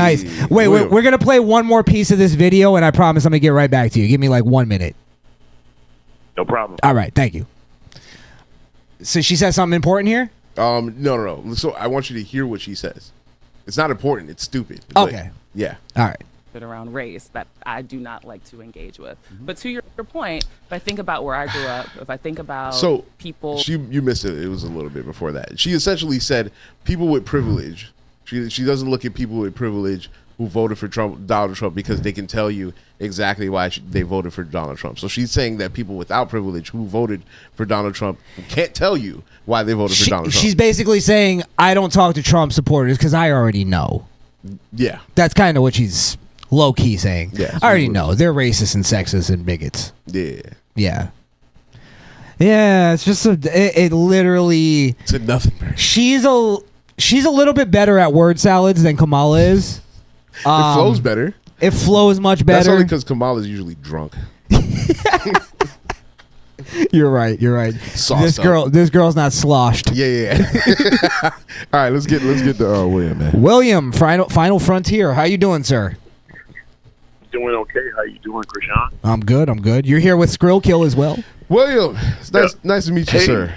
Wait, we're gonna play one more piece of this video, and I promise I'm gonna get right back to you. Give me like 1 minute. No problem. All right, thank you. So she said something important here. No. So I want you to hear what she says. It's not important. It's stupid. But, Okay. yeah. All right. Around race that I do not like to engage with. But to your point, if I think about where I grew up, if I think about people, you missed it. It was a little bit before that. She essentially said people with privilege. She doesn't look at people with privilege who voted for Donald Trump because they can tell you exactly why they voted for Donald Trump. So she's saying that people without privilege who voted for Donald Trump can't tell you why they voted for Donald Trump. She's basically saying, I don't talk to Trump supporters because I already know. Yeah. That's kind of what she's low-key saying. Yeah. I already know. They're racist and sexist and bigots. Yeah. Yeah. Yeah, it's just it literally... It's a nothing. She's a little bit better at word salads than Kamala is. flows better. It flows much better. That's only because Kamala's usually drunk. You're right. Sauced up. This girl's not sloshed. Yeah. All right, let's get to William, man. William, Final Frontier. How you doing, sir? Doing okay. How you doing, Crishaun? I'm good. You're here with SkrillKill as well. William, it's nice to meet you, sir.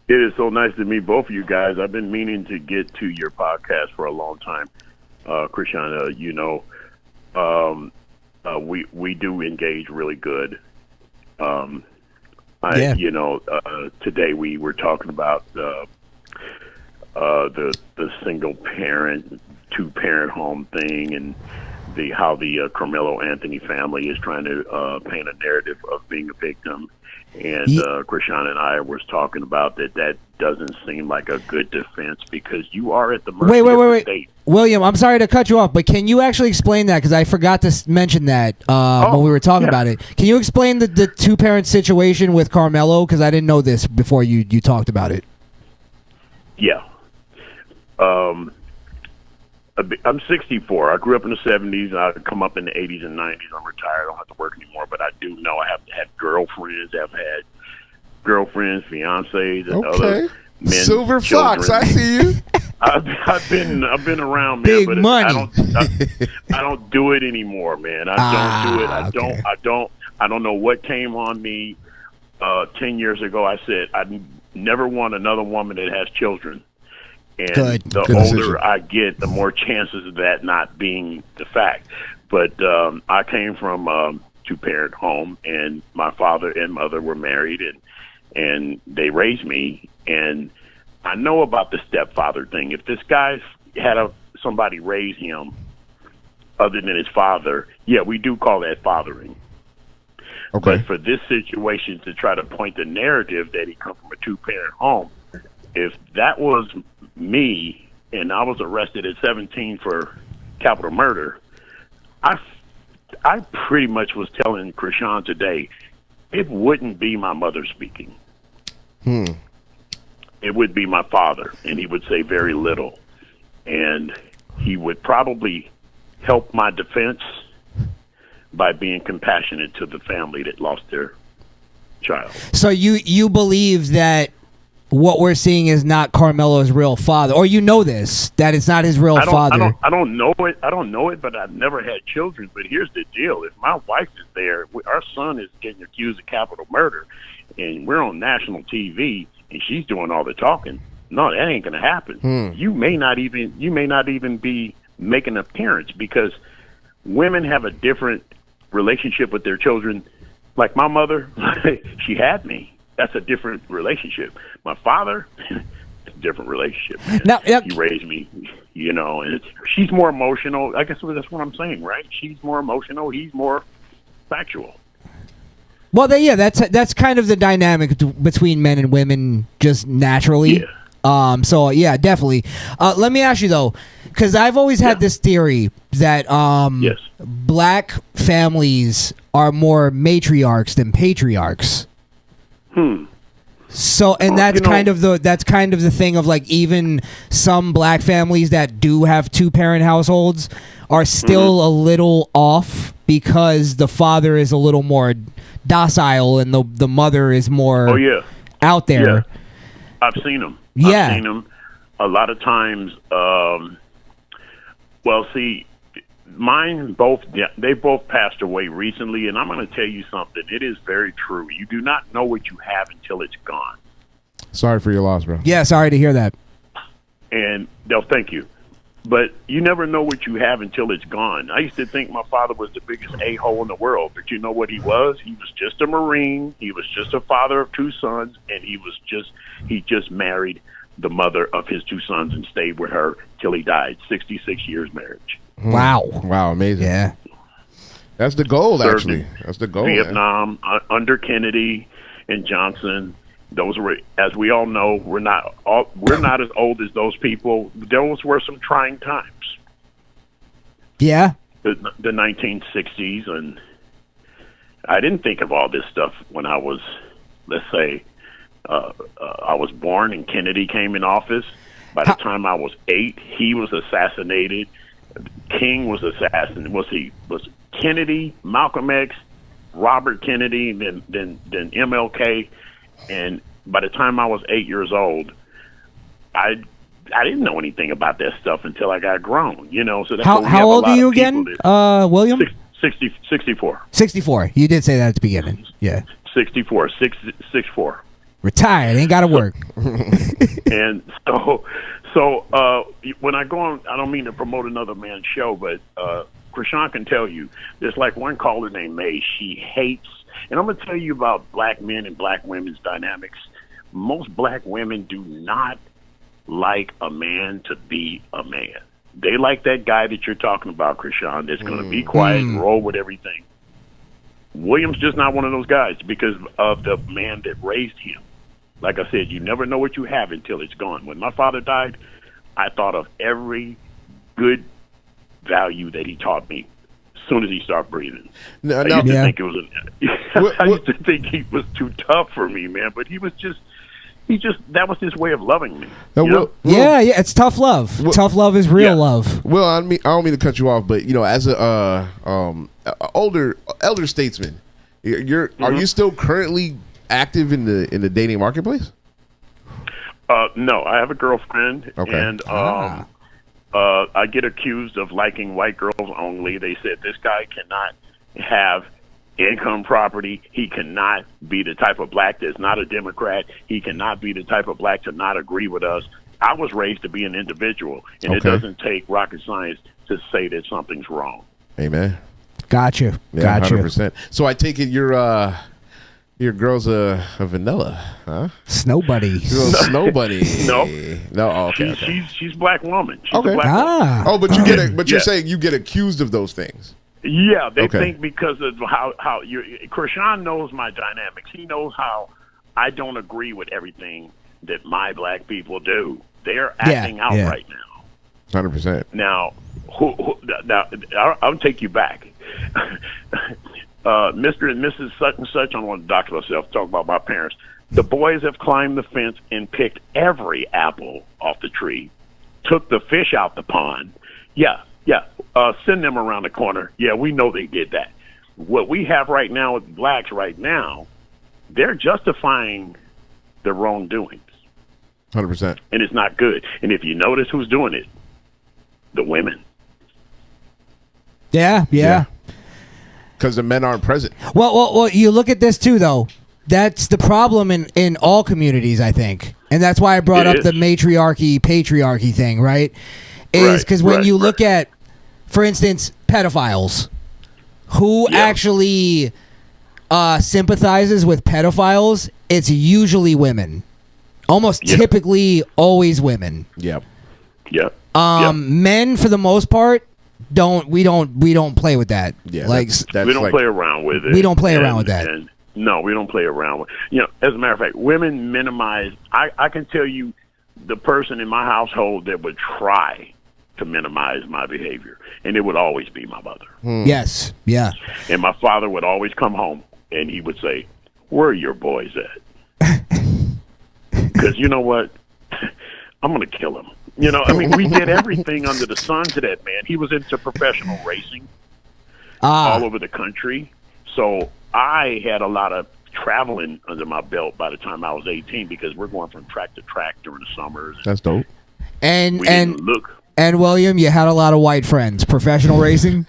It is so nice to meet both of you guys. I've been meaning to get to your podcast for a long time, Crishaun. We do engage really good. Today we were talking about the single parent, 2-parent home thing, and how the Carmelo Anthony family is trying to paint a narrative of being a victim. And Crishaun and I was talking about that doesn't seem like a good defense because you are at the mercy of the state. William, I'm sorry to cut you off, but can you actually explain that? Because I forgot to mention that when we were talking about it. Can you explain the 2-parent situation with Carmelo? Because I didn't know this before you talked about it. Yeah. I'm 64. I grew up in the 70s. I come up in the 80s and 90s. I'm retired. I don't have to work anymore, but I do know I have had girlfriends. I've had girlfriends, fiancés, and other men. Silver children. Fox, I see you. I've been around, man. Big but money. I don't do it anymore, man. I don't do it. I don't know what came on me 10 years ago. I said I never want another woman that has children. And the older I get, the more chances of that not being the fact. But I came from a 2-parent home, and my father and mother were married, and they raised me. And I know about the stepfather thing. If this guy had somebody raise him other than his father, yeah, we do call that fathering. Okay. But for this situation to try to point the narrative that he come from a 2-parent home, if that was me and I was arrested at 17 for capital murder, I pretty much was telling Crishaun today, it wouldn't be my mother speaking. It would be my father, and he would say very little. And he would probably help my defense by being compassionate to the family that lost their child. So you believe that what we're seeing is not Carmelo's real father, or that it's not his real father. I don't know it, but I've never had children. But here's the deal: if my wife is there, our son is getting accused of capital murder, and we're on national TV, and she's doing all the talking. No, that ain't gonna happen. You may not even be making an appearance because women have a different relationship with their children. Like my mother, she had me. That's a different relationship. My father, it's a different relationship. Now, he raised me, and she's more emotional. I guess that's what I'm saying, right? She's more emotional. He's more factual. Well, that's kind of the dynamic between men and women, just naturally. Yeah. So yeah, definitely. Let me ask you though, because I've always had this theory that black families are more matriarchs than patriarchs. So, and that's kind of the thing of like even some black families that do have 2-parent households are still a little off because the father is a little more docile and the mother is more out there. Yeah. I've seen them. Yeah. I've seen them a lot of times. They both passed away recently, and I'm going to tell you something. It is very true. You do not know what you have until it's gone. Sorry for your loss, bro. Yeah, sorry to hear that. And they'll thank you. But you never know what you have until it's gone. I used to think my father was the biggest a-hole in the world, but you know what he was? He was just a Marine. He was just a father of 2 sons, and he just married the mother of his 2 sons and stayed with her till he died. 66 years marriage. Wow, amazing. Yeah, that's the goal. Actually, that's the goal. Vietnam under Kennedy and Johnson. Those were, as we all know, we're not as old as those people. Those were some trying times. Yeah, the 1960s, and I didn't think of all this stuff when I was, let's say, I was born and Kennedy came in office. By the time I was 8, he was assassinated. King was assassinated. Was Kennedy, Malcolm X, Robert Kennedy, then MLK, and by the time I was 8 years old, I didn't know anything about that stuff until I got grown. So that's how old are you again, William? 64. 64. You did say that at the beginning. Yeah. 64. 64. Retired. Ain't got to work. And so when I go on, I don't mean to promote another man's show, but Crishaun can tell you, there's like one caller named May. She hates, and I'm going to tell you about black men and black women's dynamics. Most black women do not like a man to be a man. They like that guy that you're talking about, Crishaun, that's going to be quiet and roll with everything. William's just not one of those guys because of the man that raised him. Like I said, you never know what you have until it's gone. When my father died, I thought of every good value that he taught me as soon as he started breathing. I used to think it was I used to think he was too tough for me, man, but he just that was his way of loving me. Yeah, it's tough love. Tough love is real love. Well, I don't mean to cut you off, but as a elder statesman, are you still currently active in the dating marketplace? No, I have a girlfriend, and I get accused of liking white girls only. They said this guy cannot have income, property. He cannot be the type of black that's not a Democrat. He cannot be the type of black to not agree with us. I was raised to be an individual, and it doesn't take rocket science to say that something's wrong. Amen. Gotcha. Yeah, Gotcha. 100%. So I take it your girl's a vanilla, huh? Snow buddy. Snow buddy. No. Oh, okay. She's black woman. She's Okay. a black woman. Oh, but you're saying you get accused of those things. Yeah, they think because of how Crishaun knows my dynamics. He knows how I don't agree with everything that my black people do. They're acting out right now. 100%. Now, now I'll take you back. Mr. and Mrs. such and such, I don't want to dox myself, talk about my parents. The boys have climbed the fence and picked every apple off the tree, took the fish out the pond. Yeah. Send them around the corner. Yeah, we know they did that. What we have right now with blacks right now, they're justifying their wrongdoings. 100%. And it's not good. And if you notice who's doing it, the women. Yeah. Because the men aren't present. Well, you look at this too, though. That's the problem in all communities, I think. And that's why I brought up the patriarchy thing, right? Is because when you look at, for instance, pedophiles, who actually sympathizes with pedophiles, it's usually women. Almost typically always women. Yep. Men, for the most part, we don't play with that. Yeah, that's we don't play around with it. We don't play around with that. No, we don't play around with. As a matter of fact, women minimize. I can tell you, the person in my household that would try to minimize my behavior, and it would always be my mother. Yes, yeah. And my father would always come home, and he would say, "Where are your boys at?" Because you know what, I'm gonna kill him. We did everything under the sun to that man. He was into professional racing all over the country, so I had a lot of traveling under my belt by the time I was 18 because we're going from track to track during the summers. That's dope. And William, you had a lot of white friends. Professional racing?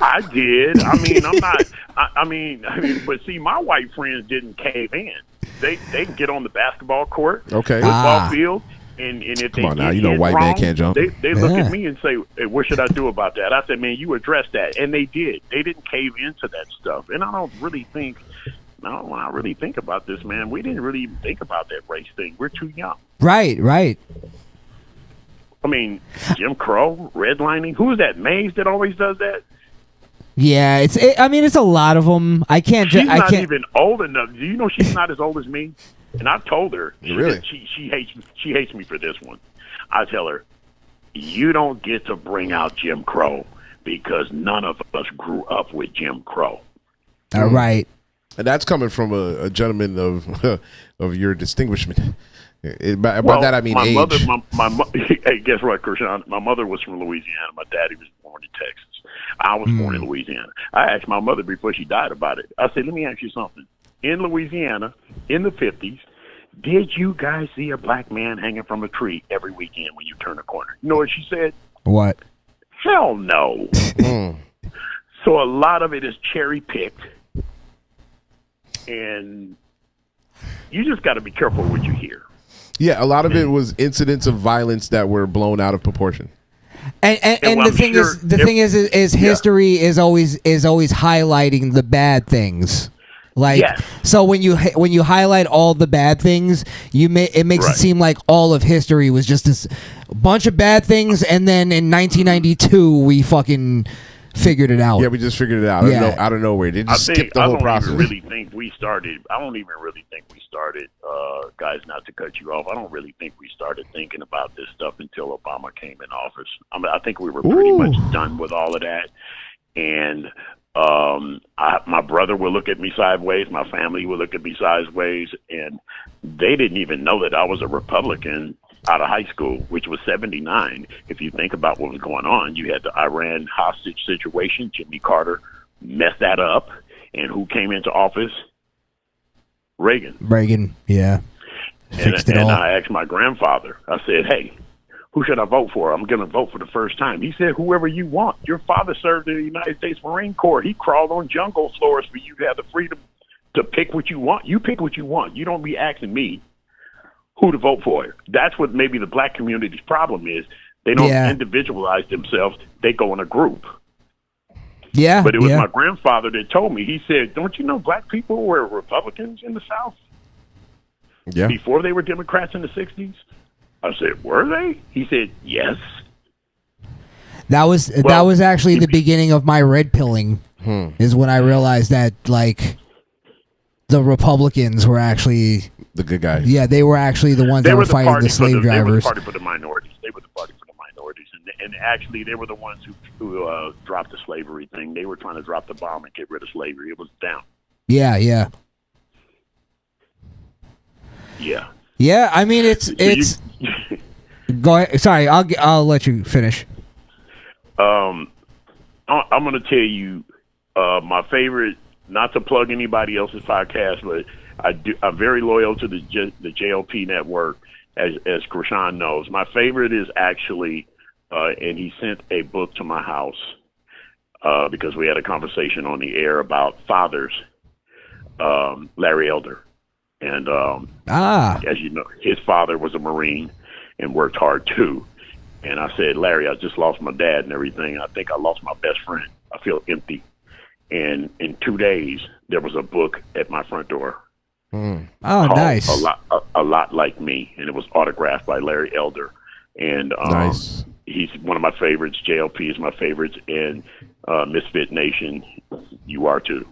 I did. I mean, I'm not. I mean, but see, my white friends didn't cave in. They can get on the basketball court, football field, and if Come on now, you know white man can't jump. They look at me and say, "Hey, what should I do about that?" I said, "Man, you address that," and they did. They didn't cave into that stuff, and I don't really think. No, when I really think about this, man, we didn't really think about that race thing. We're too young. Right. I mean, Jim Crow, redlining. Who's that? Maze that always does that? Yeah, it's a lot of them. She's not even old enough. Do you know she's not as old as me? And I've told her. Really? She hates me for this one. I tell her, you don't get to bring out Jim Crow because none of us grew up with Jim Crow. All right. And that's coming from a gentleman of your distinguishment. By that I mean my age. mother. Hey, guess what, Crishaun? My mother was from Louisiana. My daddy was born in Texas. I was born in Louisiana. I asked my mother before she died about it. I said, "Let me ask you something. In Louisiana, in the 50s, did you guys see a black man hanging from a tree every weekend when you turn a corner?" You know what she said? What? Hell no. So a lot of it is cherry picked, and you just got to be careful what you hear. Yeah, a lot of it was incidents of violence that were blown out of proportion. And the thing is history is always highlighting the bad things. Like, so when you highlight all the bad things, it makes it seem like all of history was just this bunch of bad things, and then in 1992 we fucking figured it out. Yeah, we just figured it out. Out of nowhere. They just skipped the whole process. I don't even really think we started. Guys, not to cut you off, I don't really think we started thinking about this stuff until Obama came in office. I mean, I think we were pretty much done with all of that. And my brother would look at me sideways. My family would look at me sideways. And they didn't even know that I was a Republican out of high school, which was 79. If you think about what was going on, you had the Iran hostage situation. Jimmy Carter messed that up. And who came into office? Reagan, yeah. Fixed it all. And I asked my grandfather, I said, "Hey, who should I vote for? I'm going to vote for the first time." He said, "Whoever you want. Your father served in the United States Marine Corps. He crawled on jungle floors for you to have the freedom to pick what you want. You pick what you want. You don't be asking me who to vote for." That's what maybe the black community's problem is. They don't individualize themselves. They go in a group. Yeah. But it was my grandfather that told me. He said, "Don't you know black people were Republicans in the South? Yeah. Before they were Democrats in the 60s? I said, "Were they?" He said, "Yes." That was actually the beginning of my red pilling. Is when I realized that like the Republicans were actually the good guys. Yeah, they were actually the ones that were fighting the slave drivers. They were the party for the minorities. And actually, they were the ones who dropped the slavery thing. They were trying to drop the bomb and get rid of slavery. It was down. Yeah. Yeah, I mean it's go ahead. Sorry, I'll let you finish. I'm going to tell you my favorite. Not to plug anybody else's podcast, but I'm very loyal to the JLP network, as Crishaun knows. My favorite is actually, and he sent a book to my house because we had a conversation on the air about fathers. Larry Elder. And as you know, his father was a Marine and worked hard too. And I said, "Larry, I just lost my dad and everything. I think I lost my best friend. I feel empty." And in 2 days, there was a book at my front door. Oh, nice. A lot like me, and it was autographed by Larry Elder. And nice. He's one of my favorites. JLP is my favorites, and Misfit Nation, you are too.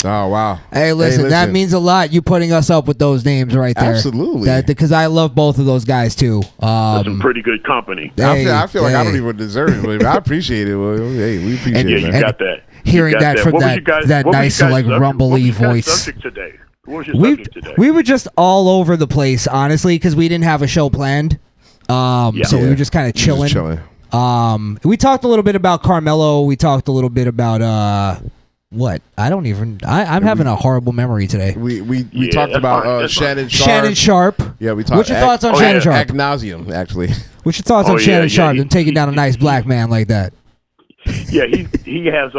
Oh, wow. Hey, listen, that means a lot. You putting us up with those names right there. Absolutely. Because I love both of those guys, too. That's some pretty good company. I feel like I don't even deserve it, but I appreciate it, William. Hey, we appreciate it. Yeah, you got that. Hearing that from that nice, like, rumbly voice. Subject today? What was your subject today? We were just all over the place, honestly, because we didn't have a show planned. So we were just kind of chilling. We talked a little bit about Carmelo. We talked a little bit about... what? I'm having a horrible memory today. We talked about Shannon Sharp. Shannon Sharp. Yeah, we talked. What's your thoughts on Shannon Sharp? Ad nauseum, actually. What's your thoughts on Shannon Sharp and taking down a nice black man like that? Yeah, he has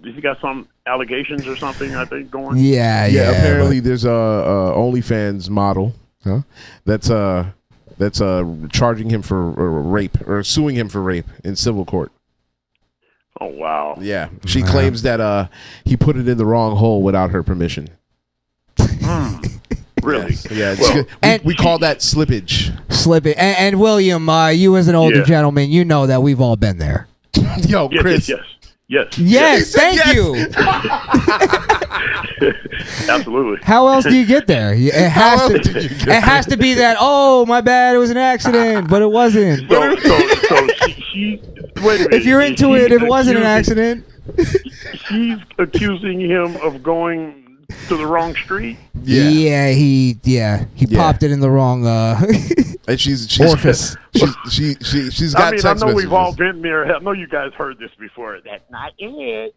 he got some allegations or something, I think, going. Yeah. Apparently, there's a OnlyFans model, that's charging him for rape or suing him for rape in civil court. Oh, wow. Yeah. She claims that he put it in the wrong hole without her permission. Really? Yes. Yeah. Well, we call that slippage. And William, you as an older gentleman, you know that we've all been there. Yo, Chris. Yes. Thank you. Absolutely. How else do you get there? It has to be that, oh, my bad, it was an accident, but it wasn't. So she wait a minute. If you're into it, it wasn't an accident. She's accusing him of going to the wrong street. He popped it in the wrong and she's orifice. she's got I text know we've all messages. been there. I know you guys heard this before. That's not it.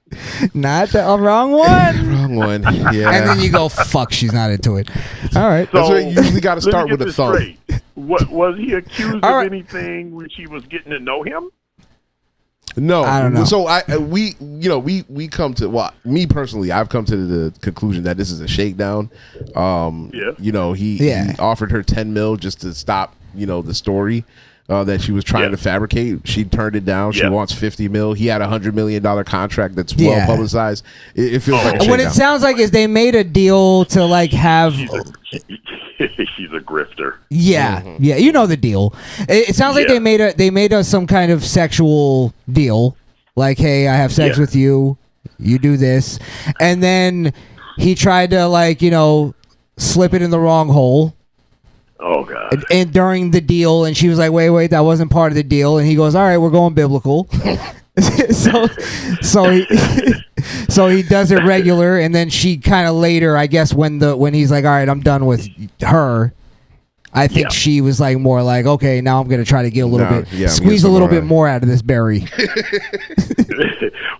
Not the wrong one. Wrong one. Yeah. And then you go, fuck, she's not into it. All right. That's why you usually got to let me start get with a this thumb. straight. What was he accused All of right. anything when she was getting to know him? No, I don't know. So we come to, well, me personally, I've come to the conclusion that this is a shakedown. He offered her 10 mil just to stop, the story that she was trying to fabricate. She turned it down. She wants 50 mil. He had $100 million contract that's well publicized. It feels like a shakedown. What it sounds like is they made a deal to like have. She's a grifter. Yeah, yeah, you know the deal. It sounds like they made a some kind of sexual deal, like, hey, I have sex with you, you do this, and then he tried to slip it in the wrong hole. Oh God! And during the deal, and she was like, wait, that wasn't part of the deal, and he goes, all right, we're going biblical. so he does it regular, and then she kind of later, I guess, when he's like, all right, I'm done with her, I think she was like more like, okay, now I'm gonna try to get a little bit, squeeze a little bit more out of this berry.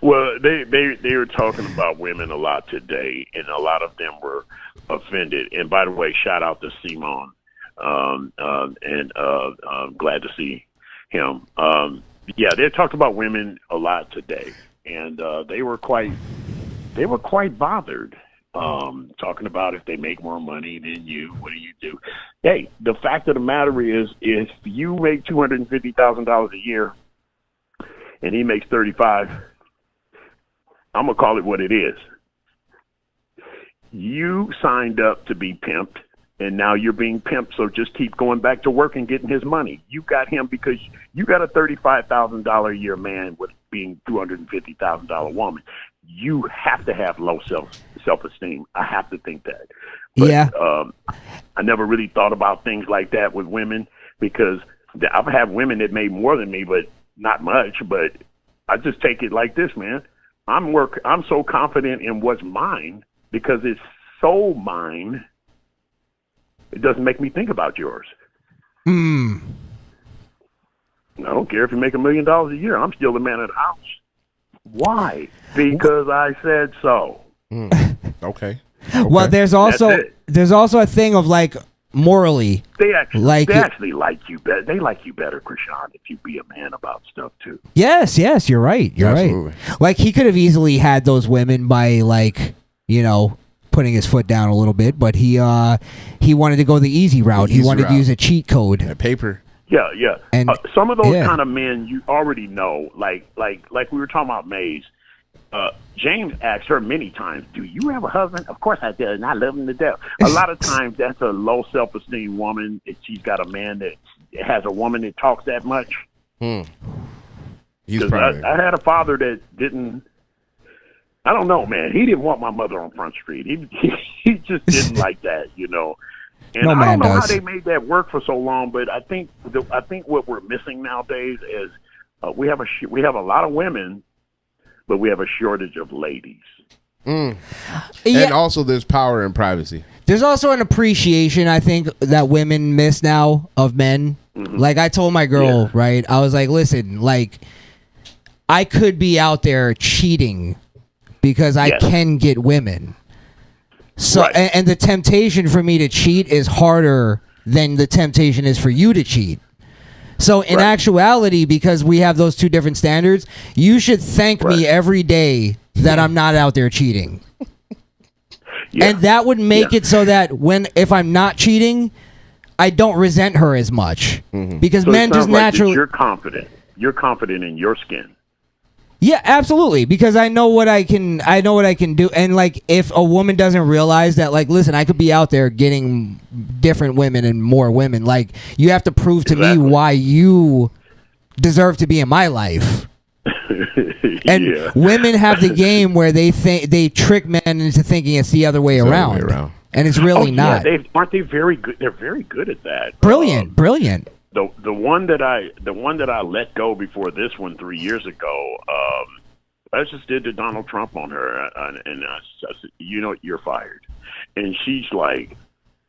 Well, they were talking about women a lot today, and a lot of them were offended. And by the way, shout out to Simon, and glad to see him. They talked about women a lot today, and they were quite bothered. Talking about if they make more money than you, what do you do? Hey, the fact of the matter is, if you make $250,000 a year, and he makes 35, I'm gonna call it what it is. You signed up to be pimped, and now you're being pimped, so just keep going back to work and getting his money. You got him because you got a $35,000 a year man with being $250,000 woman. You have to have low self-esteem. I have to think that. But, I never really thought about things like that with women, because I've had women that made more than me, but not much. But I just take it like this, man. I'm so confident in what's mine because it's so mine. It doesn't make me think about yours. I don't care if you make $1 million a year. I'm still the man of the house. Why? Because I said so. Okay. Well, there's also a thing of like morally. They actually like you better. They like you better, Crishaun, if you be a man about stuff too. Yes, you're right. You're right. Like, he could have easily had those women by putting his foot down a little bit, but he wanted to go the easy route. He wanted to use a cheat code. Paper. Yeah. And some of those kind of men, you already know, like we were talking about Maze. James asked her many times, do you have a husband? Of course I do, and I love him to death. A lot of times that's a low self-esteem woman if she's got a man that has a woman that talks that much. He's I had a father that didn't, I don't know, man. He didn't want my mother on Front Street. He just didn't like that, And no I don't know how does. they made that work for so long, but I think what we're missing nowadays is we have a lot of women, but we have a shortage of ladies. And also there's power and privacy. There's also an appreciation, I think, that women miss now of men. Like, I told my girl, right? I was like, listen, like, I could be out there cheating because I can get women. So, and the temptation for me to cheat is harder than the temptation is for you to cheat. So in actuality, because we have those two different standards, you should thank me every day that I'm not out there cheating. And that would make it so that if I'm not cheating, I don't resent her as much. Because so men just naturally... You're confident. You're confident in your skin. Yeah, absolutely. Because I know what I can do. And like, if a woman doesn't realize that, like, listen, I could be out there getting different women and more women. Like, you have to prove to me why you deserve to be in my life. And women have the game where they trick men into thinking it's the other way around. And it's really not. Aren't they very good? They're very good at that. Brilliant. The one that I let go before this one 3 years ago, I just did the Donald Trump on her, and I said, you know, you're fired. And she's like,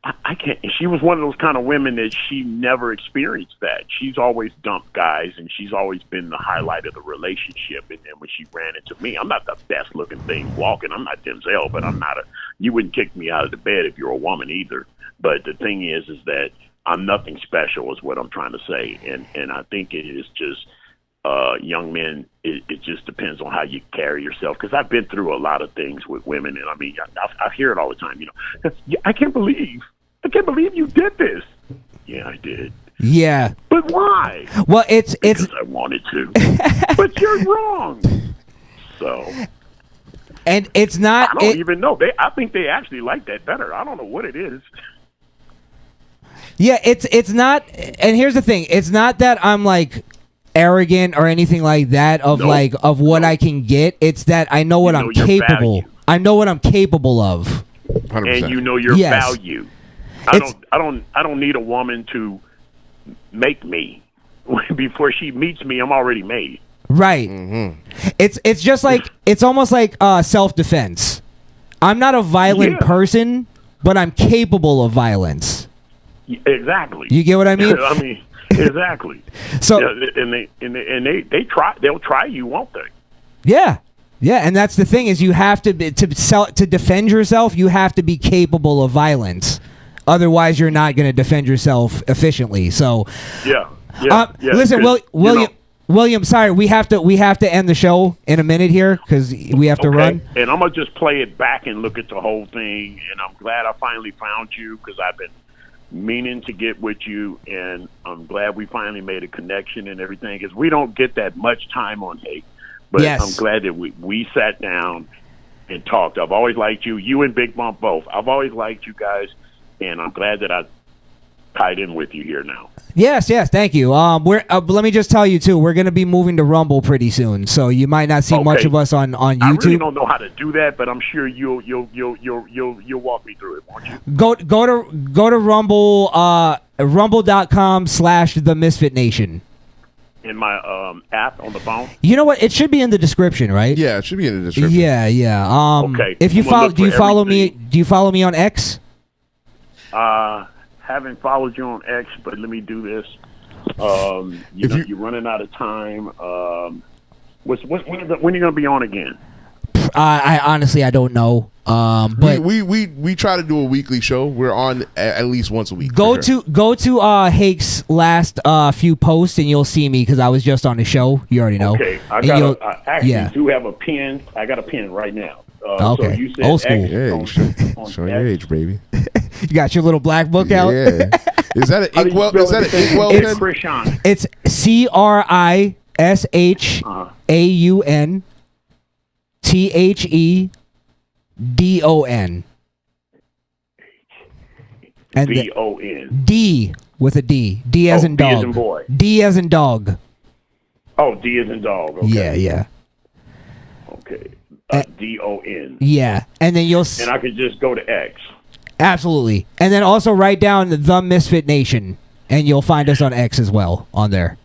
I can't. She was one of those kind of women that she never experienced that. She's always dumped guys, and she's always been the highlight of the relationship. And then when she ran into me, I'm not the best looking thing walking. I'm not Denzel, but I'm not you wouldn't kick me out of the bed if you're a woman either. But the thing is that I'm nothing special is what I'm trying to say. And I think it is just, young men, it just depends on how you carry yourself. Because I've been through a lot of things with women, and I mean, I hear it all the time. You know, I can't believe you did this. Yeah, I did. Yeah. But why? Well, it's because I wanted to. But you're wrong. So. And it's not. I don't even know. I think they actually like that better. I don't know what it is. Yeah, it's not. And here's the thing: it's not that I'm like arrogant or anything like that of what I can get. It's that I know what I'm capable. I know what I'm capable of. 100%. And you know your value. I don't need a woman to make me. Before she meets me, I'm already made. Right. Mm-hmm. It's just like it's almost like self-defense. I'm not a violent person, but I'm capable of violence. Exactly. You get what I mean? I mean, exactly. So they'll try you, won't they? Yeah. Yeah, and that's the thing is you have to to defend yourself, you have to be capable of violence. Otherwise, you're not going to defend yourself efficiently. So yeah. Listen, William, sorry, we have to end the show in a minute here because we have to run. And I'm gonna just play it back and look at the whole thing. And I'm glad I finally found you because I've been meaning to get with you, and I'm glad we finally made a connection and everything. Because we don't get that much time on Hake, but I'm glad that we sat down and talked. I've always liked you and Big Bump both. I've always liked you guys, and I'm glad that I tied in with you here now. Yes, thank you. Let me just tell you too, we're gonna be moving to Rumble pretty soon, so you might not see much of us on YouTube. I really don't know how to do that, but I'm sure you'll walk me through it, won't you? Go to Rumble, rumble.com/the Misfit Nation. In my app on the phone. You know what? It should be in the description, right? Yeah, it should be in the description. Yeah. Okay. If you follow, do you follow me? Do you follow me on X? Haven't followed you on X, but let me do this. You're running out of time. When are you gonna be on again? I honestly don't know. But we try to do a weekly show. We're on at least once a week. Go to Hake's last few posts and you'll see me because I was just on the show. You already know. Okay, I do have a pen. I got a pen right now. Okay. So you said Old school. Show your age, baby. You got your little black book out. Yeah. Is that an inkwell? Is that an inkwell pen? Crishaun. It's CRISHAUNTHEDON. And DON. D with a D. D as in dog. D as in boy. D as in dog. Oh, D as in dog. Okay. Yeah. Okay. DON. Yeah, and then you'll. And I could just go to X. Absolutely, and then also write down the Misfit Nation, and you'll find us on X as well on there.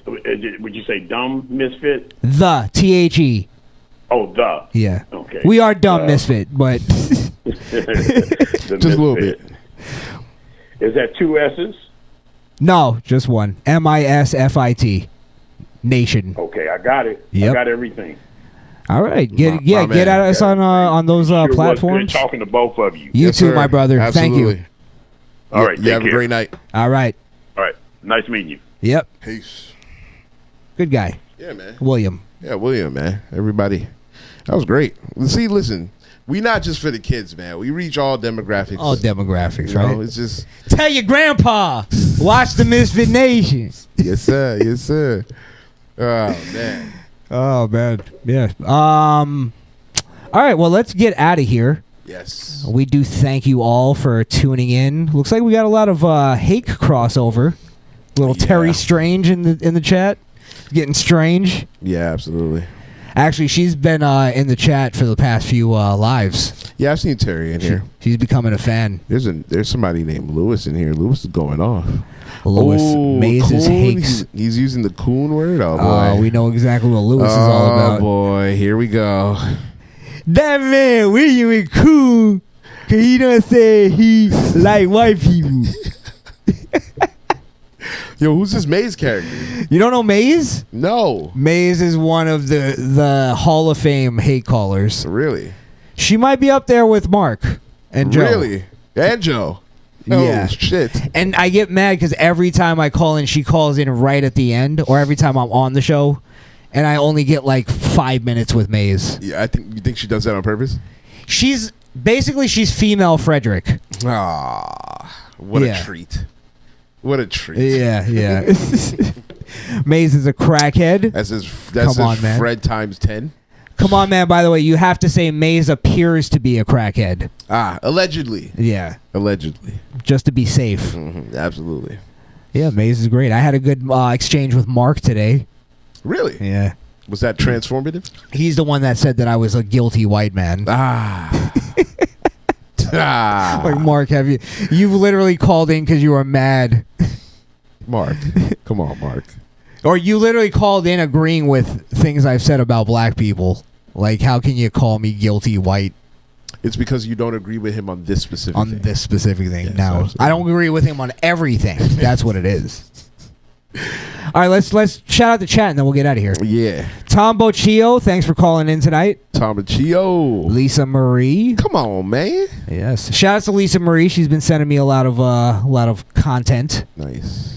Would you say dumb misfit? The THE. Oh, the. Yeah. Okay. We are dumb misfit, but just a little bit. Is that two S's? No, just one. MISFIT. Nation. Okay, I got it. Yep. I got everything. All right, get at us on those platforms. Good talking to both of you. You too, my brother. Absolutely. Thank you. All right, you have a great night. All right. Nice meeting you. Yep. Peace. Good guy. Yeah, man. William. Yeah, William, man. Everybody, that was great. See, listen, we not just for the kids, man. We reach all demographics. All demographics, you right? know, it's just tell your grandpa. Watch the Misfit Nation. Yes, sir. Yes, sir. Oh man. Oh man, yeah. All right, well, let's get out of here. Yes. We do thank you all for tuning in. Looks like we got a lot of Hake crossover. Little Terry Strange in the chat, getting strange. Yeah, absolutely. Actually, she's been in the chat for the past few lives. Yeah, I've seen Terry in here. She's becoming a fan. There's somebody named Lewis in here. Lewis is going off. Lewis. Ooh, Maze's coon. Hakes. He's using the coon word. Oh boy, we know exactly what Lewis is all about. Oh boy, here we go. That man, William cool, cause he done say he like white people. Yo, who's this Maze character? You don't know Maze? No. Maze is one of the Hall of Fame hate callers. Really? She might be up there with Mark and Joe. Really? And Joe. Oh, Yeah. shit. And I get mad because every time I call in, she calls in right at the end, or every time I'm on the show, and I only get like 5 minutes with Maze. Yeah, you think she does that on purpose? She's female Frederick. Ah, what Yeah. a treat. What a treat. Yeah, yeah. Maze is a crackhead. That's his Come on, man. Fred times 10. Come on, man. By the way, you have to say Maze appears to be a crackhead. Ah, allegedly. Yeah. Allegedly. Just to be safe. Absolutely. Yeah, Maze is great. I had a good exchange with Mark today. Really? Yeah. Was that transformative? He's the one that said that I was a guilty white man. Like, Mark, you've literally called in because you were mad. Mark. Come on, Mark. Or you literally called in agreeing with things I've said about black people. Like, how can you call me guilty white? It's because you don't agree with him on this specific thing. This specific thing. Yes, Now, absolutely. I don't agree with him on everything. That's what it is. All right, let's shout out the chat and then we'll get out of here. Yeah. Tom Bochio, thanks for calling in tonight. Tom Bochio. Lisa Marie. Come on, man. Yes. Shout out to Lisa Marie. She's been sending me a lot of content. Nice.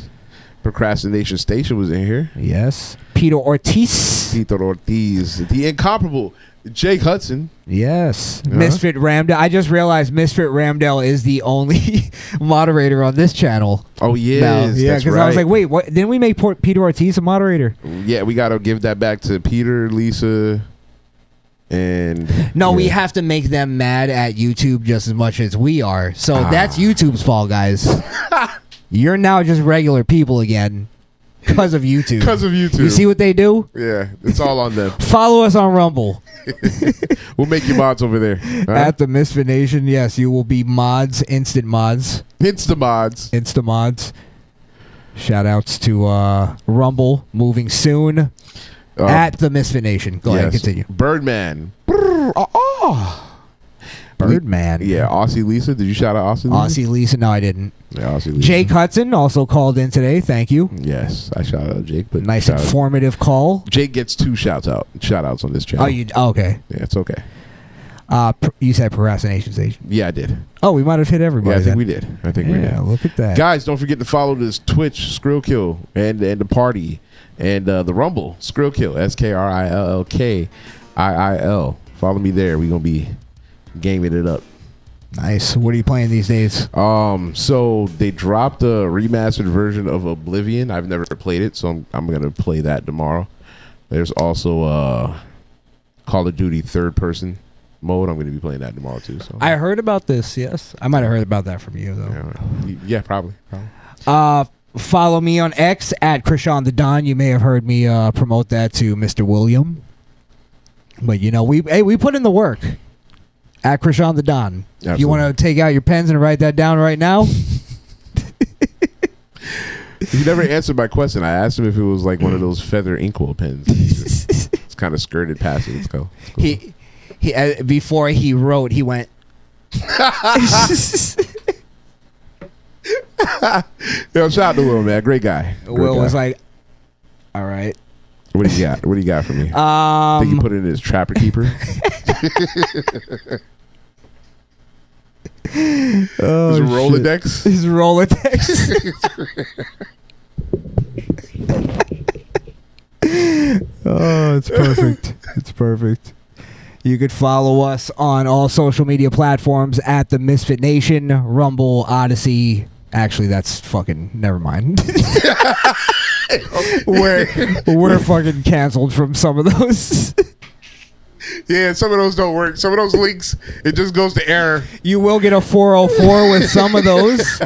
Procrastination Station was in here. Yes. Peter Ortiz. The incomparable Jake Hudson. Yes. Misfit Ramdell. I just realized Misfit Ramdell is the only moderator on this channel. Oh, yes. Yeah, That's because I was right. like, wait, what? Didn't we make Peter Ortiz a moderator? Yeah, we got to give that back to Peter, Lisa, and... No, we have to make them mad at YouTube just as much as we are. So that's YouTube's fault, guys. You're now just regular people again because of YouTube. Because of YouTube. You see what they do? Yeah, it's all on them. Follow us on Rumble. We'll make you mods over there. At the Misfit Nation, yes, you will be mods, instant mods. Insta mods. Shout outs to Rumble, moving soon. At the Misfit Nation. Go ahead, continue. Birdman. Birdman. Yeah, Aussie Lisa. Did you shout out Aussie Lisa? Aussie Lisa. No, I didn't. Yeah, Aussie Lisa. Jake Hudson also called in today. Thank you. Yes, I shout out Jake. But Nice informative call. Jake gets 2 shout outs on this channel. Okay. Yeah, it's okay. You said Procrastination Station. Yeah, I did. Oh, we might have hit everybody. Yeah, I think then. we did. I think we did. Yeah, look at that. Guys, don't forget to follow this Twitch, SkrillKill, and the party, and the Rumble, SkrillKill, SkrillKill. Follow me there. We're going to be gaming it up. Nice. What are you playing these days? So they dropped a remastered version of Oblivion. I've never played it, so I'm going to play that tomorrow. There's also Call of Duty third person mode. I'm going to be playing that tomorrow too. So I heard about this. Yes, I might have heard about that from you though. Yeah, probably. Follow me on X at Crishaun the Don. You may have heard me promote that to Mr. William. But you know, we put in the work at Crishaun the Don. Absolutely. If you want to take out your pens and write that down right now. He never answered my question. I asked him if it was like one of those feather inkwell pens. It's kind of skirted past it. Let's go. He before he wrote, he went. Yo, shout out to Will, man. Great guy. Will was like, all right. What do you got? What do you got for me? Think he put it in his Trapper Keeper? His Rolodex? His Rolodex. Oh, it's perfect. It's perfect. You could follow us on all social media platforms at the Misfit Nation, Rumble, Odyssey. Actually, that's fucking... Never mind. We're fucking canceled from some of those. Yeah, some of those don't work. Some of those links, it just goes to error. You will get a 404 with some of those,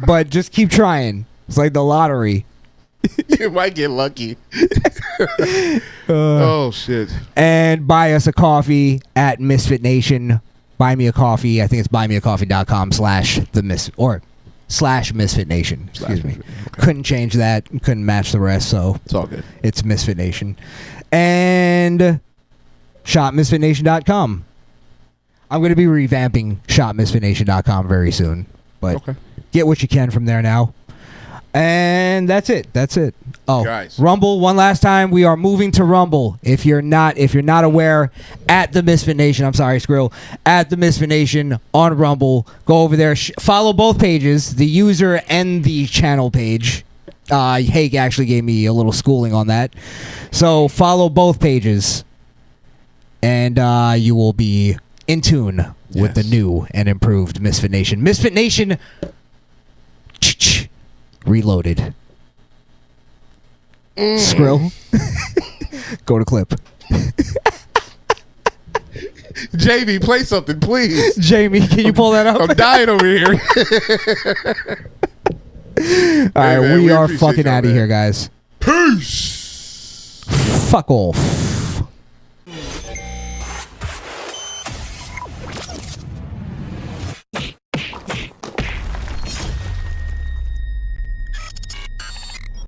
but just keep trying. It's like the lottery. You might get lucky. Oh, shit. And buy us a coffee at Misfit Nation. Buy me a coffee. I think it's buymeacoffee.com/the Misfit or /Misfit Nation. Excuse me. Okay. Couldn't change that. Couldn't match the rest, so it's all good. It's Misfit Nation. And shopmisfitnation.com. I'm going to be revamping shopmisfitnation.com very soon. But get what you can from there now. And that's it. Oh, guys. Rumble, one last time. We are moving to Rumble. If you're not aware, at the Misfit Nation, I'm sorry, Skrill, at the Misfit Nation on Rumble. Go over there. Follow both pages, the user and the channel page. Hake actually gave me a little schooling on that. So follow both pages. And you will be in tune with the new and improved Misfit Nation. Misfit Nation Reloaded. Skrill. Go to clip. Jamie, play something, please. Jamie, can you pull that up? I'm dying over here. All right, we are fucking out of here, guys. Peace. Fuck off.